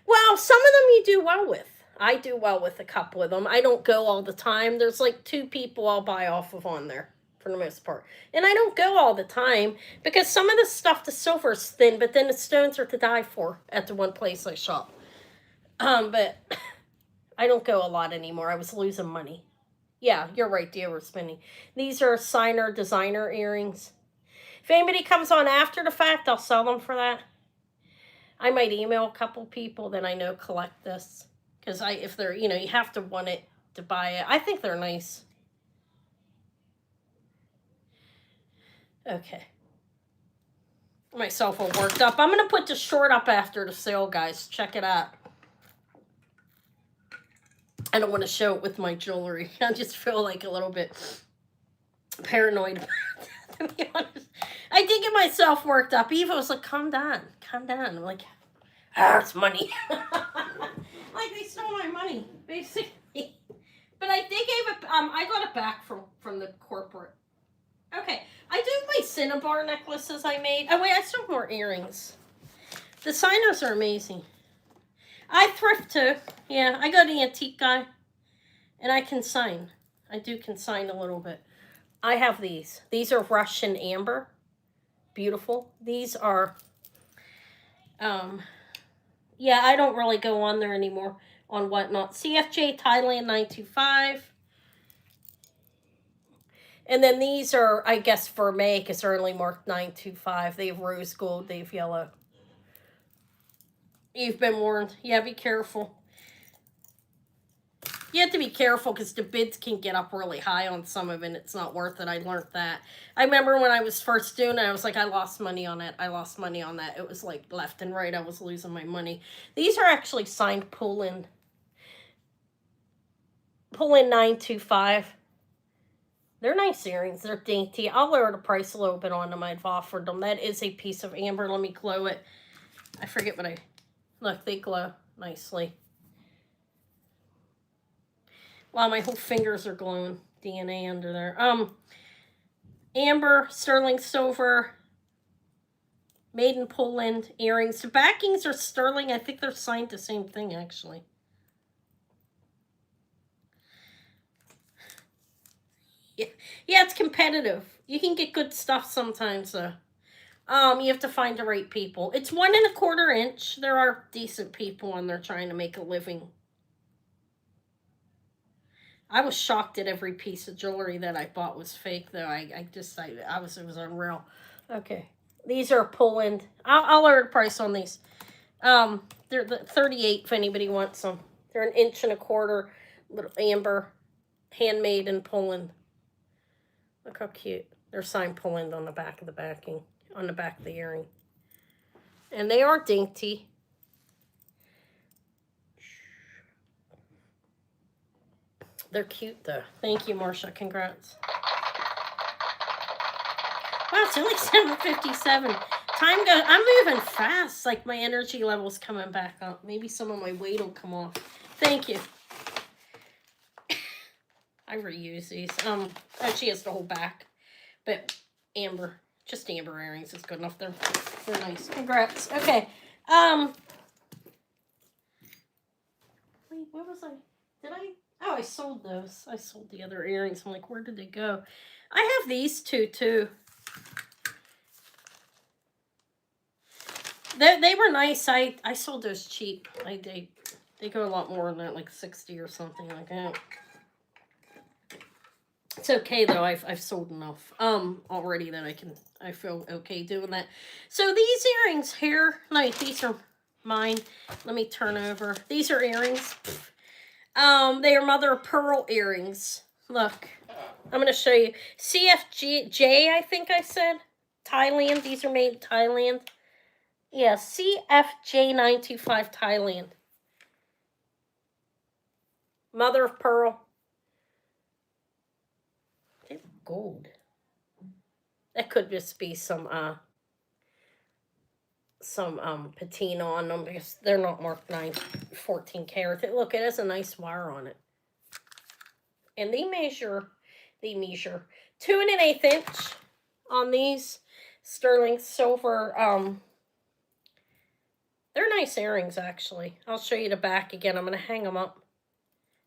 Well, some of them you do well with. I do well with a couple of them. I don't go all the time. There's like 2 people I'll buy off of on there for the most part. And I don't go all the time because some of the stuff, the silver's thin, but then the stones are to die for at the one place I shop. But I don't go a lot anymore. I was losing money. Yeah, you're right, dear, we're spending. These are Signer designer earrings. If anybody comes on after the fact, I'll sell them for that. I might email a couple people that I know collect this. Because if they're, you have to want it to buy it. I think they're nice. Okay. Myself all worked up. I'm going to put the short up after the sale, guys. Check it out. I don't want to show it with my jewelry. I just feel like a little bit paranoid about it, to be honest. I did get myself worked up. Eva was like, calm down. I'm like, it's money. Like they stole my money, basically. But they gave it, I got it back from the corporate. Okay, I do my Cinnabar necklaces I made. Oh wait, I still have more earrings. The Signers are amazing. I thrift too. Yeah, I go to the antique guy. And I consign. I do consign a little bit. I have these. These are Russian amber. Beautiful. These are, yeah, I don't really go on there anymore on whatnot. CFJ Thailand 925. And then these are, I guess, for May, because they're only marked 925. They have rose gold. They have yellow. You've been warned. Yeah, be careful. You have to be careful because the bids can get up really high on some of it and it's not worth it. I learned that. I remember when I was first doing it, I was like, I lost money on it. It was like left and right. I was losing my money. These are actually signed pull-in 925. They're nice earrings. They're dainty. I'll lower the price a little bit on them. I've offered them. That is a piece of amber. Let me glow it. I forget what look, they glow nicely. Wow, my whole fingers are glowing. DNA under there. Amber, sterling silver, Made in Poland earrings. The backings are sterling. I think they're signed the same thing, actually. Yeah, yeah, it's competitive. You can get good stuff sometimes, though. You have to find the right people. It's 1 1/4 inch. There are decent people and they're trying to make a living. I was shocked at every piece of jewelry that I bought was fake, though. It was unreal. Okay, these are Poland. I'll lower the price on these. They're 38 if anybody wants them. They're 1 1/4 inch, little amber, handmade in Poland. Look how cute. They're signed Poland on the back of the backing, on the back of the earring. And they are dainty. They're cute, though. Thank you, Marcia. Congrats. Wow, it's only 7:57. Time goes. I'm moving fast. Like my energy level's coming back up. Maybe some of my weight will come off. Thank you. I reuse these. She has the whole back, but amber, just amber earrings is good enough. They're nice. Congrats. Okay. Wait, where was I? Did I? Oh, I sold those. I sold the other earrings. I'm like, where did they go? I have these two too. They were nice. I sold those cheap. They go a lot more than that, like 60 or something like that. It's okay though. I've sold enough already that I feel okay doing that. So these earrings here, like these are mine. Let me turn over. These are earrings. They are mother of pearl earrings. Look, I'm gonna show you. CFJ, I think I said. Thailand. These are made in Thailand. Yeah, CFJ925 Thailand. Mother of pearl. They're gold. That could just be some patina on them because they're not marked 14 karat. Look, it has a nice wire on it. And they measure 2 1/8 inch on these sterling silver. They're nice earrings, actually. I'll show you the back again. I'm gonna hang them up.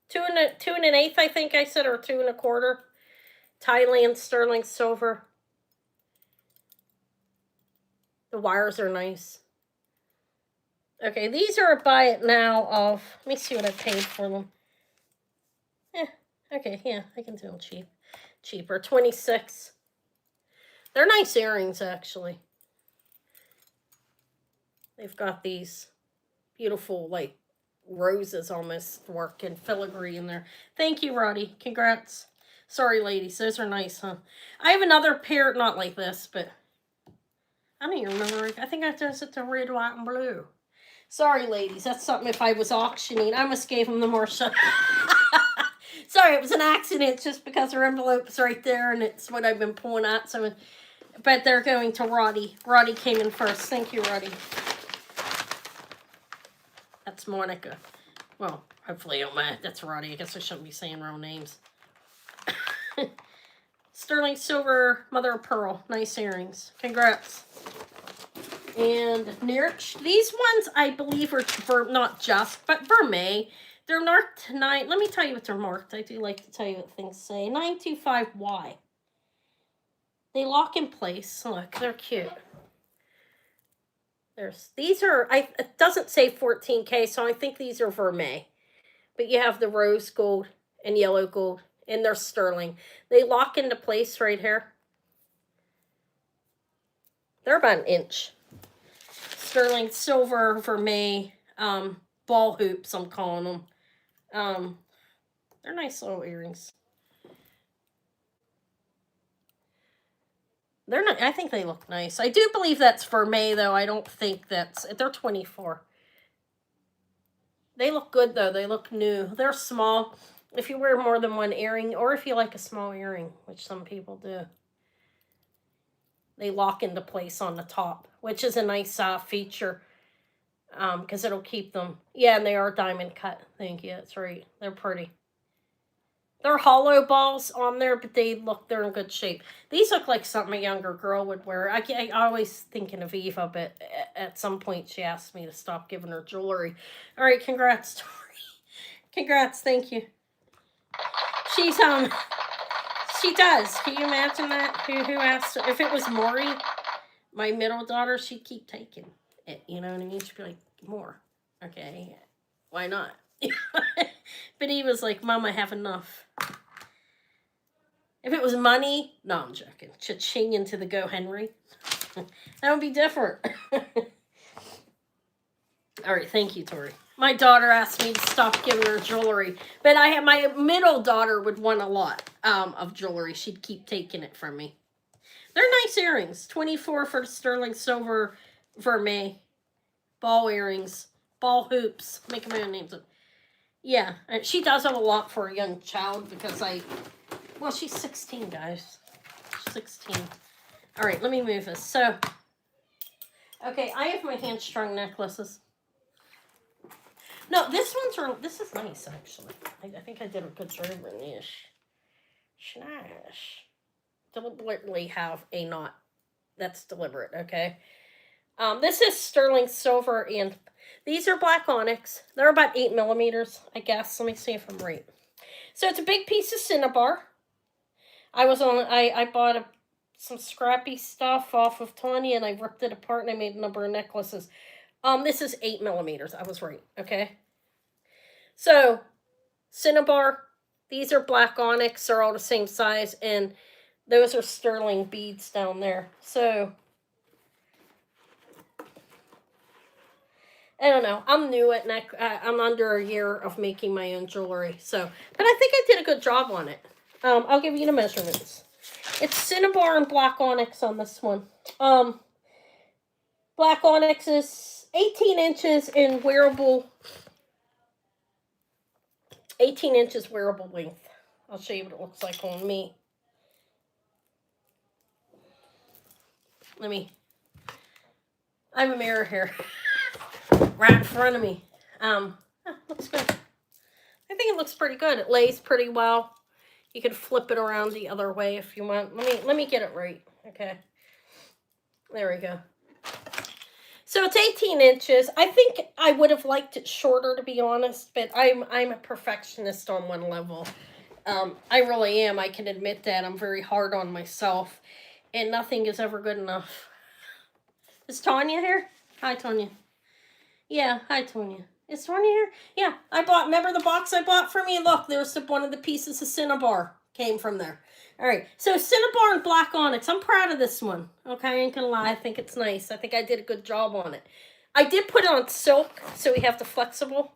2 1/8, I think I said, or 2 1/4. Thailand sterling silver. The wires are nice. Okay, these are a buy it now of. Let me see what I paid for them. Okay, yeah, I can do them cheaper. 26. They're nice earrings, actually. They've got these beautiful, like, roses almost work and filigree in there. Thank you, Roddy. Congrats. Sorry, ladies. Those are nice, huh? I have another pair, not like this, but I don't even remember. I think I just at the red, white, and blue. Sorry, ladies. That's something if I was auctioning. I almost gave them the Marcia. Sorry, it was an accident just because her envelope's right there and it's what I've been pulling out. So, but they're going to Roddy. Roddy came in first. Thank you, Roddy. That's Monica. Well, hopefully you don't mind. That's Roddy. I guess I shouldn't be saying real names. Sterling silver, mother of pearl. Nice earrings. Congrats. And Nirch. These ones, I believe, are not just, but Vermeil. They're marked 9. Let me tell you what they're marked. I do like to tell you what things say. 925Y. They lock in place. Look, they're cute. These are, it doesn't say 14K, so I think these are Vermeil. But you have the rose gold and yellow gold, and they're sterling. They lock into place right here. They're about 1 inch. Sterling silver Vermeil ball hoops, I'm calling them. They're nice little earrings. They're not. I think they look nice. I do believe that's Vermeil, though. I don't think that's. They're 24. They look good, though. They look new. They're small. If you wear more than one earring, or if you like a small earring, which some people do, they lock into place on the top, which is a nice feature. Because it'll keep them. Yeah, and they are diamond cut. Thank you. That's right. They're pretty. They're hollow balls on there, but they're in good shape. These look like something a younger girl would wear. I always thinking of Eva, but at some point she asked me to stop giving her jewelry. All right, congrats, Tori. Congrats, thank you. She's she does. Can you imagine that? Who asked her? If it was Maury, my middle daughter, she'd keep taking it. You know what I mean? She'd be like, more. Okay, why not? But he was like, Mom, I have enough. If it was money, no, I'm joking. Cha-ching into the Go Henry. That would be different. All right, thank you, Tori. My daughter asked me to stop giving her jewelry, but my middle daughter would want a lot of jewelry. She'd keep taking it from me. They're nice earrings. $24 for the sterling silver vermeil. Ball earrings. Ball hoops. Making my own names up. Yeah, she does have a lot for a young child because well, she's 16, guys. She's 16. All right, let me move this. So, okay, I have my hand-strung necklaces. No, this is nice, actually. I think I did a good job on this. Snash. Deliberately have a knot. That's deliberate, okay? This is sterling silver, and these are black onyx. They're about 8 millimeters, I guess. Let me see if I'm right. So it's a big piece of cinnabar. I bought some scrappy stuff off of Tanya, and I ripped it apart, and I made a number of necklaces. This is 8 millimeters. I was right, okay? So, cinnabar. These are black onyx. They're all the same size, and those are sterling beads down there. So, I don't know. I'm new at I'm under a year of making my own jewelry. So, but I think I did a good job on it. I'll give you the measurements. It's cinnabar and black onyx on this one. Black onyx is 18 inches in wearable. 18 inches wearable length. I'll show you what it looks like on me. I have a mirror here. Right in front of me. Looks good. I think it looks pretty good. It lays pretty well. You can flip it around the other way if you want. Let me get it right. Okay. There we go. So it's 18 inches. I think I would have liked it shorter, to be honest, but I'm a perfectionist on one level. I really am. I can admit that. I'm very hard on myself, and nothing is ever good enough. Is Tanya here? Hi, Tanya. Yeah, hi, Tanya. Is Tanya here? Yeah, remember the box I bought for me? Look, there's one of the pieces of cinnabar came from there. All right, so cinnabar and black onyx. I'm proud of this one. Okay, I ain't gonna lie. I think it's nice. I think I did a good job on it. I did put it on silk, so we have the flexible.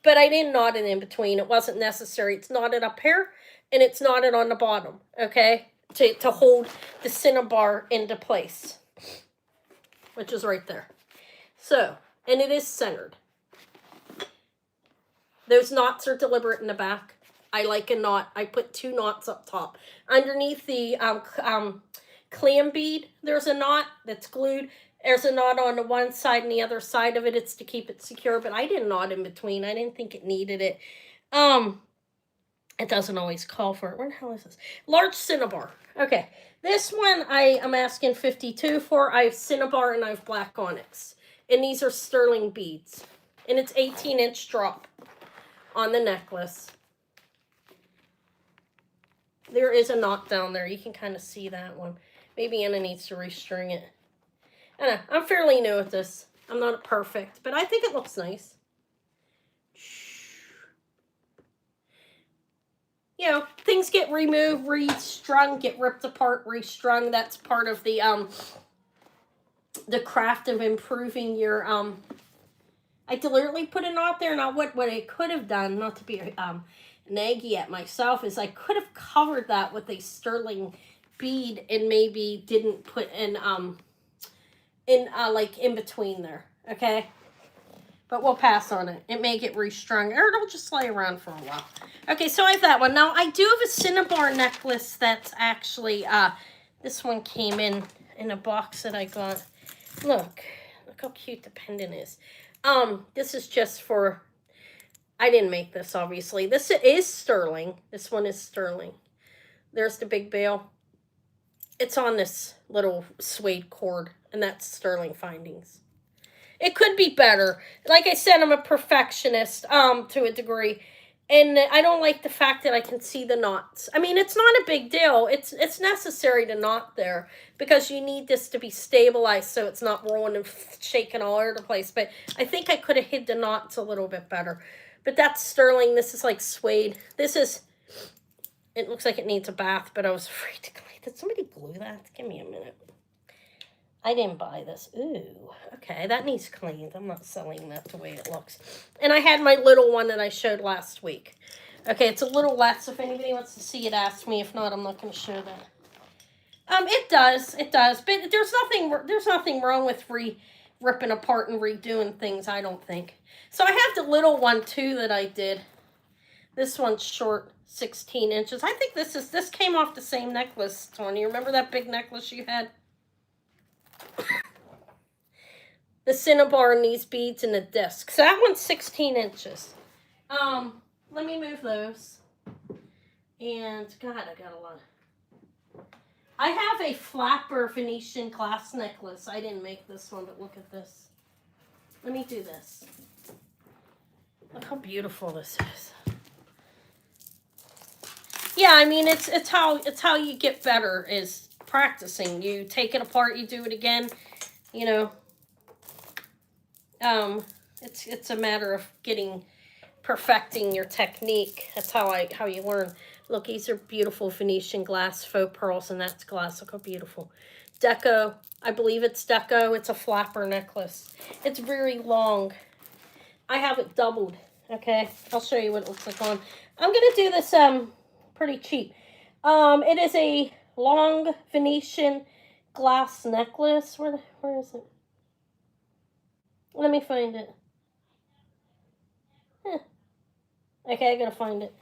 But I didn't knot it in between. It wasn't necessary. It's knotted up here, and it's knotted on the bottom, okay? To hold the cinnabar into place, which is right there. So, and it is centered. Those knots are deliberate in the back. I like a knot. I put 2 knots up top. Underneath the clam bead, there's a knot that's glued. There's a knot on the one side, and the other side of it, it's to keep it secure, but I didn't knot in between. I didn't think it needed it. It doesn't always call for it. Where the hell is this? Large cinnabar. Okay, this one I am asking $52 for. I have cinnabar and I have black onyx. And these are sterling beads. And it's 18-inch drop on the necklace. There is a knot down there. You can kind of see that one. Maybe Anna needs to restring it. I don't know. I'm fairly new at this. I'm not perfect, but I think it looks nice. You know, things get removed, restrung, get ripped apart, restrung. That's part of the craft of improving your I deliberately put a knot there. Now what I could have done, not to be naggy at myself, is I could have covered that with a sterling bead and maybe didn't put in like in between there, okay? But we'll pass on it. It may get restrung, or it'll just lay around for a while. Okay, so I have that one. Now, I do have a cinnabar necklace that's actually, this one came in a box that I got. Look how cute the pendant is. This is just for I didn't make this, obviously. This is sterling. This one is sterling. There's the big bail. It's on this little suede cord, and that's sterling findings. It could be better. Like I said, I'm a perfectionist, to a degree. And I don't like the fact that I can see the knots. I mean, it's not a big deal. It's necessary to knot there because you need this to be stabilized so it's not rolling and shaking all over the place. But I think I could have hid the knots a little bit better. But that's sterling. This is like suede. This is, it looks like it needs a bath, but I was afraid to clean. Did somebody glue that? Give me a minute. I didn't buy this. Ooh, okay, that needs cleaned. I'm not selling that the way it looks. And I had my little one that I showed last week. Okay, it's a little wet, so if anybody wants to see it, ask me. If not, I'm not going to show that. It does, but there's nothing wrong with ripping apart and redoing things, I don't think. So I have the little one too that I did. This one's short, 16 inches. I think this came off the same necklace, Tony. Remember that big necklace you had? The cinnabar and these beads and the disc. So that one's 16 inches. Let me move those. And God, I got a lot. I have a flapper Venetian glass necklace. I didn't make this one, but look at this. Let me do this. Look how beautiful this is. Yeah, I mean it's how you get better is practicing. You take it apart, you do it again, you know. It's a matter of perfecting your technique. That's how you learn. Look, these are beautiful Venetian glass faux pearls, and that's glass. Look how beautiful. Deco, I believe it's deco. It's a flapper necklace. It's very long. I have it doubled. Okay, I'll show you what it looks like on. I'm gonna do this pretty cheap. It is a long Venetian glass necklace. Where is it? Let me find it. Okay, I gotta find it.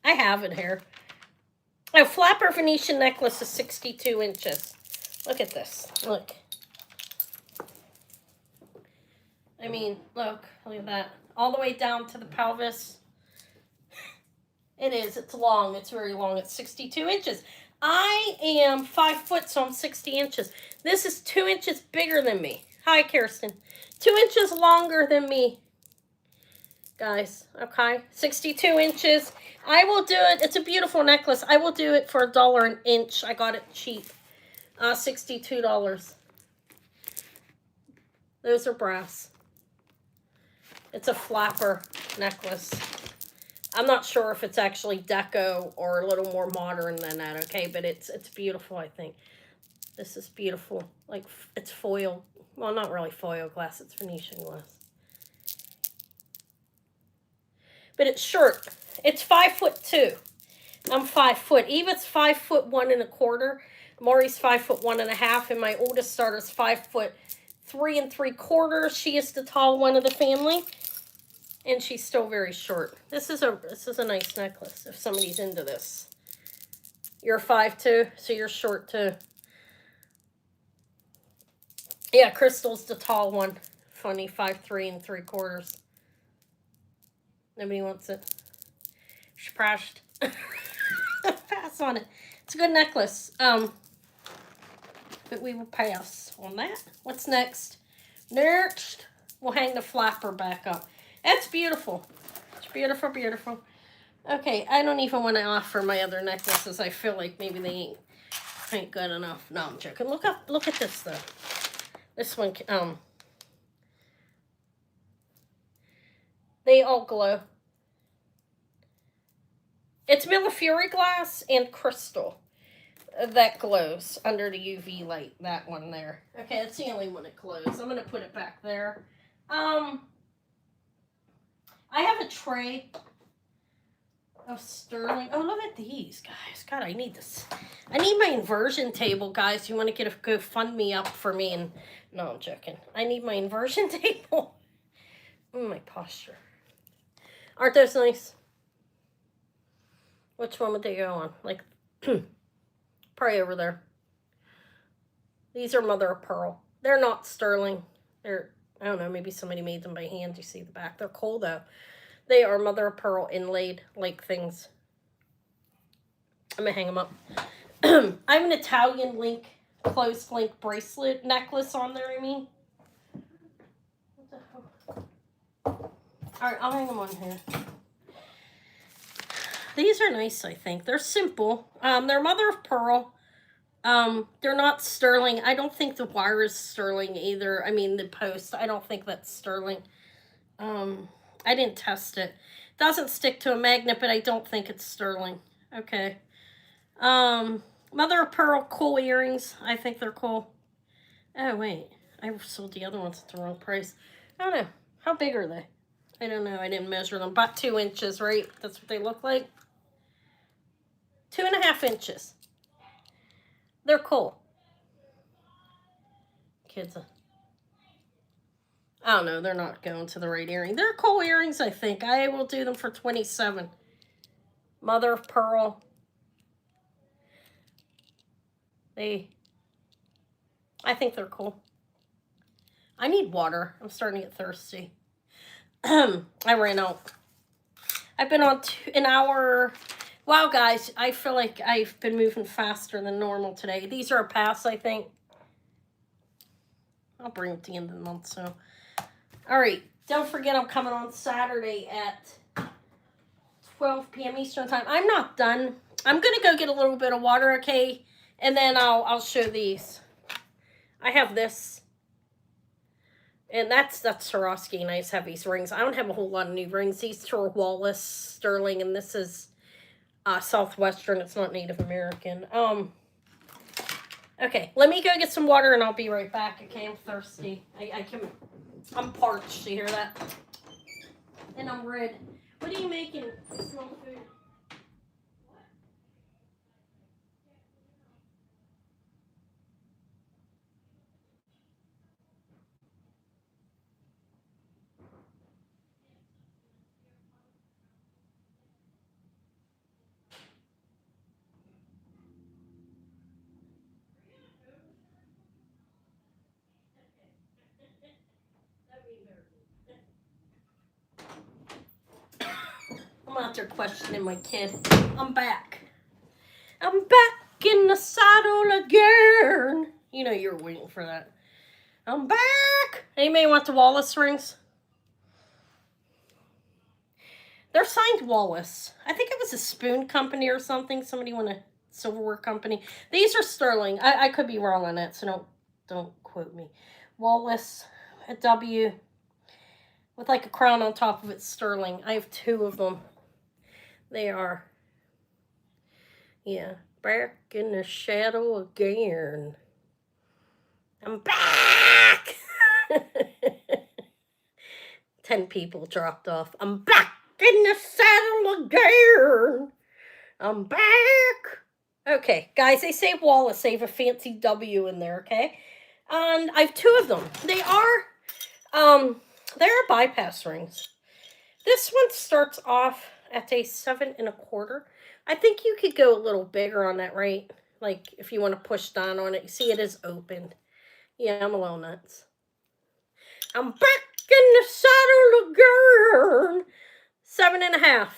I have it here. A flapper Venetian necklace is 62 inches. Look at this. Look. I mean, look at that. All the way down to the pelvis. It is. It's long. It's very long. It's 62 inches. I am 5 foot, so I'm 60 inches. This is 2 inches bigger than me. Hi, Kirsten. 2 inches longer than me. Guys, okay? 62 inches. I will do it. It's a beautiful necklace. I will do it for $1 an inch. I got it cheap. $62. Those are brass. It's a flapper necklace. I'm not sure if it's actually deco or a little more modern than that, okay? But it's beautiful, I think. This is beautiful. Like, it's foil. Well, not really foil glass. It's Venetian glass. But it's short. It's 5'2". I'm 5 foot. Eva's 5'1 1/4. Maury's 5'1 1/2, and my oldest daughter's 5'3 3/4. She is the tall one of the family, and she's still very short. This is a nice necklace. If somebody's into this, you're 5'2", so you're short too. Yeah, Crystal's the tall one. Funny, 5'3 3/4. Nobody wants it. She crashed. Pass on it. It's a good necklace. But we will pass on that. What's next? Next, we'll hang the flapper back up. That's beautiful. It's beautiful, beautiful. Okay, I don't even want to offer my other necklaces. I feel like maybe they ain't good enough. No, I'm joking. Look at this though. This one, they all glow. It's Millefiori glass and crystal that glows under the UV light. That one there. Okay, that's the only one that glows. I'm gonna put it back there. I have a tray of sterling. Oh, look at these guys. God, I need this. I need my inversion table, guys. You want to get a GoFundMe up for me? And no, I'm joking. I need my inversion table. My posture. Aren't those nice? Which one would they go on? Like, probably over there. These are mother of pearl. They're not sterling. They're I don't know, maybe somebody made them by hand. You see the back. They're cool, though. They are mother of pearl inlaid like things. I'm going to hang them up. I have an Italian link, closed link bracelet necklace on there, I mean. What the hell? Alright, I'll hang them on here. These are nice, I think. They're simple. They're mother of pearl. They're not sterling. I don't think the wire is sterling either. I mean, the post. I don't think that's sterling. I didn't test it. Doesn't stick to a magnet, but I don't think it's sterling. Okay. Mother of pearl cool earrings. I think they're cool. Oh, wait. I sold the other ones at the wrong price. I don't know. How big are they? I don't know. I didn't measure them. About 2 inches, right? That's what they look like. 2.5 inches. They're cool. Kids. I don't know. They're not going to the right earring. They're cool earrings, I think. I will do them for $27. Mother of pearl. I think they're cool. I need water. I'm starting to get thirsty. I ran out. I've been on an hour. Wow, guys, I feel like I've been moving faster than normal today. These are a pass, I think. I'll bring it to the end of the month, so. All right, don't forget I'm coming on Saturday at 12 p.m. Eastern time. I'm not done. I'm going to go get a little bit of water, okay? And then I'll show these. I have this. And that's Swarovski, nice heavy rings. I don't have a whole lot of new rings. These two are Wallace, sterling, and this is Southwestern. It's not Native American. Okay, let me go get some water and I'll be right back. Okay, I'm thirsty. I'm parched. You hear that? And I'm red. What are you making? Small food. I'm out there questioning my kid. I'm back. I'm back in the saddle again. You know you're waiting for that. I'm back. Anybody want the Wallace rings? They're signed Wallace. I think it was a spoon company or something. Somebody want a silverware company. These are sterling. I could be wrong on that, so don't quote me. Wallace, a W, with like a crown on top of it, sterling. I have 2 of them. They are, yeah, back in the shadow again. I'm back! 10 people dropped off. I'm back in the saddle again. I'm back. Okay, guys, they say Wallace. They have a fancy W in there, okay? And I have 2 of them. They're bypass rings. This one starts off at a 7 1/4. I think you could go a little bigger on that, right? Like, if you want to push down on it. You see, it is opened. Yeah, I'm a little nuts. I'm back in the saddle again. 7 1/2.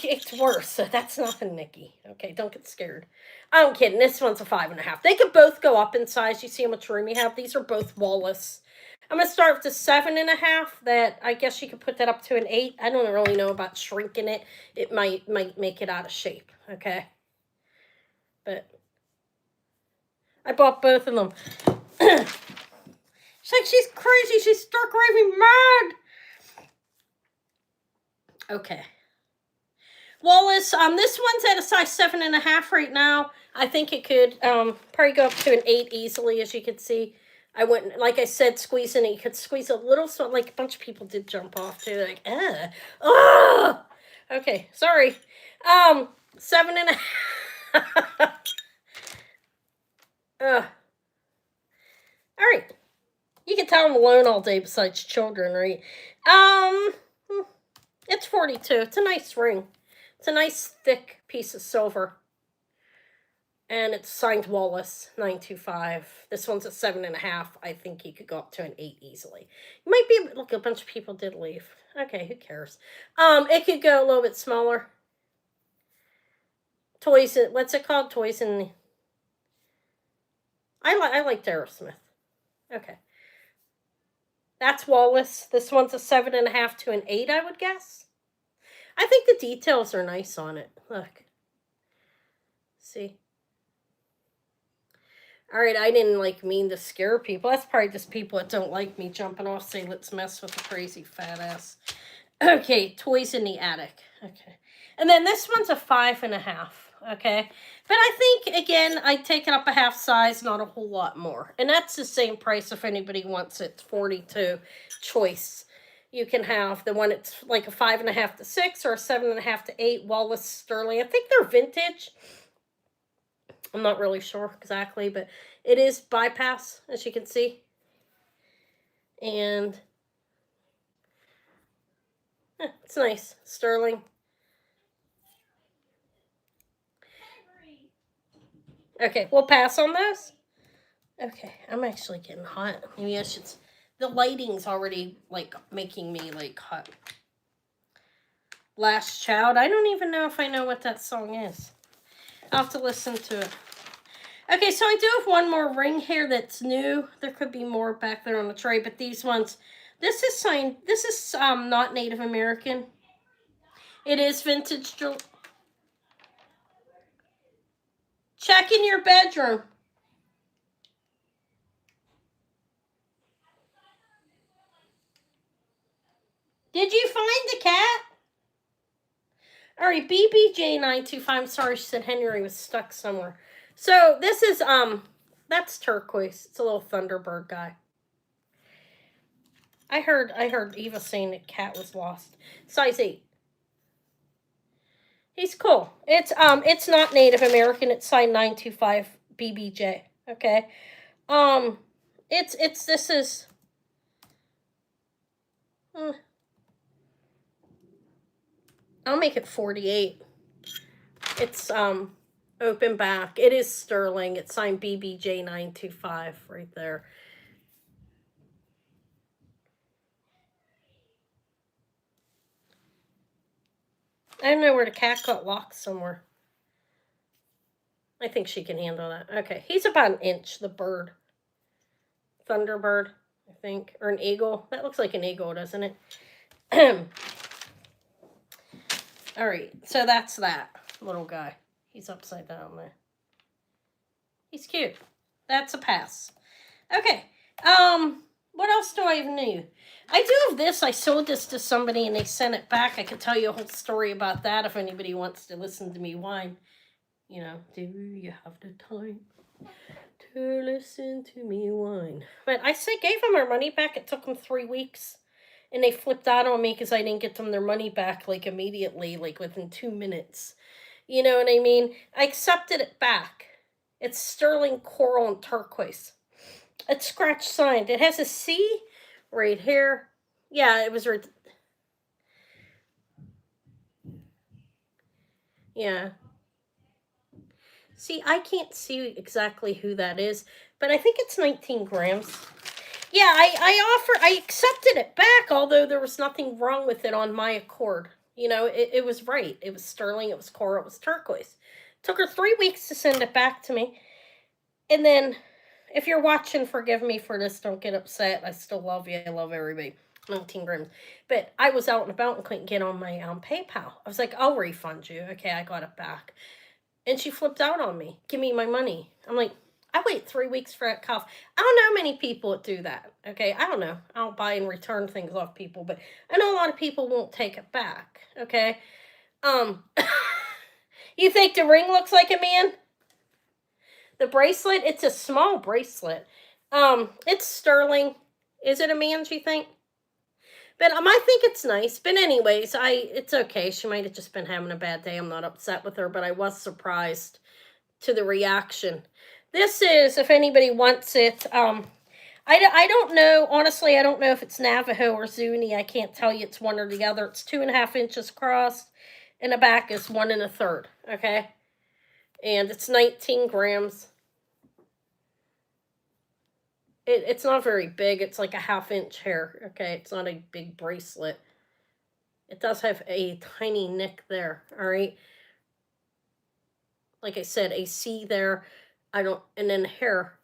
It's worse. That's nothing, Nikki. Okay, don't get scared. I'm kidding. This one's a 5 1/2. They could both go up in size. You see how much room you have? These are both Wallace. I'm going to start with the 7 1/2. That, I guess you could put that up to an 8. I don't really know about shrinking it. It might make it out of shape. Okay. But I bought both of them. She's like, she's crazy. She's stark raving mad. Okay. Wallace, this one's at a size 7 1/2 right now. I think it could probably go up to an 8 easily, as you can see. I wouldn't, like I said, squeezing it. You could squeeze a little, so like a bunch of people did jump off too. Like, okay, sorry. 7 1/2. All right. You can tell I'm alone all day besides children, right? It's 42. It's a nice ring. It's a nice thick piece of silver. And it's signed Wallace 925. This one's a 7.5. I think he could go up to an 8 easily. You might be, look, a bunch of people did leave. Okay, who cares? It could go a little bit smaller. Toys, what's it called? Toys and I like Aerosmith. Okay. That's Wallace. This one's a 7.5 to an 8, I would guess. I think the details are nice on it. Look. See? Alright, I didn't mean to scare people. That's probably just people that don't like me jumping off, say, let's mess with the crazy fat ass. Okay, Toys in the Attic. Okay. And then this one's a 5.5. Okay. But I think, again, I'd take it up a half size, not a whole lot more. And that's the same price if anybody wants it. 42 choice. You can have the one it's like a 5.5 to 6 or a 7.5 to 8 Wallace Sterling. I think they're vintage. I'm not really sure exactly, but it is bypass, as you can see. And it's nice. Sterling. Okay, we'll pass on those. Okay, I'm actually getting hot. Maybe I should... The lighting's already, making me, hot. Last Child. I don't even know if I know what that song is. I'll have to listen to it. Okay, so I do have one more ring here that's new. There could be more back there on the tray, but these ones... This is signed... This is not Native American. It is vintage jewelry. Check in your bedroom. Did you find the cat? All right, BBJ925. I'm sorry, she said Henry was stuck somewhere. So this is that's turquoise. It's a little Thunderbird guy. I heard Eva saying the cat was lost. Size 8. He's cool. It's not Native American. It's signed 925 BBJ. Okay. This is. I'll make it 48. It's open back. It is sterling. It's signed BBJ 925 right there. I don't know where the cat got locked somewhere. I think she can handle that. Okay, he's about an inch, the bird. Thunderbird, I think. Or an eagle. That looks like an eagle, doesn't it? Alright, so that's that little guy. He's upside down there. He's cute. That's a pass. Okay, what else do I even need? I do have this. I sold this to somebody and they sent it back. I could tell you a whole story about that if anybody wants to listen to me whine. You know, do you have the time to listen to me whine? But I gave them their money back. It took them 3 weeks. And they flipped out on me because I didn't get them their money back, immediately, within 2 minutes. You know what I mean? I accepted it back. It's sterling coral and turquoise. It's scratch signed. It has a C right here. Yeah, it was... Yeah. See, I can't see exactly who that is, but I think it's 19 grams. Yeah, I accepted it back, although there was nothing wrong with it on my accord. You know, it was right. It was sterling, it was coral, it was turquoise. It took her 3 weeks to send it back to me. And then, if you're watching, forgive me for this, don't get upset. I still love you. I love everybody. 19 grams. But I was out and about and couldn't get on my PayPal. I was like, I'll refund you. Okay, I got it back. And she flipped out on me. Give me my money. I'm like, I wait 3 weeks for that cough. I don't know many people that do that. Okay, I don't know. I don't buy and return things off people, but I know a lot of people won't take it back. Okay, you think the ring looks like a man? The bracelet, it's a small bracelet. It's sterling. Is it a man's, you think? But I think it's nice. But anyways, it's okay. She might have just been having a bad day. I'm not upset with her, but I was surprised to the reaction. This is, if anybody wants it, I don't know. Honestly, I don't know if it's Navajo or Zuni. I can't tell you. It's one or the other. It's 2.5 inches across, and the back is 1 1/3. Okay, And it's 19 grams. It's not very big. It's like a 1/2 inch hair. Okay, it's not a big bracelet. It does have a tiny nick there. All right. Like I said, a C there. And then hair.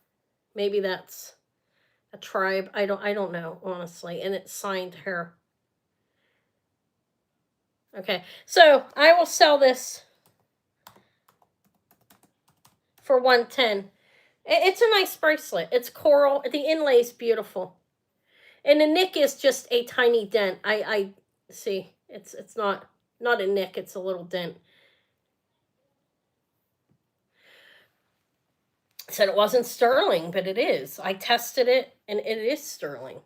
Maybe that's a tribe. I don't know, honestly. And it's signed hair. Okay, so I will sell this for 110. It's a nice bracelet. It's coral. The inlay is beautiful. And the nick is just a tiny dent. I see. It's not a nick, it's a little dent. Said it wasn't sterling, but it is. I tested it and it is sterling.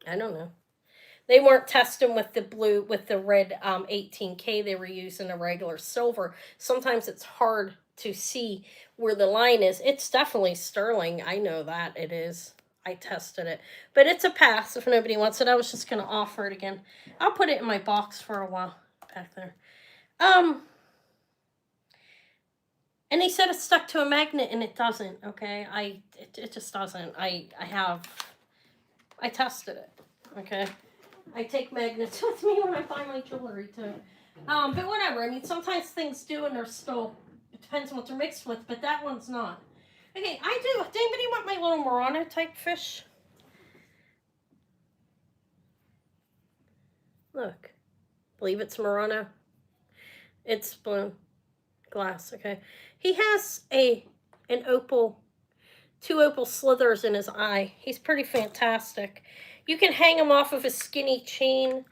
I don't know. They weren't testing with the red 18K. They were using a regular silver. Sometimes it's hard to see where the line is. It's definitely sterling. I know that it is. I tested it. But it's a pass if nobody wants it. I was just going to offer it again. I'll put it in my box for a while back there. And they said it's stuck to a magnet, and it doesn't, okay? It just doesn't. I tested it, okay? I take magnets with me when I buy my jewelry, too. But whatever. I mean, sometimes things do, and they're still... It depends on what they're mixed with, but that one's not. Okay, I do. Does anybody want my little Murano-type fish? Look. Believe it's Murano. It's blown glass, okay? He has an opal... 2 opal slithers in his eye. He's pretty fantastic. You can hang him off of a skinny chain.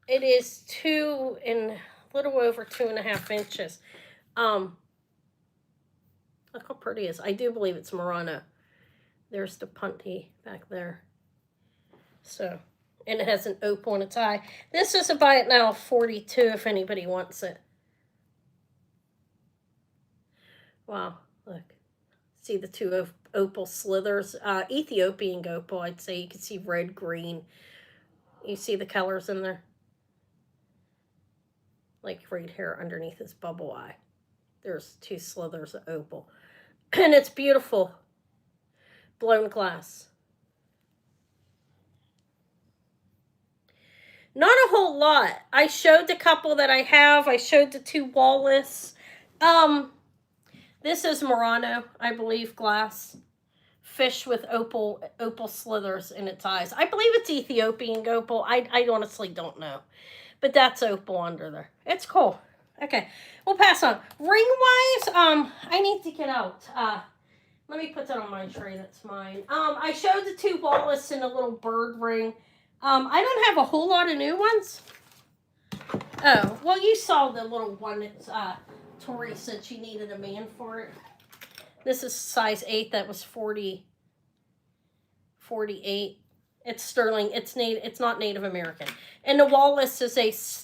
It is a little over 2.5 inches. Look how pretty it is. I do believe it's Murano. There's the punty back there. So, and it has an opal in its eye. This is a buy it now 42 if anybody wants it. Wow, look. See the 2 opal slithers. Ethiopian opal, I'd say. You can see red, green. You see the colors in there? Like right here underneath his bubble eye. There's 2 slithers of opal. And it's beautiful. Blown glass. Not a whole lot. I showed the couple that I have. I showed the 2 walrus. This is Murano, I believe, glass. Fish with opal slithers in its eyes. I believe it's Ethiopian opal. I honestly don't know. But that's opal under there. It's cool. Okay, we'll pass on. Ring-wise, I need to get out. Let me put that on my tray. That's mine. I showed the 2 walrus and a little bird ring. I don't have a whole lot of new ones. Oh, well, you saw the little one that's, Tori said she needed a man for it. This is size 8. That was 48. It's sterling. It's not Native American. And the walrus is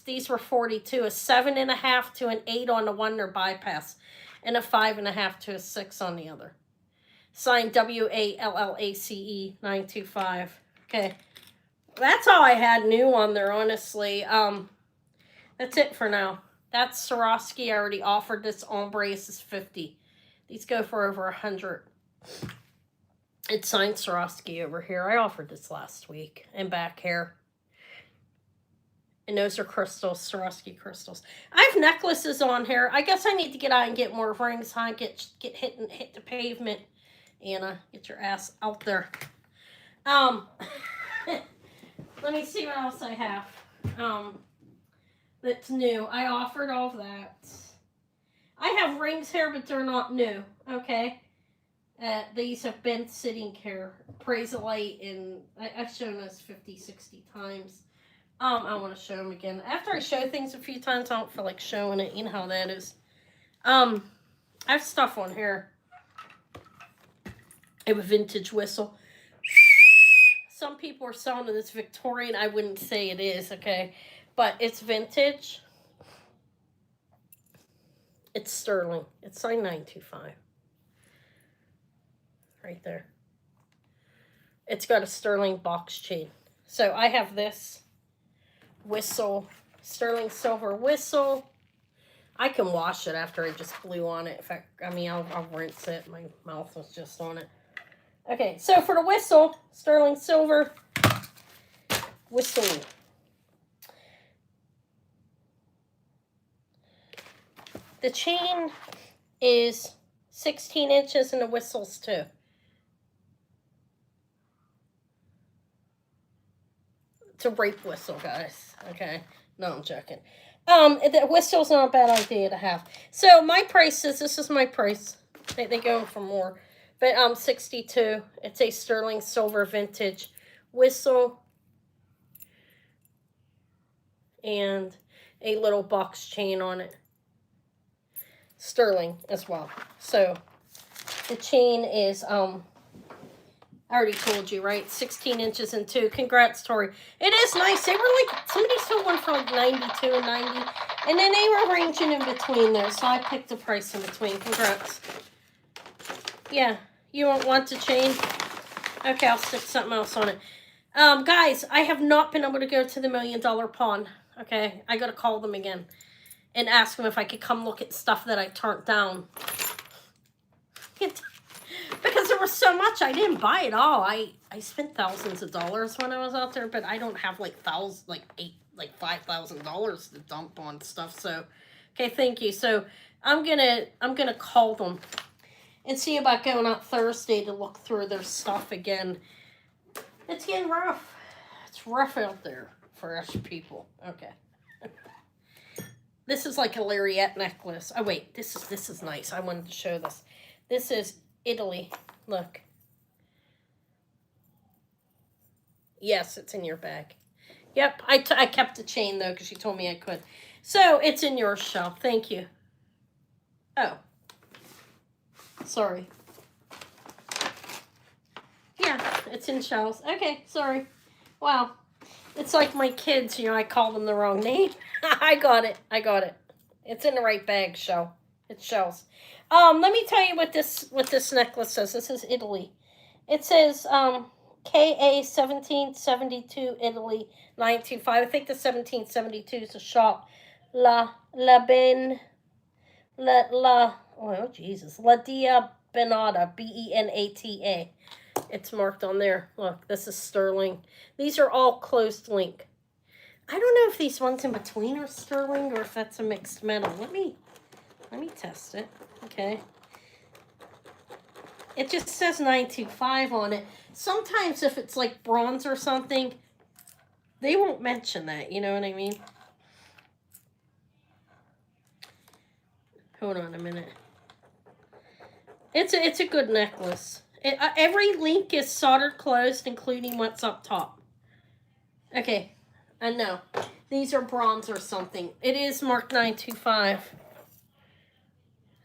these were 42. A 7.5 to an 8 on the one they're bypass. And a 5.5 to a 6 on the other. Signed WALLACE 925. Okay. That's all I had new on there, honestly. That's it for now. That's Swarovski. I already offered this ombre. This is 50. These go for over 100. It's signed Swarovski over here. I offered this last week. And back here. And those are crystals, Swarovski crystals. I have necklaces on here. I guess I need to get out and get more rings, huh? Hit the pavement. Anna, get your ass out there. Let me see what else I have. That's new. I offered all of that. I have rings here, but they're not new. Okay. These have been sitting here. Praise the light, and I've shown this 50, 60 times. I want to show them again. After I show things a few times, I don't feel like showing it. You know how that is. I have stuff on here. I have a vintage whistle. Some people are selling this Victorian. I wouldn't say it is, okay? But it's vintage. It's sterling. It's signed 925. Right there. It's got a sterling box chain. So I have this whistle sterling silver whistle. I can wash it after I just blew on it. In fact, I'll rinse it. My mouth was just on it. Okay, so for the whistle, sterling silver whistle. The chain is 16 inches and the whistle's 2. It's a rape whistle, guys. Okay. No, I'm joking. The whistle's not a bad idea to have. So my prices, this is my price. They go for more. But 62. It's a sterling silver vintage whistle. And a little box chain on it. Sterling as well. So the chain is I already told you, right? 16 inches and 2. Congrats, Tori. It is nice. They were like, somebody sold one for like 92 and 90. And then they were ranging in between there. So I picked a price in between. Congrats. Yeah. You don't want to chain? Okay, I'll stick something else on it. Guys, I have not been able to go to the $1 Million Pawn. Okay? I got to call them again. And ask them if I could come look at stuff that I turned down. Because there was so much, I didn't buy it all. I spent thousands of dollars when I was out there, but I don't have like $5,000 to dump on stuff. So, okay, thank you. So I'm gonna call them and see about going out Thursday to look through their stuff again. It's getting rough. It's rough out there for us people. Okay. This is like a lariat necklace. Oh wait, this is nice. I wanted to show this. This is Italy. Look. Yes, it's in your bag. Yep, I kept the chain, though, because she told me I could. So, it's in your shelf. Thank you. Oh. Sorry. Yeah, it's in shelves. Okay, sorry. Wow. It's like my kids, I call them the wrong name. I got it. It's in the right bag, Shell. It's Shells. Let me tell you what this necklace says. This is Italy. It says KA 1772 Italy 925. I think the 1772 is a shop. La Dia Benata, Benata. It's marked on there. Look, this is sterling. These are all closed link. I don't know if these ones in between are sterling or if that's a mixed metal. Let me test it. Okay. It just says 925 on it. Sometimes if it's like bronze or something, they won't mention that. You know what I mean? Hold on a minute. It's a good necklace. Every link is soldered closed, including what's up top. Okay. I know. These are bronze or something. It is marked 925.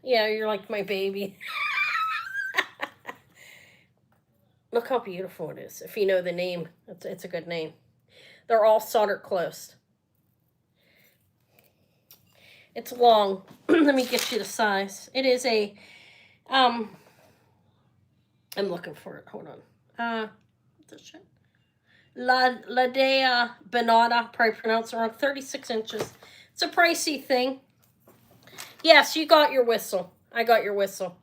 Yeah, you're like my baby. Look how beautiful it is. If you know the name, it's a good name. They're all soldered closed. It's long. Let me get you the size. It is a, I'm looking for it. Hold on. What's this shit? La Dea Benata, probably pronounced it wrong, 36 inches. It's a pricey thing. Yes, you got your whistle. I got your whistle.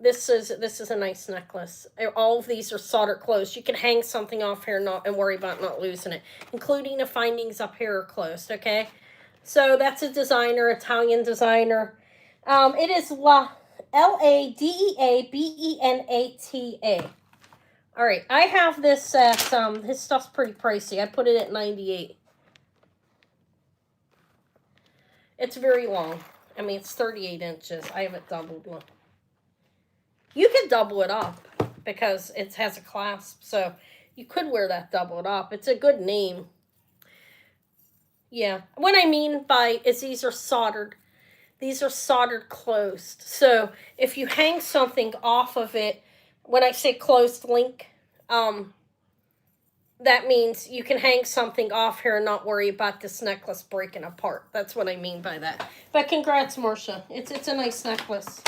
This is a nice necklace. All of these are soldered closed. You can hang something off here and worry about not losing it, including the findings up here are closed, okay? So that's a designer, Italian designer. It is Ladeabenata. All right, I have this at, his stuff's pretty pricey. I put it at 98. It's very long. I mean, it's 38 inches. I have it doubled. Look. You can double it up because it has a clasp. So you could wear that doubled up. It's a good name. Yeah. What I mean by is these are soldered. These are soldered closed. So if you hang something off of it, when I say closed link, that means you can hang something off here and not worry about this necklace breaking apart. That's what I mean by that. But congrats, Marcia. It's a nice necklace.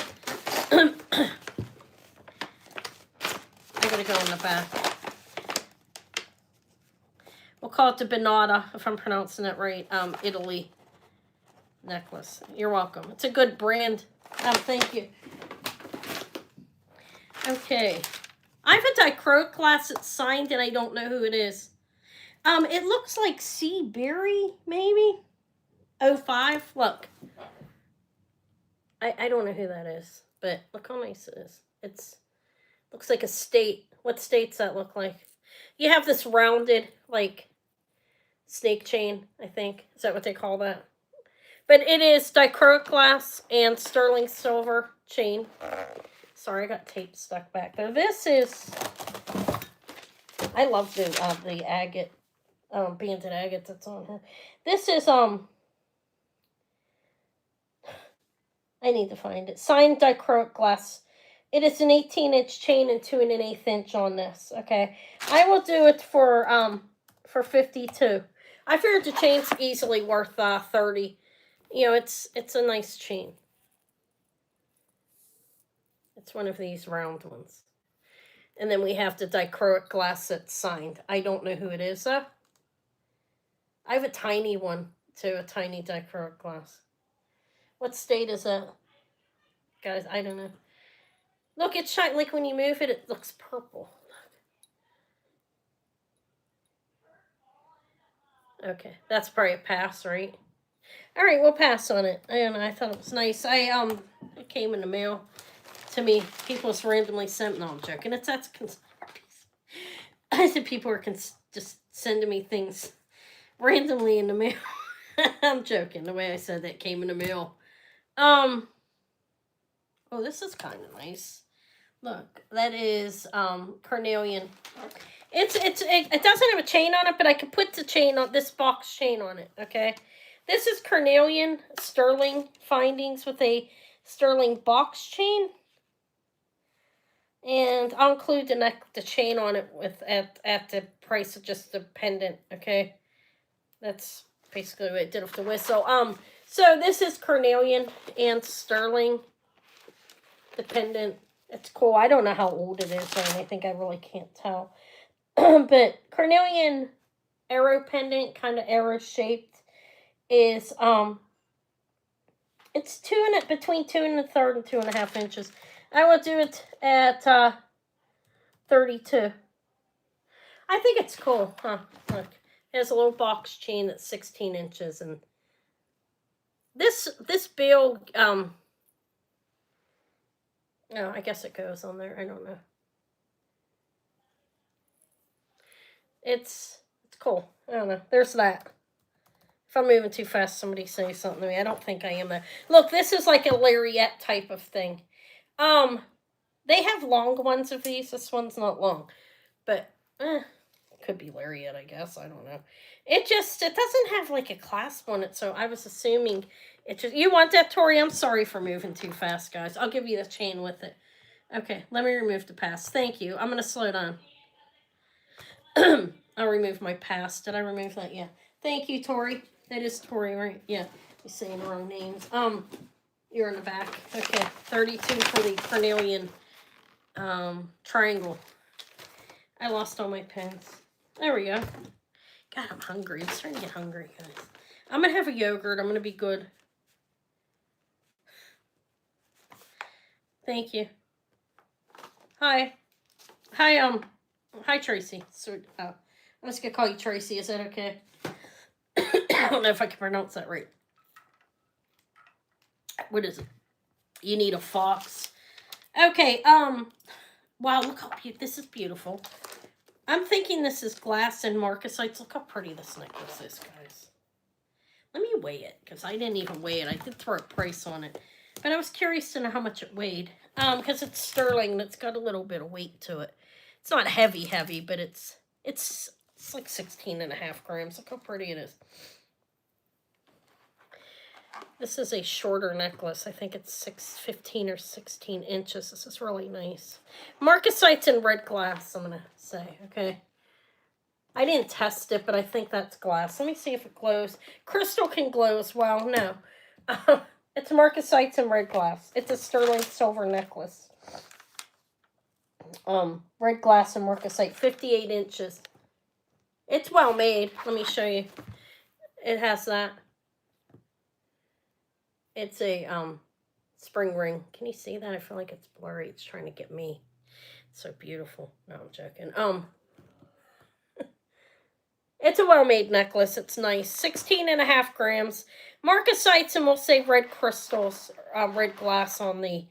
I gotta go in the back. We'll call it the Benata, if I'm pronouncing that right. Italy necklace. You're welcome. It's a good brand. Thank you. Okay. I have a dichroic glass that's signed, and I don't know who it is. It looks like C. Berry, maybe? 05. Look. I don't know who that is, but look how nice it is. It's looks like a state. What states that look like? You have this rounded, like, snake chain, I think. Is that what they call that? But it is dichroic glass and sterling silver chain. Sorry, I got tape stuck back there. This is... I love the agate, banded agate that's on here. This is, I need to find it. Signed dichroic glass. It is an 18-inch chain and 2 1/8 inch on this. Okay, I will do it for $52. I figured the chain's easily worth $30. You know, it's a nice chain. It's one of these round ones. And then we have the dichroic glass that's signed. I don't know who it is though. I have a tiny one too, a tiny dichroic glass. What state is that? Guys, I don't know. Look, it's shiny. Like when you move it, it looks purple. Okay, that's probably a pass, right? All right, we'll pass on it. I don't know. I thought it was nice. It came in the mail to me. People just randomly sent. No, I'm joking. That's I said people are just sending me things randomly in the mail. I'm joking. The way I said that came in the mail. Oh, this is kind of nice. Look, that is carnelian. It doesn't have a chain on it, but I could put the chain on this box chain on it. Okay, this is carnelian sterling findings with a sterling box chain, and I'll include the chain on it with at the price of just the pendant. Okay, that's basically what I did with the whistle. So this is carnelian and sterling. The pendant. It's cool. I don't know how old it is or anything. I really can't tell. But carnelian arrow pendant, kind of arrow shaped, is it's between 2 1/3 and 2.5 inches. I will do it at $32. I think it's cool, huh? Look, it has a little box chain that's 16 inches, and this bill no, I guess it goes on there. I don't know. It's cool. I don't know. There's that. If I'm moving too fast, somebody say something to me. I don't think I am there. Look, this is like a lariat type of thing. They have long ones of these. This one's not long. But, it could be lariat, I guess. I don't know. It doesn't have like a clasp on it, so I was assuming it just... You want that, Tori? I'm sorry for moving too fast, guys. I'll give you the chain with it. Okay, let me remove the pass. Thank you. I'm going to slow down. I'll remove my pass. Did I remove that? Yeah. Thank you, Tori. That is Tori, right? Yeah. You're saying the wrong names. You're in the back. Okay. 32 for the carnelian triangle. I lost all my pens. There we go. God, I'm hungry. I'm starting to get hungry, guys. I'm going to have a yogurt. I'm going to be good. Thank you. Hi. Hi, Tracy. So, I'm just going to call you Tracy. Is that okay? I don't know if I can pronounce that right. What is it? You need a fox. Okay, wow, look how beautiful. This is beautiful. I'm thinking this is glass and marcasites. Look how pretty this necklace is, guys. Let me weigh it, because I didn't even weigh it. I did throw a price on it. But I was curious to know how much it weighed. Because it's sterling and it's got a little bit of weight to it. It's not heavy, but it's like 16.5 grams. Look how pretty it is. This is a shorter necklace. I think it's 15 or 16 inches. This is really nice. Marcasites in red glass, I'm going to say, okay? I didn't test it, but I think that's glass. Let me see if it glows. Crystal can glow as well. No. It's marcasites in red glass. It's a sterling silver necklace. Red glass and marcasite, 58 inches. It's well made. Let me show you. It has that. It's a spring ring. Can you see that? I feel like it's blurry. It's trying to get me. It's so beautiful. No, I'm joking. It's a well-made necklace. It's nice. 16.5 grams. Marcasites, and we'll say red crystals, red glass on the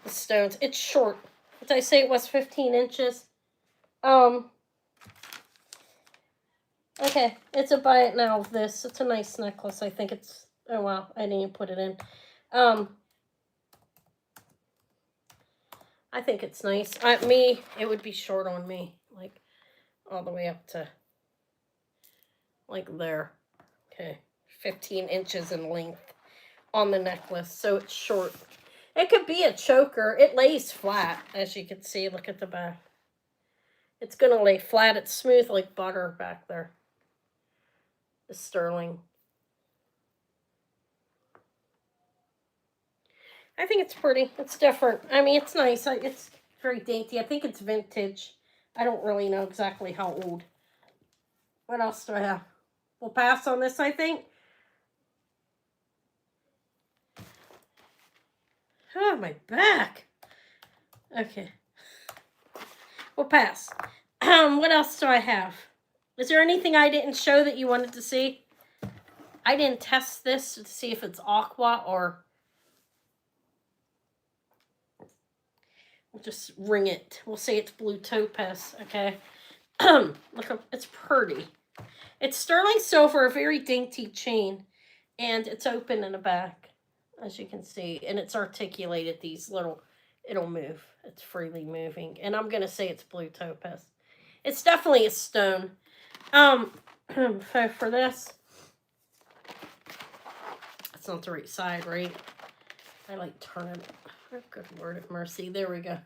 stones. It's short. Did I say it was 15 inches? Okay, it's a buy it now of this. It's a nice necklace. I think it's, oh wow, I didn't even put it in. I think it's nice. It would be short on me, like all the way up to like there. Okay, 15 inches in length on the necklace, so it's short. It could be a choker. It lays flat, as you can see. Look at the back. It's going to lay flat. It's smooth like butter back there. The sterling. I think it's pretty. It's different. I mean, it's nice. It's very dainty. I think it's vintage. I don't really know exactly how old. What else do I have? We'll pass on this, I think. Oh, my back. Okay. We'll pass. What else do I have? Is there anything I didn't show that you wanted to see? I didn't test this to see if it's aqua or... We'll just ring it. We'll say it's blue topaz, okay? Look up, it's pretty. It's sterling silver, a very dainty chain, and it's open in the back, as you can see, and it's articulated. These little, it'll move. It's freely moving, and I'm gonna say it's blue topaz. It's definitely a stone. So for this, that's not the right side, right? I like turn it. Oh, good Lord of mercy. There we go.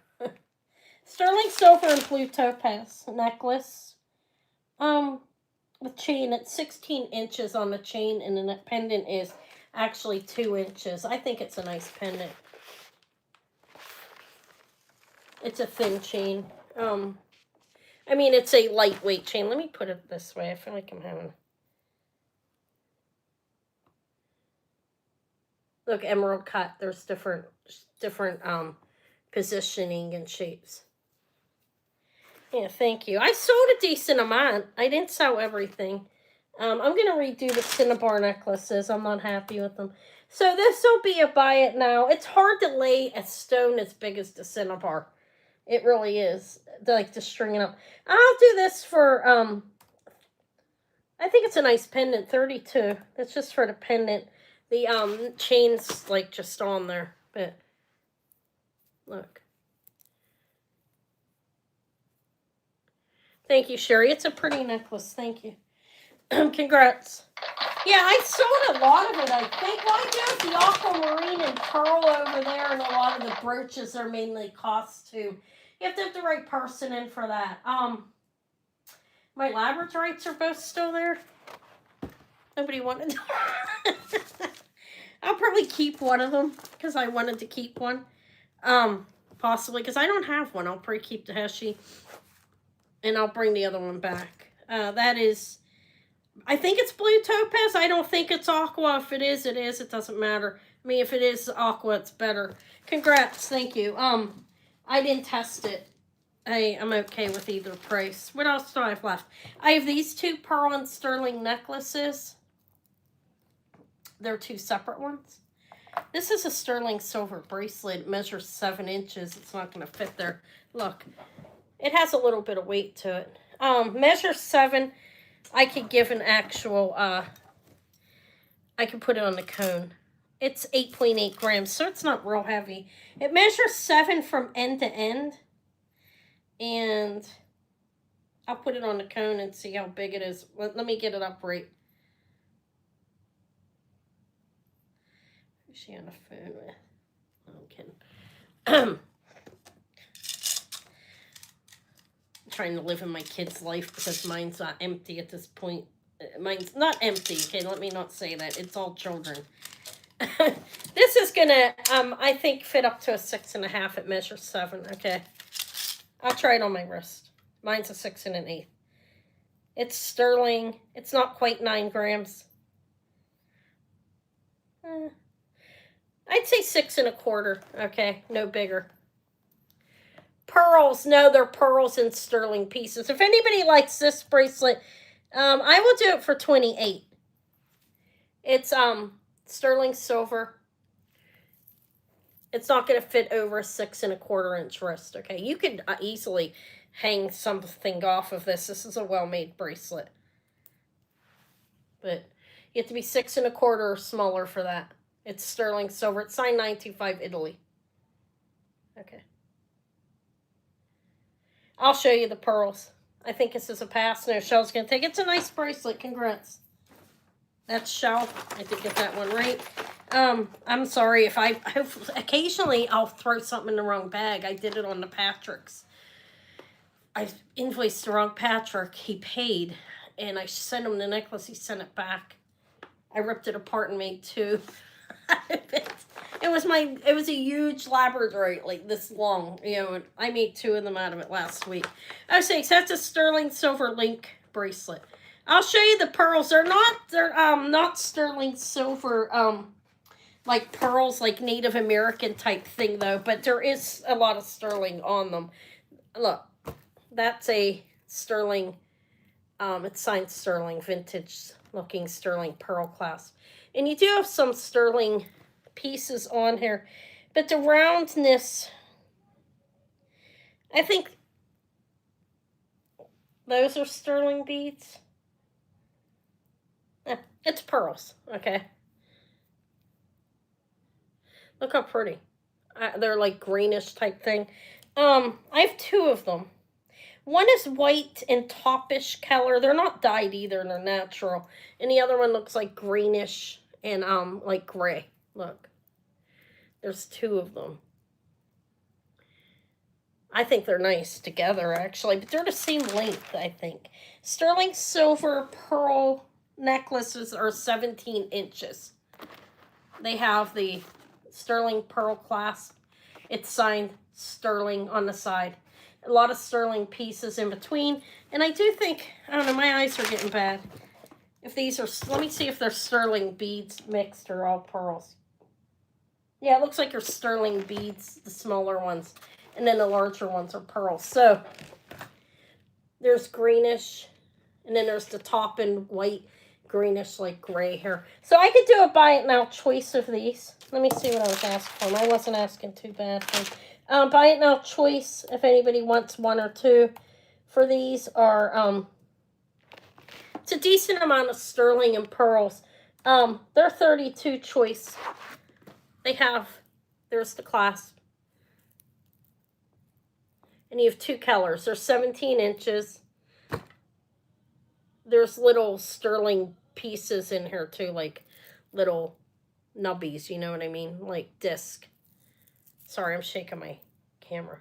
Sterling silver and blue topaz necklace. The chain, it's 16 inches on the chain, and the pendant is actually 2 inches. I think it's a nice pendant. It's a thin chain. I mean, it's a lightweight chain. Let me put it this way. I feel like I'm having... Look, emerald cut. There's different positioning and shapes. Yeah, thank you. I sold a decent amount. I didn't sell everything. I'm going to redo the cinnabar necklaces. I'm not happy with them. So this will be a buy it now. It's hard to lay a stone as big as the cinnabar. It really is. Like to string it up. I'll do this for, I think it's a nice pendant, 32. That's just for the pendant. The chain's like just on there. But look. Thank you, Sherry. It's a pretty necklace. Thank you. Congrats. Yeah, I sold a lot of it, I think. Well, I do the aquamarine and pearl over there, and a lot of the brooches are mainly cost too. You have to have the right person in for that. My labradorites are both still there. Nobody wanted to. I'll probably keep one of them because I wanted to keep one. Possibly because I don't have one. I'll probably keep the Heshi. And I'll bring the other one back. That is, I think it's blue topaz. I don't think it's aqua. If it is, it is. It doesn't matter. I mean, if it is aqua, it's better. Congrats. Thank you. I didn't test it. I'm okay with either price. What else do I have left? I have these two pearl and sterling necklaces. They're two separate ones. This is a sterling silver bracelet. It measures 7 inches. It's not going to fit there. Look. It has a little bit of weight to it. Measure 7. I could give an actual, I could put it on the cone. It's 8.8 grams, so it's not real heavy. It measures 7 from end to end. And I'll put it on the cone and see how big it is. Let me get it up right. Who's she on the phone with? I'm kidding. Trying to live in my kid's life because mine's not empty at this point. Mine's not empty. Okay, let me not say that. It's all children. This is gonna, I think, fit up to a 6.5. It measures 7. Okay, I'll try it on my wrist. Mine's a 6 1/8. It's sterling. It's not quite 9 grams. I'd say 6 1/4. Okay, no bigger. Pearls. No, they're pearls and sterling pieces. If anybody likes this bracelet, I will do it for 28. It's sterling silver. It's not going to fit over a 6 1/4 inch wrist. Okay, you could easily hang something off of this. This is a well-made bracelet, but you have to be 6 1/4 or smaller for that. It's sterling silver. It's signed 925 Italy. Okay. I'll show you the pearls. I think this is a pass. No, Shell's going to take it. It's a nice bracelet. Congrats. That's Shell. I did get that one right. I'm sorry if occasionally I'll throw something in the wrong bag. I did it on the Patrick's. I invoiced the wrong Patrick. He paid, and I sent him the necklace. He sent it back. I ripped it apart and made 2. It was a huge labradorite, like this long. You know, I made 2 of them out of it last week. I was saying, so that's a sterling silver link bracelet. I'll show you the pearls. They're not sterling silver, like pearls, like Native American type thing though, but there is a lot of sterling on them. Look, that's a sterling, it's signed sterling, vintage looking sterling pearl clasp. And you do have some sterling pieces on here, but the roundness, I think those are sterling beads. It's pearls, okay? Look how pretty. They're like greenish type thing. I have 2 of them. One is white and taupish color. They're not dyed either, they're natural. And the other one looks like greenish and like gray. Look. There's 2 of them. I think they're nice together, actually, but they're the same length, I think. Sterling silver pearl necklaces are 17 inches. They have the sterling pearl clasp. It's signed sterling on the side. A lot of sterling pieces in between. And I do think, I don't know, my eyes are getting bad. If these are, let me see if they're sterling beads mixed or all pearls. Yeah, it looks like they're sterling beads, the smaller ones. And then the larger ones are pearls. So, there's greenish. And then there's the top in white, greenish, like gray here. So, I could do a buy it now choice of these. Let me see what I was asking for. I wasn't asking too badly. Buy it now choice, if anybody wants 1 or 2 for these, are, it's a decent amount of sterling and pearls. They're 32 choice. They have, there's the clasp. And you have 2 colors. They're 17 inches. There's little sterling pieces in here too, like little nubbies, you know what I mean? Like disc. Sorry, I'm shaking my camera.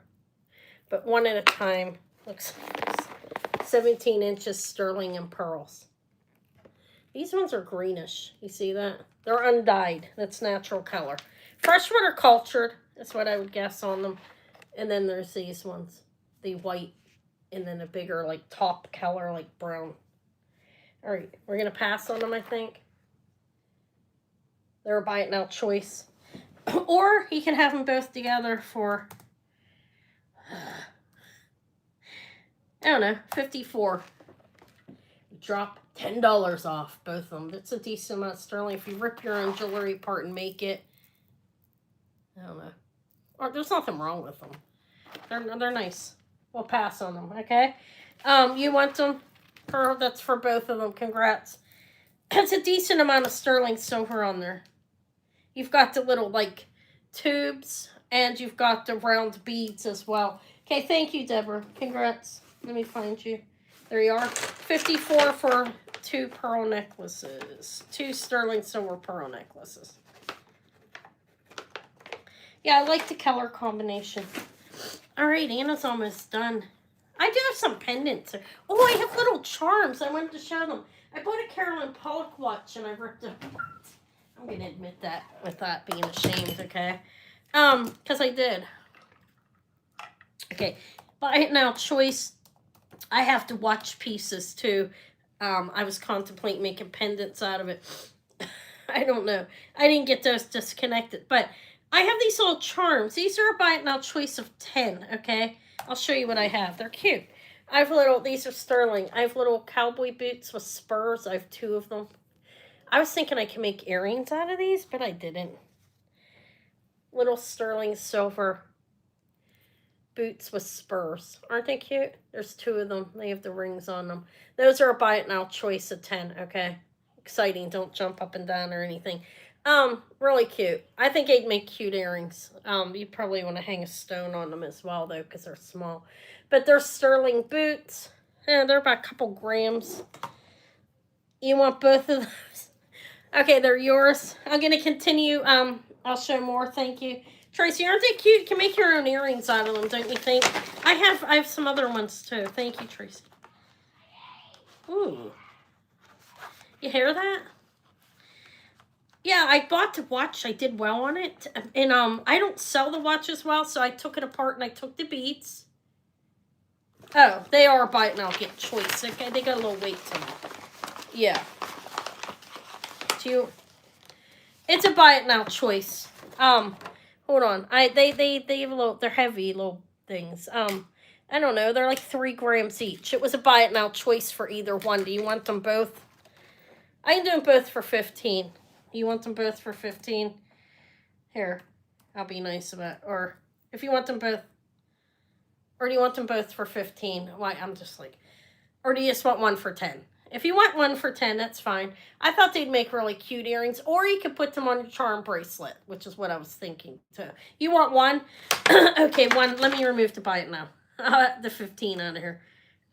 But one at a time. Looks like 17 inches sterling and pearls. These ones are greenish. You see that? They're undyed. That's natural color. Freshwater cultured. That's what I would guess on them. And then there's these ones. The white. And then a bigger, like, top color, like brown. All right. We're going to pass on them, I think. They're a buy it now choice. Or you can have them both together for, I don't know, $54. Drop $10 off both of them. It's a decent amount of sterling. If you rip your own jewelry apart and make it, I don't know. Or there's nothing wrong with them. They're nice. We'll pass on them, okay? You want them? That's for both of them. Congrats. It's a decent amount of sterling silver on there. You've got the little, like, tubes, and you've got the round beads as well. Okay, thank you, Deborah. Congrats. Let me find you. There you are. $54 for 2 pearl necklaces. 2 sterling silver pearl necklaces. Yeah, I like the color combination. All right, Anna's almost done. I do have some pendants. Oh, I have little charms. I wanted to show them. I bought a Carolyn Pollock watch, and I ripped it apart. I'm going to admit that without being ashamed, okay? Because I did. Okay, buy it now choice I have to watch pieces too. I was contemplating making pendants out of it. I don't know. I didn't get those disconnected, but I have these little charms. These are a buy it now choice of 10, okay? I'll show you what I have. They're cute. I have little, these are sterling. I have little cowboy boots with spurs. I have 2 of them. I was thinking I could make earrings out of these, but I didn't. Little sterling silver boots with spurs. Aren't they cute? There's 2 of them. They have the rings on them. Those are a buy it now choice of 10, okay? Exciting. Don't jump up and down or anything. Really cute. I think they'd make cute earrings. You probably want to hang a stone on them as well, though, because they're small. But they're sterling boots. Yeah, they're about a couple grams. You want both of those? Okay, they're yours. I'm going to continue. I'll show more. Thank you. Tracy, aren't they cute? You can make your own earrings out of them, don't you think? I have some other ones, too. Thank you, Tracy. Ooh. You hear that? Yeah, I bought the watch. I did well on it. And I don't sell the watch as well, so I took it apart and I took the beads. Oh, they are a buy it now get choice. Okay, they got a little weight to them. Yeah. It's a buy it now choice. Hold on. They have a little, they're heavy little things. I don't know, they're like 3 grams each. It was a buy it now choice for either one. Do you want them both? I can do them both for 15. You want them both for 15? Here, I'll be nice about it. Or if you want them both, or do you want them both for 15? Why, I'm just like, or do you just want one for 10? If you want one for 10, that's fine. I thought they'd make really cute earrings, or you could put them on your charm bracelet, which is what I was thinking too. You want one? Okay, one. Let me remove the buy it now. The 15 out of here.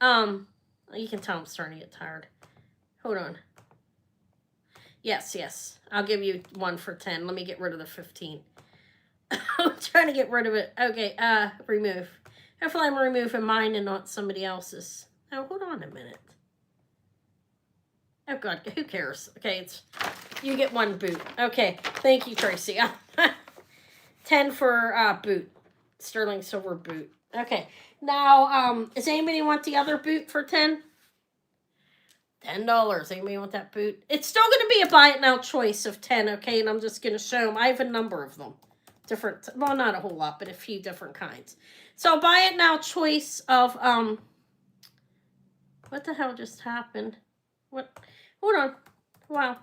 You can tell I'm starting to get tired. Hold on. Yes. I'll give you one for 10. Let me get rid of the 15. I'm trying to get rid of it. Okay, remove. Hopefully I'm removing mine and not somebody else's. Oh, hold on a minute. Oh, God, who cares? Okay, you get one boot. Okay, thank you, Tracy. 10 for boot. Sterling silver boot. Okay, now, does anybody want the other boot for 10? $10. Anybody want that boot? It's still going to be a buy it now choice of 10, okay? And I'm just going to show them. I have a number of them. Different, well, not a whole lot, but a few different kinds. So, buy it now choice of, what the hell just happened? What? Hold on. Wow.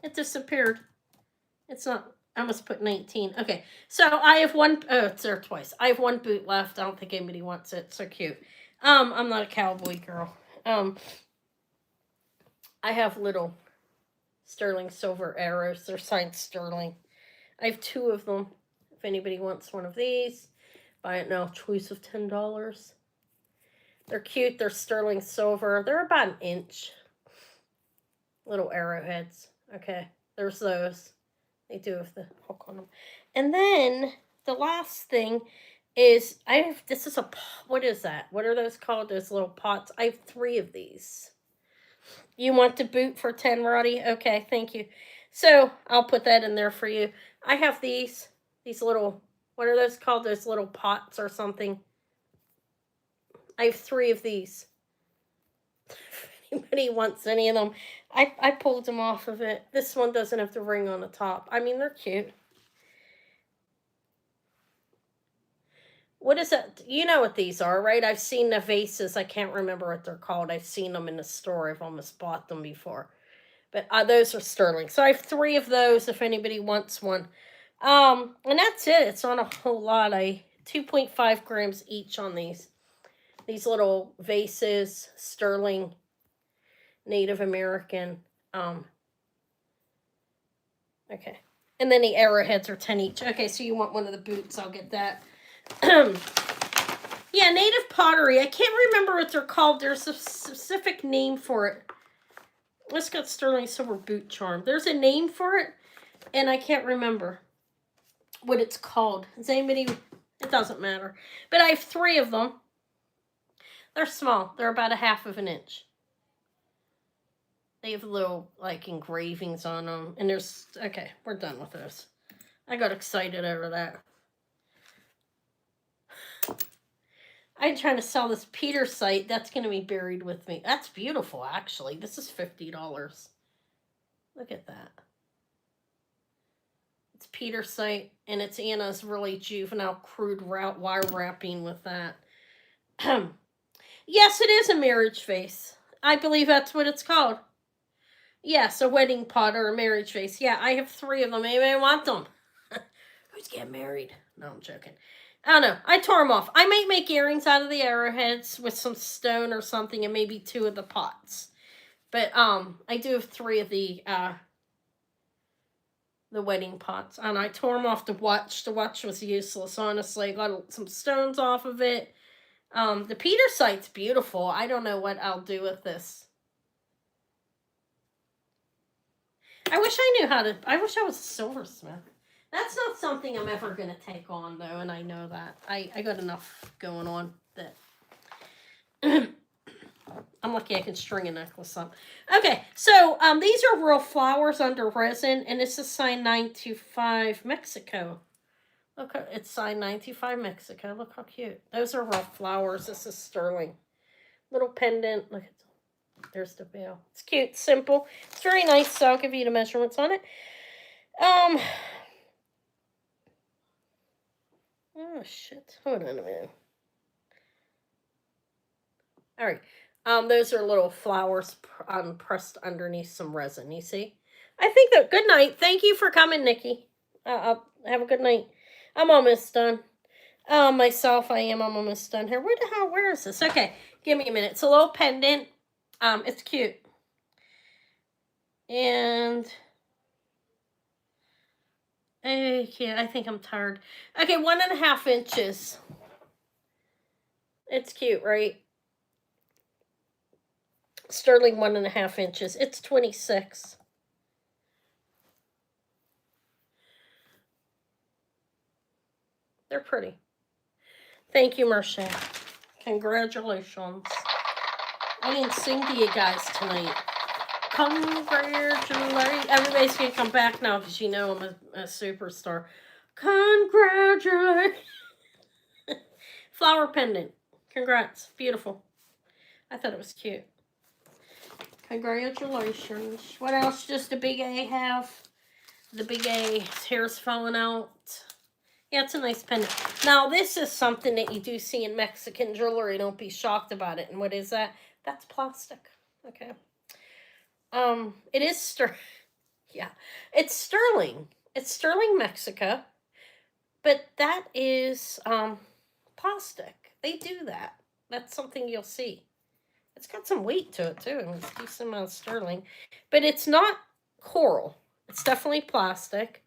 It disappeared. It's not, I must put 19. Okay. So, I have one, oh, it's there twice. I have one boot left. I don't think anybody wants it. So cute. I'm not a cowboy girl. I have little sterling silver arrows. They're signed sterling. I have 2 of them. If anybody wants one of these, buy it now. Choice of $10. They're cute. They're sterling silver. They're about 1 inch. Little arrowheads. Okay. There's those. They do have the hook on them. And then the last thing is this is a, what is that? What are those called? Those little pots. I have 3 of these. You want the boot for 10, Roddy? Okay, thank you. So, I'll put that in there for you. I have these little, what are those called? Those little pots or something. I have 3 of these. If anybody wants any of them. I pulled them off of it. This one doesn't have the ring on the top. I mean, they're cute. What is that? You know what these are, right? I've seen the vases. I can't remember what they're called. I've seen them in the store. I've almost bought them before. But those are sterling. So I have 3 of those if anybody wants one. And that's it. It's not a whole lot. 2.5 grams each on these. These little vases, sterling, Native American. Okay. And then the arrowheads are 10 each. Okay, so you want one of the boots. I'll get that. Yeah, native pottery. I can't remember what they're called. There's a specific name for it. Let's get sterling silver boot charm. There's a name for it, and I can't remember what it's called. Does anybody? It doesn't matter. But I have 3 of them. They're small. They're about 1/2 of an inch. They have little, like, engravings on them. And there's, okay, we're done with this. I got excited over that. I I'm trying to sell this Peter site. That's going to be buried with me. That's beautiful, actually. This is $50. Look at that. It's Peter site, and it's Anna's really juvenile crude wire wrapping with that. Yes, it is a marriage vase. I believe that's what it's called. Yes, a wedding pot or a marriage vase. Yeah, I have 3 of them. Anybody want them? Who's getting married? No, I'm joking. I don't know. I tore them off. I might make earrings out of the arrowheads with some stone or something, and maybe 2 of the pots. But I do have 3 of the wedding pots, and I tore them off the watch. The watch was useless, honestly. I got some stones off of it. The Peter site's beautiful. I don't know what I'll do with this. I wish I wish I was a silversmith. That's not something I'm ever going to take on, though, and I know that. I got enough going on that I'm lucky I can string a necklace up. Okay, so these are real flowers under resin, and this is signed 925 Mexico. Look, it's signed 925 Mexico. Look how cute. Those are real flowers. This is sterling. Little pendant. Look at there's the veil. It's cute, simple. It's very nice, so I'll give you the measurements on it. Oh, shit. Hold on a minute. All right. Those are little flowers pressed underneath some resin, you see? I think that, good night. Thank you for coming, Nikki. Have a good night. I'm almost done. Myself, I'm almost done here. Where is this? Okay, give me a minute. It's a little pendant. It's cute. And I think I'm tired. Okay, 1.5 inches. It's cute, right? Sterling 1.5 inches. It's 26. They're pretty. Thank you, Marcia. Congratulations. I didn't sing to you guys tonight. Congratulations. Everybody's going to come back now because you know I'm a superstar. Congratulations. Flower pendant. Congrats. Beautiful. I thought it was cute. Congratulations. What else does the big A have? The big A, his hair's falling out. Yeah, it's a nice pendant. Now, this is something that you do see in Mexican jewelry. Don't be shocked about it. And what is that? That's plastic. Okay. It is yeah. It's sterling. It's sterling Mexico. But that is plastic. They do that. That's something you'll see. It's got some weight to it too. It's a decent amount of sterling. But it's not coral. It's definitely plastic.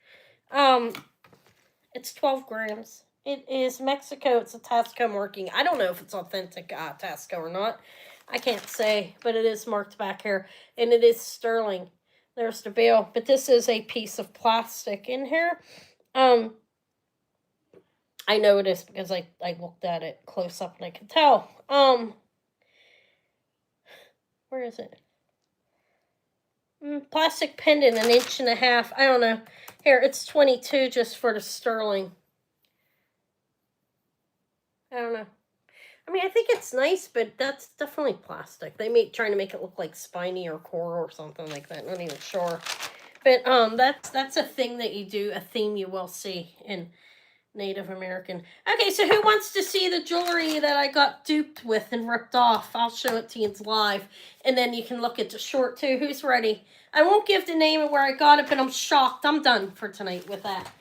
It's 12 grams. It is Mexico. It's a Tasco marking. I don't know if it's authentic Tasco or not. I can't say, but it is marked back here. And it is sterling. There's the bill. But this is a piece of plastic in here. I know it is because I looked at it close up and I can tell. Where is it? Plastic pendant, 1.5 inches. I don't know. Here, it's 22 just for the sterling. I don't know. I mean, I think it's nice, but that's definitely plastic. They trying to make it look like spiny or coral or something like that. Not even sure. But that's a thing that you do, a theme you will see in Native American. Okay, so who wants to see the jewelry that I got duped with and ripped off? I'll show it to you live, and then you can look at the short too. Who's ready? I won't give the name of where I got it, but I'm shocked. I'm done for tonight with that.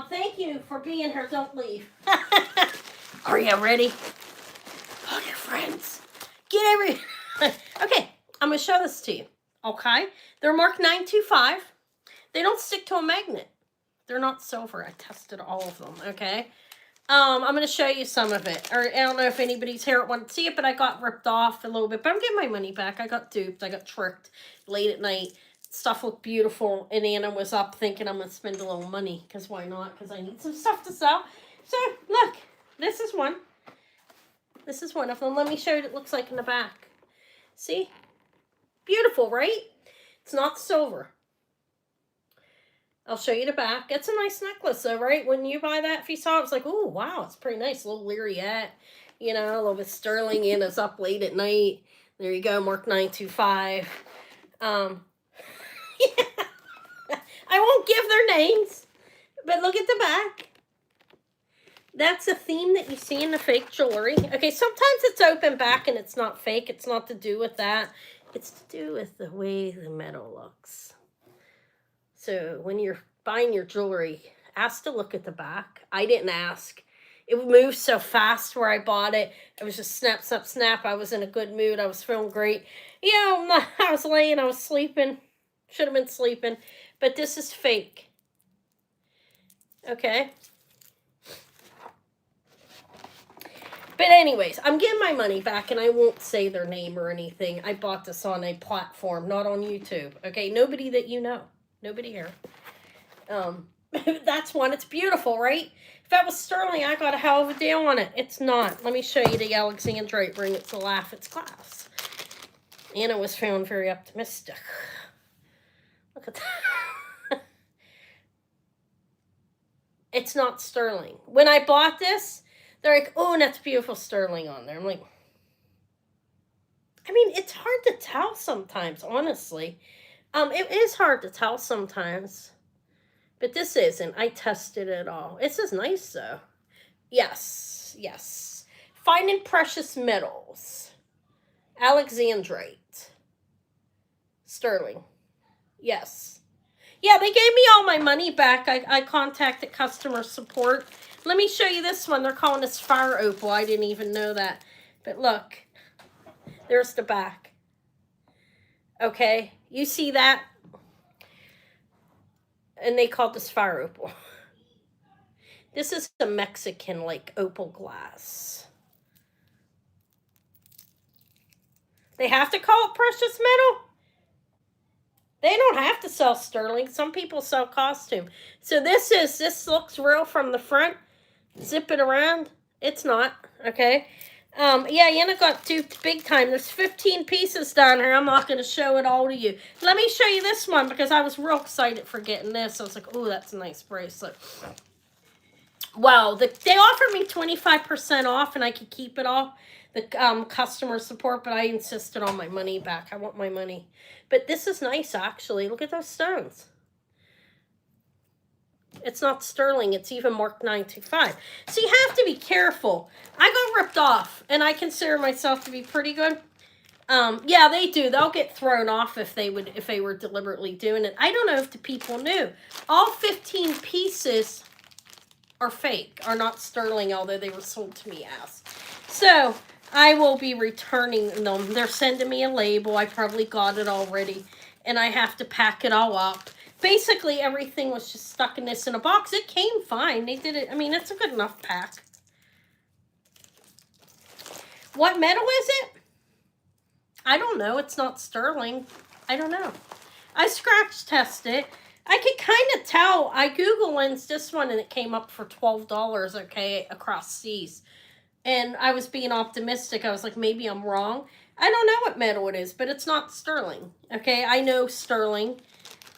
Thank you for being here. Don't leave. Are you ready? All your friends. Get Okay, I'm going to show this to you. Okay? They're marked 925. They don't stick to a magnet. They're not silver. I tested all of them, okay? I'm going to show you some of it. Or I don't know if anybody's here wanted to see it, but I got ripped off a little bit. But I'm getting my money back. I got duped. I got tricked late at night. Stuff looked beautiful. And Anna was up thinking I'm going to spend a little money. Because why not? Because I need some stuff to sell. So, look. This is one. This is one of them. Let me show you what it looks like in the back. See? Beautiful, right? It's not silver. I'll show you the back. It's a nice necklace, though, right? When you buy that, if you saw it, it's like, oh, wow, it's pretty nice. A little lariat. You know, a little bit sterling in us up late at night. There you go, Mark 925. Yeah. I won't give their names, but look at the back. That's a theme that you see in the fake jewelry. Okay, sometimes it's open back and it's not fake. It's not to do with that. It's to do with the way the metal looks. So when you're buying your jewelry, ask to look at the back. I didn't ask. It moved so fast where I bought it. It was just snap, snap, snap. I was in a good mood. I was feeling great. I was laying, I was sleeping. Should have been sleeping. But this is fake. Okay? But anyways, I'm getting my money back, and I won't say their name or anything. I bought this on a platform, not on YouTube. Okay? Nobody that you know. Nobody here. That's one. It's beautiful, right? If that was sterling, I got a hell of a deal on it. It's not. Let me show you the Alexandrite. Bring it to laugh. It's glass. Anna was feeling very optimistic. Look at that. It's not sterling. When I bought this, they're like, oh, that's beautiful sterling on there. I'm like, I mean, it's hard to tell sometimes, honestly. It is hard to tell sometimes. But this isn't. I tested it all. This is nice, though. Yes, yes. Finding precious metals. Alexandrite. Sterling. Yes. Yeah, they gave me all my money back. I contacted customer support. Let me show you this one. They're calling this fire opal. I didn't even know that. But look. There's the back. Okay. You see that? And they called this fire opal. This is a Mexican, like, opal glass. They have to call it precious metal? They don't have to sell sterling. Some people sell costume. So this looks real from the front. Zip it around. It's not, okay? Yeah, Anna got duped big time. There's 15 pieces down here. I'm not going to show it all to you. Let me show you this one because I was real excited for getting this. I was like, oh, that's a nice bracelet. Wow, they offered me 25% off and I could keep it all. The customer support, but I insisted on my money back. I want my money. But this is nice, actually. Look at those stones. It's not sterling. It's even marked 925. So you have to be careful. I got ripped off, and I consider myself to be pretty good. Yeah, they do. They'll get thrown off if they were deliberately doing it. I don't know if the people knew. All 15 pieces are fake, are not sterling, although they were sold to me as. So I will be returning them. They're sending me a label. I probably got it already, and I have to pack it all up. Basically, everything was just stuck in a box. It came fine. They did it. I mean, it's a good enough pack. What metal is it? I don't know. It's not sterling. I don't know. I scratch tested it. I could kind of tell. I Google lensed this one, and it came up for $12, okay, across seas. And I was being optimistic. I was like, maybe I'm wrong. I don't know what metal it is, but it's not sterling, okay? I know sterling.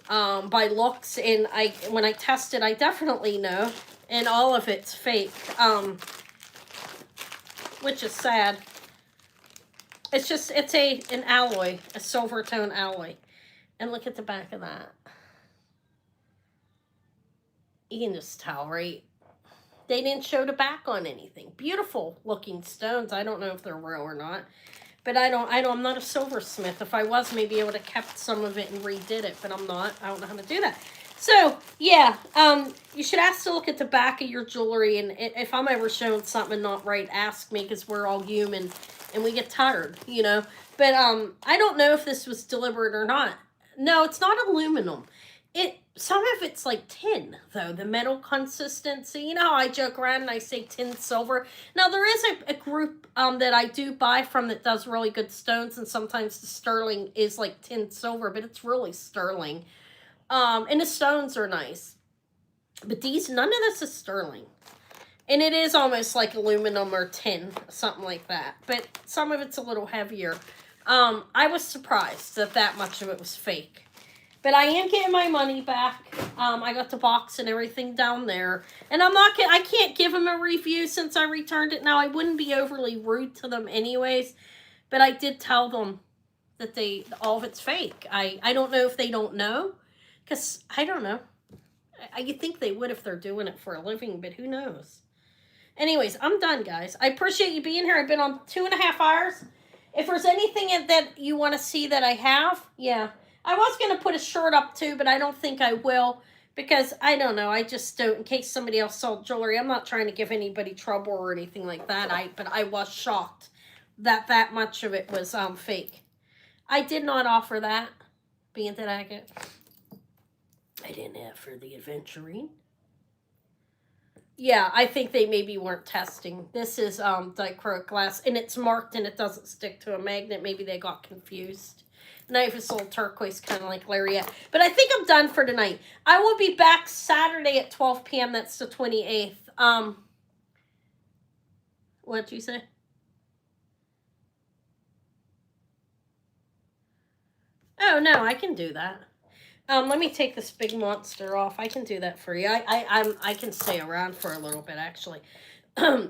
By looks, and when I test it, I definitely know, and all of it's fake, which is sad. It's an alloy, a silver tone alloy, and look at the back of that. You can just tell, right? They didn't show the back on anything. Beautiful looking stones. I don't know if they're real or not. But I'm not a silversmith. If I was, maybe I would have kept some of it and redid it, but I'm not. I don't know how to do that. So, yeah, you should ask to look at the back of your jewelry, and if I'm ever showing something not right, ask me, because we're all human, and we get tired, you know. But I don't know if this was deliberate or not. No, it's not aluminum. Some of it's like tin, though, the metal consistency. You know how I joke around and I say tin silver? Now, there is a group that I do buy from that does really good stones, and sometimes the sterling is like tin silver, but it's really sterling. And the stones are nice. But none of this is sterling. And it is almost like aluminum or tin, something like that. But some of it's a little heavier. I was surprised that much of it was fake. But I am getting my money back. I got the box and everything down there. And I can't give them a review since I returned it. Now, I wouldn't be overly rude to them anyways. But I did tell them that all of it's fake. I don't know if they don't know. Because, I don't know. You'd think they would if they're doing it for a living, but who knows? Anyways, I'm done, guys. I appreciate you being here. I've been on 2.5 hours. If there's anything that you want to see that I have, yeah. I was going to put a shirt up too, but I don't think I will because I don't know. I just don't, in case somebody else sold jewelry. I'm not trying to give anybody trouble or anything like that. But I was shocked that much of it was fake. I did not offer that, being that I didn't have for the adventuring. Yeah, I think they maybe weren't testing. This is dichroic glass, and it's marked and it doesn't stick to a magnet. Maybe they got confused. Knife is sold turquoise, kind of like Lariat. But I think I'm done for tonight. I will be back Saturday at 12 p.m. That's the 28th. What'd you say? Oh, no, I can do that. Let me take this big monster off. I can do that for you. I can stay around for a little bit, actually.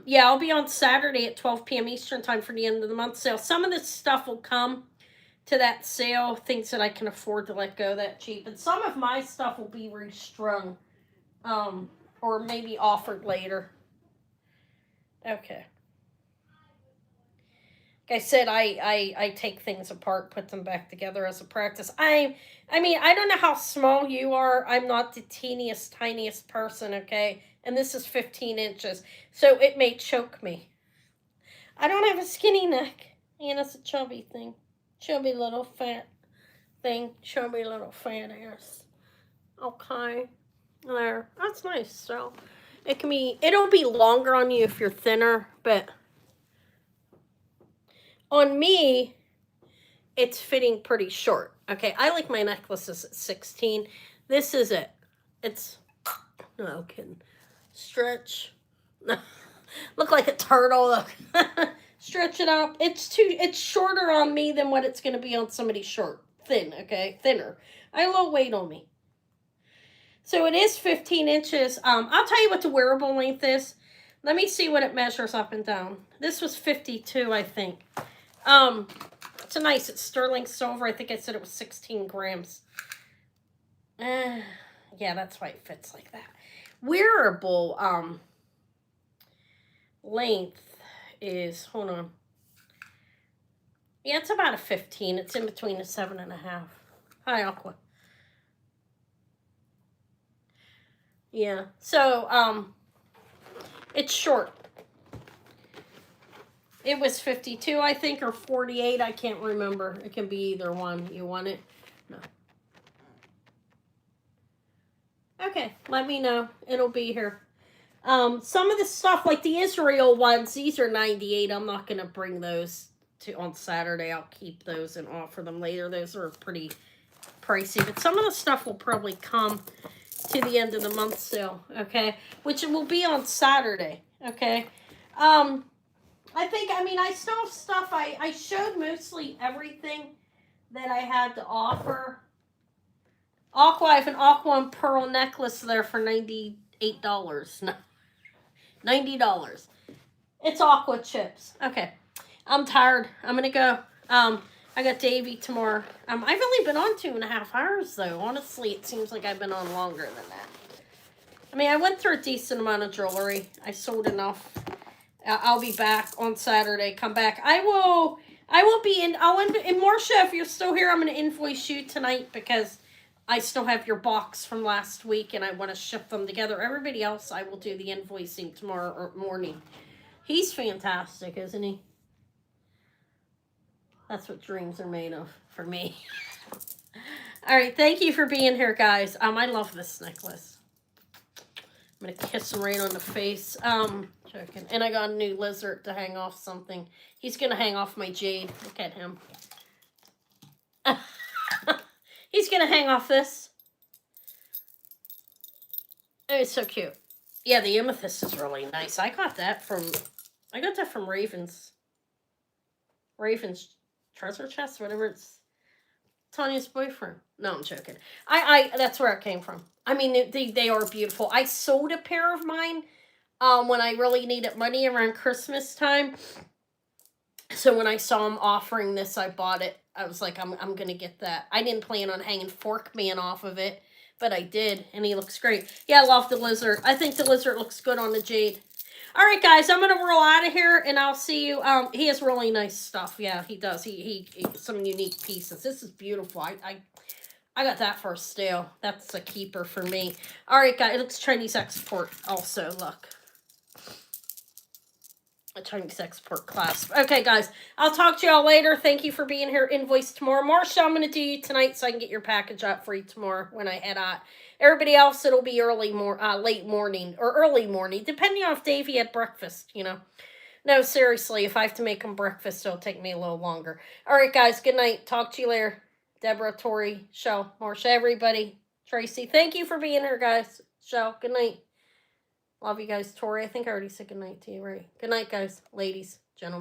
Yeah, I'll be on Saturday at 12 p.m. Eastern time for the end of the month sale. Some of this stuff will come to that sale, things that I can afford to let go that cheap. And some of my stuff will be restrung, or maybe offered later. Okay. Like I said, I take things apart, put them back together as a practice. I mean, I don't know how small you are. I'm not the teeniest, tiniest person, okay? And this is 15 inches, so it may choke me. I don't have a skinny neck, and it's a chubby thing. Chubby little fat thing. Chubby little fat ass. Okay. There. That's nice. So, it'll be longer on you if you're thinner, but on me, it's fitting pretty short. Okay, I like my necklaces at 16. This is it. It's, no kidding. Stretch. Look like a turtle. Look. Stretch it up. It's shorter on me than what it's going to be on somebody short. Thin, okay? Thinner. I have a little weight on me. So it is 15 inches. I'll tell you what the wearable length is. Let me see what it measures up and down. This was 52, I think. It's it's sterling silver. I think I said it was 16 grams. Yeah, that's why it fits like that. Wearable, length is, hold on. Yeah, it's about a 15. It's in between a 7.5. Hi, Aqua. Yeah, so, it's short. It was 52, I think, or 48. I can't remember. It can be either one. You want it? No. Okay, let me know. It'll be here. Some of the stuff, like the Israel ones, these are 98. I'm not going to bring those on Saturday. I'll keep those and offer them later. Those are pretty pricey. But some of the stuff will probably come to the end of the month sale, okay? Which will be on Saturday, okay? I still have stuff. I showed mostly everything that I had to offer. Aqua, I have an aqua and pearl necklace there for $98. No, $90. It's aqua chips. Okay. I'm tired. I'm going to go. I got Davey tomorrow. I've only been on 2.5 hours, though. Honestly, it seems like I've been on longer than that. I mean, I went through a decent amount of jewelry. I sold enough. I'll be back on Saturday. Come back. I will be in. And Marcia, if you're still here, I'm going to invoice you tonight because I still have your box from last week and I want to ship them together. Everybody else, I will do the invoicing tomorrow morning. He's fantastic, isn't he? That's what dreams are made of for me. All right, thank you for being here, guys. I love this necklace. I'm going to kiss him right on the face. Joking. And I got a new lizard to hang off something. He's going to hang off my jade. Look at him. He's going to hang off this. Oh, it's so cute. Yeah, the amethyst is really nice. I got that from Raven's treasure chest, whatever it's. Tanya's boyfriend. No, I'm joking. That's where it came from. I mean, they are beautiful. I sold a pair of mine when I really needed money around Christmas time. So when I saw him offering this, I bought it. I was like, I'm gonna get that. I didn't plan on hanging Forkman off of it, but I did, and he looks great. Yeah, I love the lizard. I think the lizard looks good on the jade. All right, guys, I'm gonna roll out of here, and I'll see you. He has really nice stuff. Yeah, he does. He some unique pieces. This is beautiful. I got that for a steal. That's a keeper for me. All right, guys, it looks Chinese export also. Look. A Chinese export clasp. Okay, guys, I'll talk to y'all later. Thank you for being here. Invoice tomorrow. Marcia, I'm going to do you tonight so I can get your package out for you tomorrow when I head out. Everybody else, it'll be late morning or early morning, depending on if Davey had breakfast, you know. No, seriously, if I have to make him breakfast, it'll take me a little longer. All right, guys, good night. Talk to you later. Deborah, Tori, Shell, Marcia, everybody. Tracy, thank you for being here, guys. Shell, good night. Love you guys. Tori, I think I already said good night to you, right? Good night, guys. Ladies.